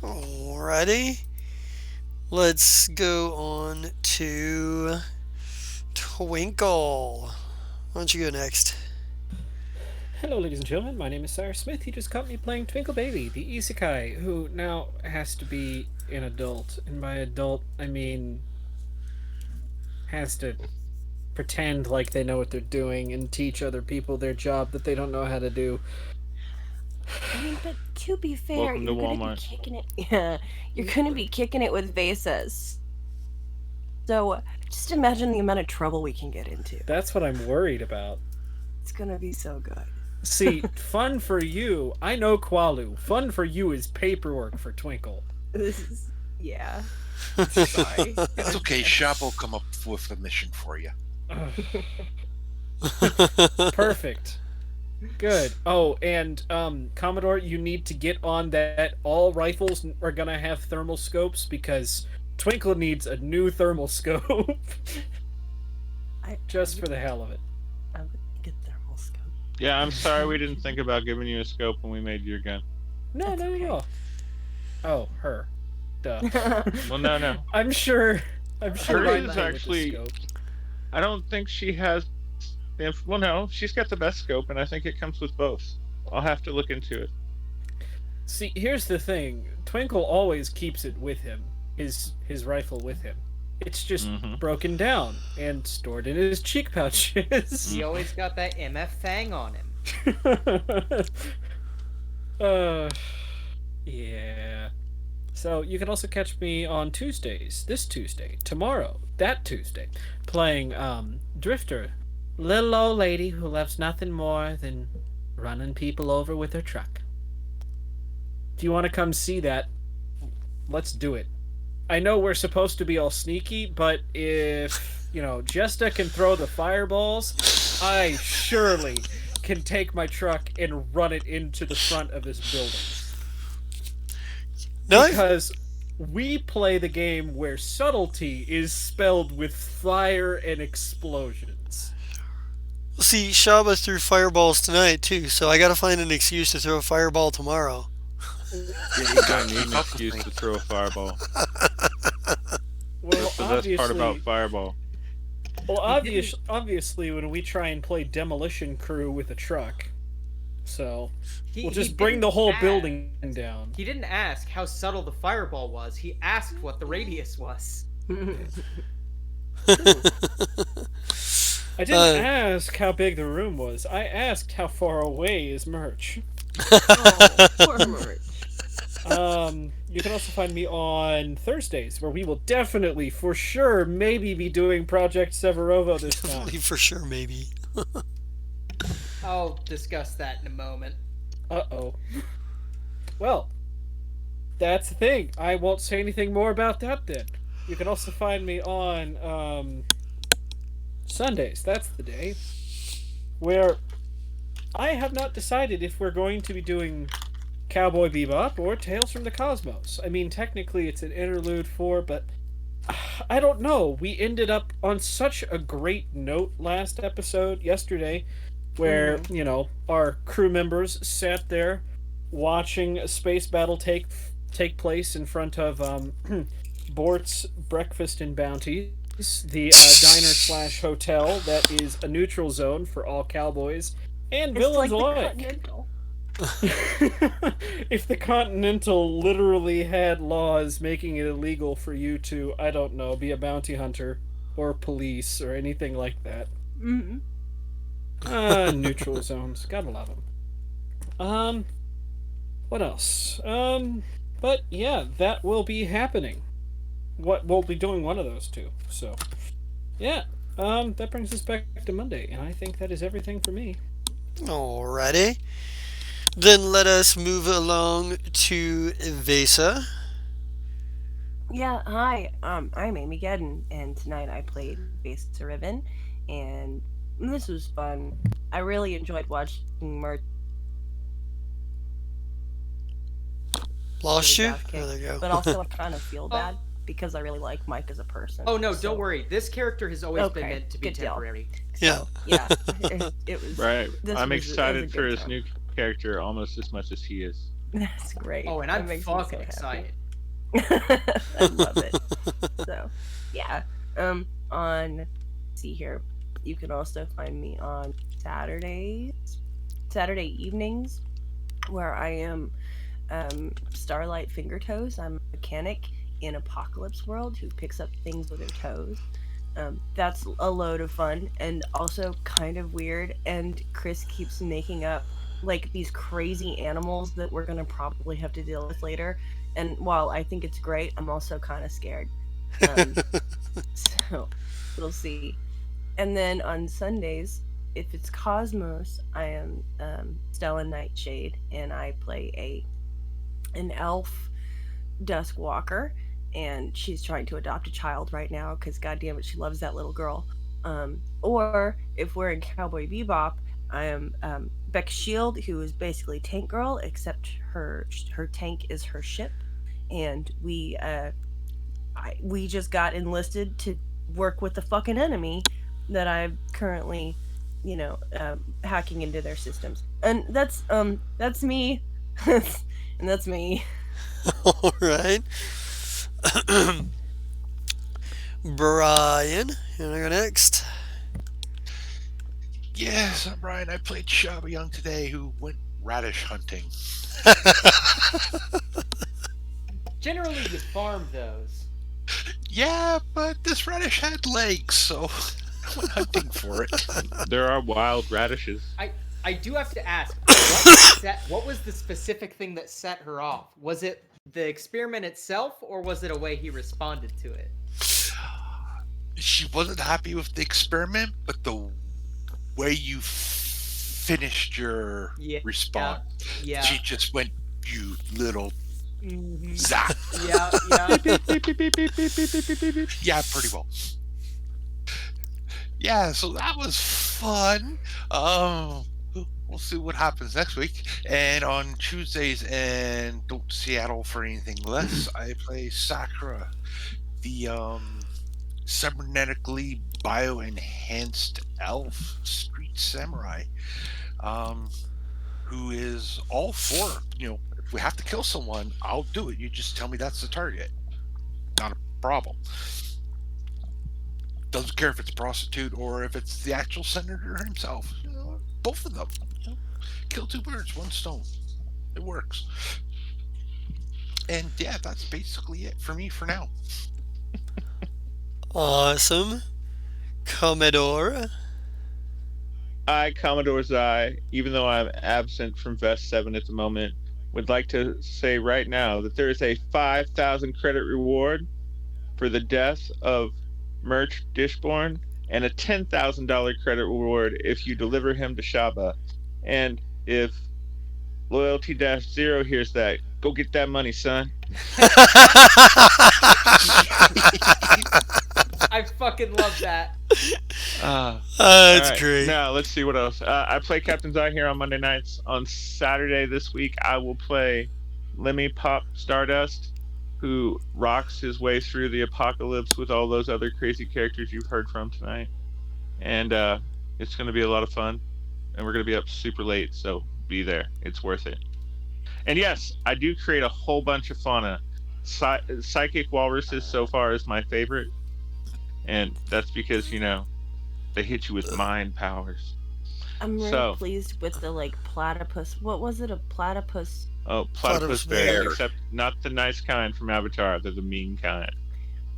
Alrighty. Let's go on to Twinkle. Why don't you go next? Hello, ladies and gentlemen. My name is Cyrus Smith. You just caught me playing Twinkle Baby, the isekai, who now has to be an adult. And by adult, I mean has to pretend like they know what they're doing and teach other people their job that they don't know how to do. I mean, but to be fair, Welcome to you're gonna Walmart. be kicking it. Yeah, you're gonna be kicking it with Vasas. So just imagine the amount of trouble we can get into. That's what I'm worried about. It's gonna be so good. See, fun for you. I know Qualu. Fun for you is paperwork for Twinkle. This is yeah. Sorry. It's okay. Shop will come up with a mission for you. Perfect. Good. Oh, and Commodore, you need to get on that. All rifles are gonna have thermal scopes because Twinkle needs a new thermal scope. Just for the hell of it. I would get thermal scope. Yeah, I'm sorry we didn't think about giving you a scope when we made your gun. No, That's no, okay. no. Oh, her. Duh. Well, no. I'm sure. I'm sure. Her I'm is not with the actually- scope. I don't think she has. Well, no, she's got the best scope, and I think it comes with both. I'll have to look into it. See, here's the thing. Twinkle always keeps it with him. His rifle with him. It's just broken down and stored in his cheek pouches. He always got that MF Fang on him. Yeah. So you can also catch me on Tuesdays, this Tuesday, tomorrow, that Tuesday, playing Drifter, little old lady who loves nothing more than running people over with her truck. If you want to come see that, let's do it. I know we're supposed to be all sneaky, but if, Jesta can throw the fireballs, I surely can take my truck and run it into the front of this building. No, Because we play the game where subtlety is spelled with fire and explosions. see, Shaba threw fireballs tonight too, so I gotta find an excuse to throw a fireball tomorrow. You don't need an excuse to throw a fireball. Well, That's the best part about fireball. Well, obviously, when we try and play Demolition Crew with a truck, so we'll just bring the whole building down. He didn't ask how subtle the fireball was. He asked what the radius was. I didn't ask how big the room was. I asked how far away is merch. Oh, poor Merch. You can also find me on Thursdays, where we will definitely, for sure, maybe be doing Project Severovo this time. Definitely for sure, maybe. I'll discuss that in a moment. Uh-oh. Well, that's the thing. I won't say anything more about that then. You can also find me on Sundays. That's the day where I have not decided if we're going to be doing Cowboy Bebop or Tales from the Cosmos. I mean, technically it's an interlude for, but I don't know. We ended up on such a great note last episode, yesterday, where, our crew members sat there watching a space battle take place in front of Bort's Breakfast and Bounties, the diner/hotel that is a neutral zone for all cowboys and villains alike. If the Continental literally had laws making it illegal for you to, I don't know, be a bounty hunter or police or anything like that. Mm-hmm. Neutral zones. Gotta love them. What else? But yeah, that will be happening. We'll be doing one of those two. So, yeah. That brings us back to Monday, and I think that is everything for me. Alrighty. Then let us move along to Vesa. Yeah, hi. I'm Amy Gedden, and tonight I played Base Riven, and this was fun. I really enjoyed watching Mert get Lost his you? ass Oh, kicked, there you but go. also I kind of feel Oh, bad because I really like Mike as a person. oh no, don't So worry. This character has always been okay, meant to be good deal. temporary. Yeah. So yeah, it was. Right. This I'm was it was a excited for good his time. new character almost as much as he is. That's great. Oh, and That I'm makes me so fucking happy. excited. I love it. So, yeah. On see here, you can also find me on Saturdays, Saturday evenings, where I am Starlight Fingertoes. I'm a mechanic in Apocalypse World who picks up things with her toes. That's a load of fun and also kind of weird. And Chris keeps making up like these crazy animals that we're gonna probably have to deal with later. And while I think it's great, I'm also kind of scared. Um, so we'll see. And then on Sundays, if it's Cosmos, I am Stella Nightshade, and I play an elf dusk walker, and she's trying to adopt a child right now because god damn it, she loves that little girl. Or if we're in Cowboy Bebop, I am Beck Shield, who is basically Tank Girl, except her tank is her ship, and we just got enlisted to work with the fucking enemy that I'm currently, hacking into their systems, and that's me, and that's me. All right. Brian, you want to go next? Yes, I'm Brian. I played Shaba Young today, who went radish hunting. Generally, you farm those. Yeah, but this radish had legs, so I went hunting for it. There are wild radishes. I do have to ask, what was the specific thing that set her off? Was it the experiment itself, or was it a way he responded to it? She wasn't happy with the experiment, but the way you finished your Yeah, response, yeah. she just went, "You little Mhm. zap." Yeah, yeah. Beep, beep, beep, beep, beep, beep, beep, beep, beep, beep, beep. Yeah, pretty well. Yeah, so that was fun. We'll see what happens next week. And on Tuesdays, and don't Seattle for anything less, I play Sakura, the cybernetically bio-enhanced elf street samurai, um, who is all for, if we have to kill someone, I'll do it. You just tell me that's the target. Not a problem. Doesn't care if it's a prostitute or if it's the actual senator himself. Both of them. Kill two birds, one stone. It works. And yeah, that's basically it for me for now. Awesome. Commodore. I, Commodore Zai, even though I'm absent from Vest 7 at the moment, would like to say right now that there is a 5,000 credit reward for the death of Merch Dishborn and a $10,000 credit reward if you deliver him to Shaba. And if Loyalty Dash Zero hears that, go get that money, son. I fucking love that. All That's right, great. now let's see what else. I play Captain's Eye here on Monday nights. On Saturday this week, I will play Lemmy Pop Stardust, who rocks his way through the apocalypse with all those other crazy characters you've heard from tonight. And it's going to be a lot of fun. And we're going to be up super late, so be there. It's worth it. And yes, I do create a whole bunch of fauna. Psychic walruses so far is my favorite. And that's because, they hit you with mind powers. I'm really So, pleased with the like platypus. What was it? A platypus? oh, Platypus platypus bears, bear. except not the nice kind from Avatar. They're the mean kind.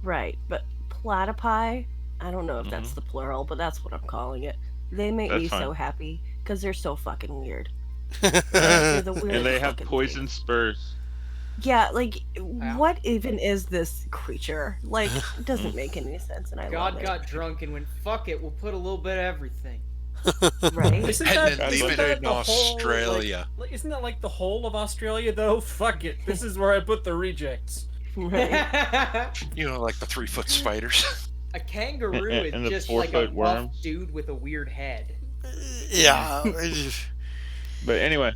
Right, but platypi. I don't know if that's Mhm. the plural, but that's what I'm calling it. They make That's me so fine. happy because they're so fucking weird. Right. They're the And weirdest they have fucking poison thing. spurs. Yeah, like Wow. what even is this creature? Like, it Mm. doesn't make any sense, and I God love it. got drunk and went, fuck it, we'll put a little bit of everything. Right? Isn't And that then leave isn't it that in the whole Australia. isn't that like the whole of Australia though? Fuck it. This is where I put the rejects. Right. You know, like the 3-foot spiders. A kangaroo is And the just like a 4-foot buff worms. dude with a weird head. Yeah. But anyway,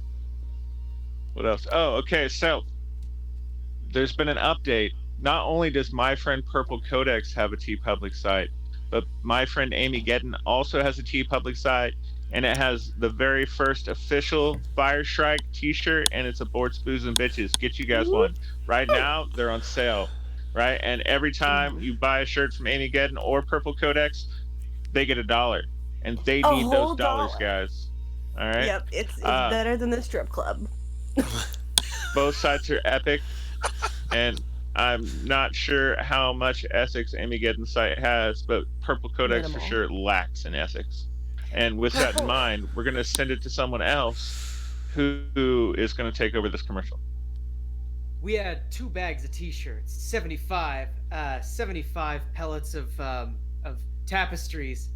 what else? Oh, okay. So there's been an update. Not only does my friend Purple Codex have a T Public site, but my friend Amy Gedden also has a T Public site, and it has the very first official Fire Shrike T-shirt, and it's Aborts, Booze, and Bitches. Get you guys one. Right now, they're on sale. Right, and every time you buy a shirt from Amy Gedden or Purple Codex, they get $1, and they A need those whole dollars, dollar. guys. All right. Yep, it's Uh, better than the strip club. both sites are epic, and I'm not sure how much ethics Amy Gedden's site has, but Purple Codex for Minimal. sure lacks in ethics. And with that in Purple- mind, we're going to send it to someone else who is going to take over this commercial. We had 2 bags of t-shirts, 75 pellets of tapestries,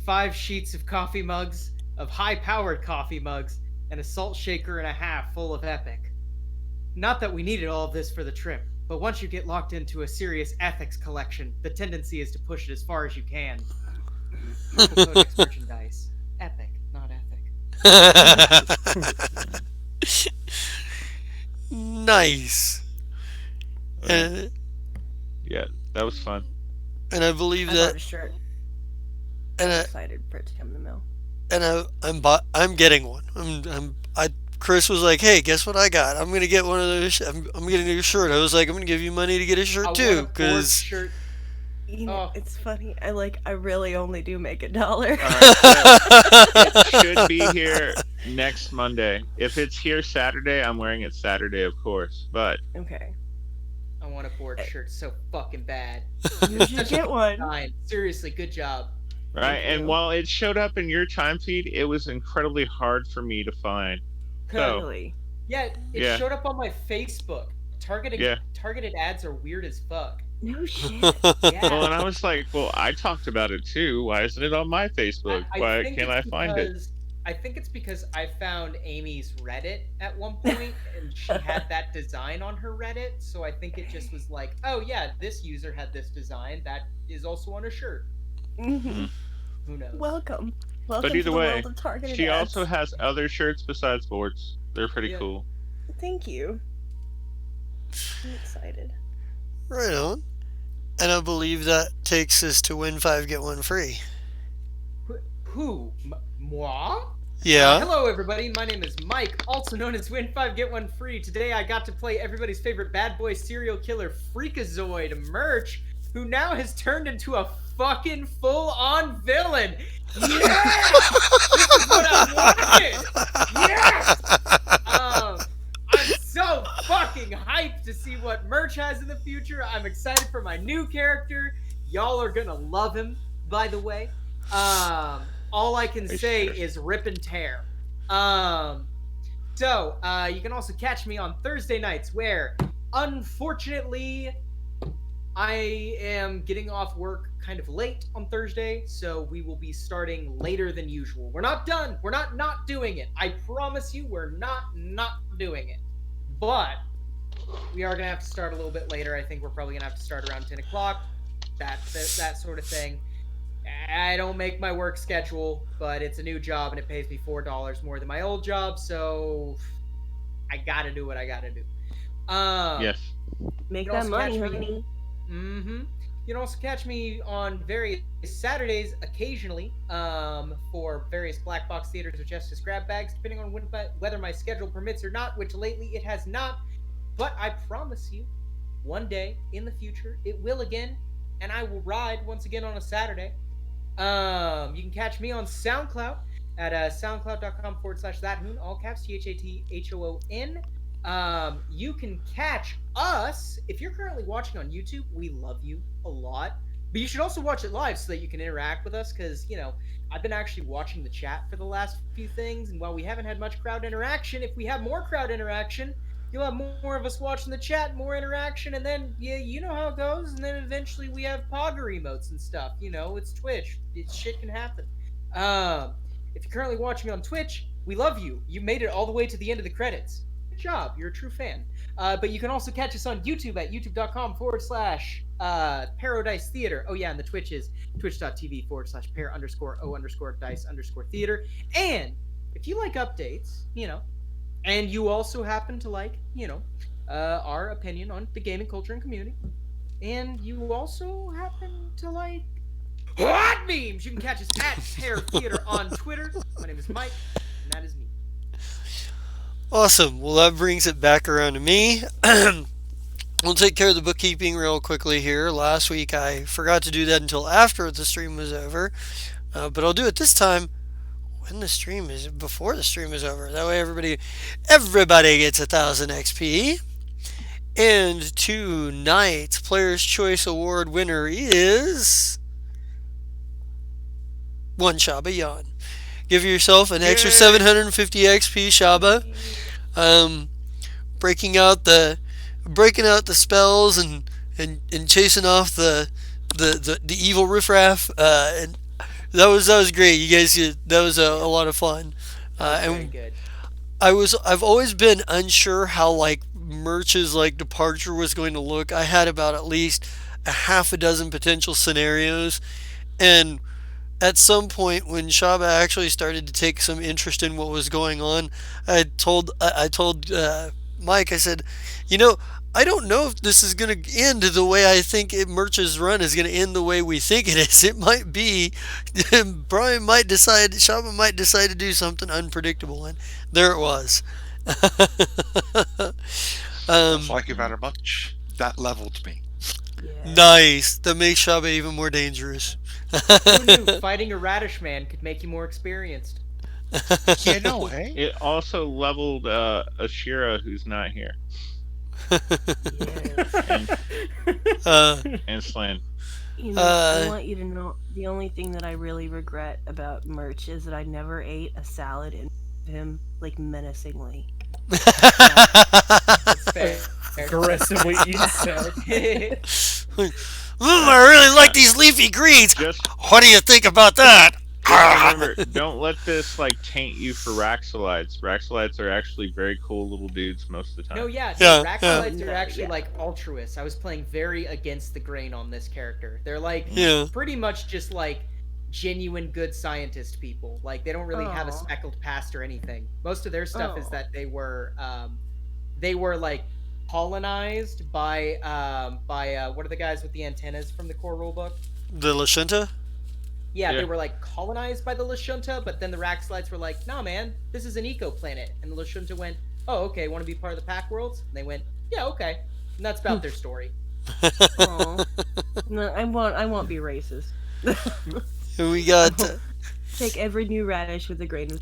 5 sheets of coffee mugs, of high-powered coffee mugs, and a salt shaker and a half full of Epic. Not that we needed all of this for the trip, but once you get locked into a serious ethics collection, the tendency is to push it as far as you can. Purple Codex merchandise. Epic, not ethic. Nice. And, Yeah, that was fun. and I believe I bought that, a shirt. and I'm I, excited for it to come in the mail. and I'm getting one. Chris was like, "Hey, guess what I got? I'm gonna get one of those. I'm getting a shirt." I was like, "I'm gonna give you money to get a shirt I too, want a board because shirt. You know, Oh. it's funny. I really only do make $1. All right, so it should be here next Monday. If it's here Saturday, I'm wearing it Saturday, of course. But Okay. I want a board shirt so fucking bad. You should get one. Fine. Seriously, good job. right, Thank and you. while it showed up in your time feed, it was incredibly hard for me to find. So Really. Yeah, it Yeah. showed up on my Facebook. Targeted ads are weird as fuck. No shit. Yeah. well, and I was like, well, I talked about it too. Why isn't it on my Facebook? Why think can't it's I find it? because- I think it's because I found Amy's Reddit at one point, and she had that design on her Reddit. So I think it just was like, oh yeah, this user had this design that is also on a shirt. Mhm. Who knows? Welcome. Welcome But to either the way, world of targeted she ads. also has other shirts besides boards. They're pretty Yeah. cool. Thank you. I'm excited. right on. And I believe that takes us to win 5 get 1 free. Who? Moi? Yeah. Hello, everybody. My name is Mike, also known as Win 5 Get 1 Free. Today, I got to play everybody's favorite bad boy serial killer, Freakazoid Merch, who now has turned into a fucking full-on villain. Yeah! This is what I wanted. Yes! I'm so fucking hyped to see what Merch has in the future. I'm excited for my new character. Y'all are gonna love him, by the way. All I can say is rip and tear. So, you can also catch me on Thursday nights where, unfortunately, I am getting off work kind of late on Thursday, so we will be starting later than usual. We're not done. We're not doing it. I promise you, we're not doing it. But we are going to have to start a little bit later. I think we're probably going to have to start around 10 o'clock. That sort of thing. I don't make my work schedule, but it's a new job and it pays me $4 more than my old job, so I gotta do what I gotta do. Yes. Make You that also money, catch me- honey. Mm-hmm. You can also catch me on various Saturdays occasionally for various black box theaters or Justice grab bags, depending on whether my schedule permits or not, which lately it has not. But I promise you, one day in the future, it will again, and I will ride once again on a Saturday. You can catch me on SoundCloud at soundcloud.com/thathoon, all caps, THATHOON. You can catch us if you're currently watching on YouTube. We love you a lot, but you should also watch it live so that you can interact with us. Because I've been actually watching the chat for the last few things, and while we haven't had much crowd interaction, if we have more crowd interaction, you'll have more of us watching the chat, more interaction, and then you know how it goes. And then eventually we have Pogger emotes and stuff. It's Twitch. Shit can happen. If you're currently watching on Twitch, we love you. You made it all the way to the end of the credits. Good job. You're a true fan. But you can also catch us on YouTube at youtube.com/Paradise Theater. Oh, yeah, and the Twitch is twitch.tv/pair_o_dice_theater. And if you like updates, and you also happen to like, our opinion on the gaming culture and community, and you also happen to like hot memes, you can catch us at Pair Theater on Twitter. My name is Mike, and that is me. Awesome. Well, that brings it back around to me. We'll take care of the bookkeeping real quickly here. Last week I forgot to do that until after the stream was over, but I'll do it this time when the stream is before the stream is over. That way everybody gets 1,000 XP. And tonight's Player's Choice Award winner is one Shaba Yan. Give yourself an extra 750 XP, Shaba. Breaking out the spells and chasing off the evil riffraff. And that was great. You guys, that was a lot of fun. Very good. I've always been unsure how like Merch's like departure was going to look. I had about at least a half a dozen potential scenarios, and at some point when Shaba actually started to take some interest in what was going on, I told Mike, I said, I don't know if this is going to end the way I think Merch's run is going to end the way we think it is. It might be, Shaba might decide to do something unpredictable, and there it was. That's like it very much. That leveled me. Yeah. Nice. That makes Shaba even more dangerous. Who knew fighting a radish man could make you more experienced? Yeah, no, hey? It also leveled Ashira, who's not here, Yes. and Slan. I want you to know the only thing that I really regret about Merch is that I never ate a salad in him like menacingly. That's fair. Aggressively eat salad. I really like these leafy greens. Just What do you think about that? remember, don't let this taint you for Raxalites. Raxalites are actually very cool little dudes most of the time. No, yeah, Yeah, Raxalites yeah. are actually Yeah. like altruists. I was playing very against the grain on this character. They're like Yeah. pretty much just like genuine good scientist people. Like they don't really have a Aw. speckled past or anything. Most of their stuff is Aw. that they were like colonized by what are the guys with the antennas from the core rulebook? The Lashunta? Yeah, Yeah. they were like colonized by the Lashunta, but then the Raxalites were like, "Nah, man, this is an eco planet." And the Lashunta went, "Oh, okay, want to be part of the Pack Worlds?" And they went, "Yeah, okay." And that's about their story. Aw. No, I won't be racist. And we got Take every new radish with a grain of,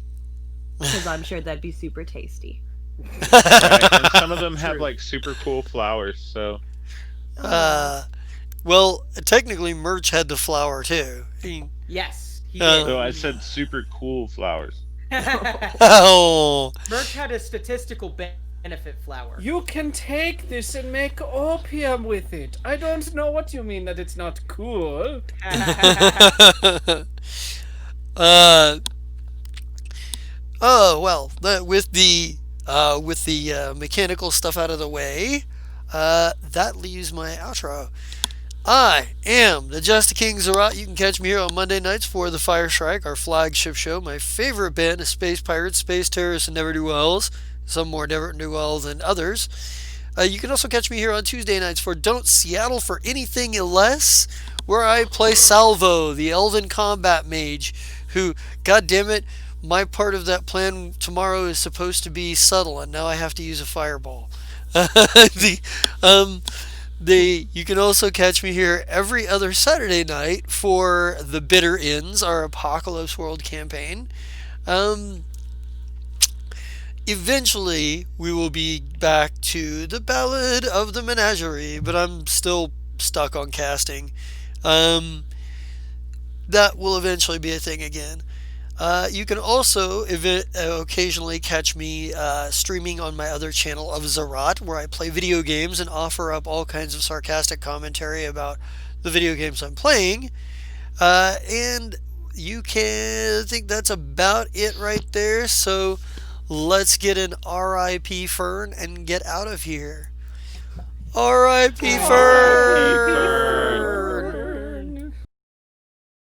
because I'm sure that'd be super tasty. Right, and some of them have True. super cool flowers. So well, technically Merch had the flower too. Yes, he Oh. did. so I said super cool flowers. Oh, Merch had a statistical benefit flower. You can take this and make opium with it. I don't know what you mean that it's not cool. Oh well, with the mechanical stuff out of the way, that leaves my outro. I am the Just King Zerat. You can catch me here on Monday nights for the Fire Shrike, our flagship show. My favorite band is Space Pirates, Space Terrorists, and Never Do Wells. Some more Never Do Well than others. You can also catch me here on Tuesday nights for Don't Seattle for Anything Less, where I play Salvo, the Elven Combat Mage, who, goddammit, my part of that plan tomorrow is supposed to be subtle, and now I have to use a fireball. You can also catch me here every other Saturday night for The Bitter Ends, our Apocalypse World campaign. Eventually, we will be back to the Ballad of the Menagerie, but I'm still stuck on casting. That will eventually be a thing again. You can also occasionally catch me streaming on my other channel of Zerat, where I play video games and offer up all kinds of sarcastic commentary about the video games I'm playing. And you can I think that's about it right there. So let's get an RIP Fern and get out of here. RIP R.I.P. Fern. Fern.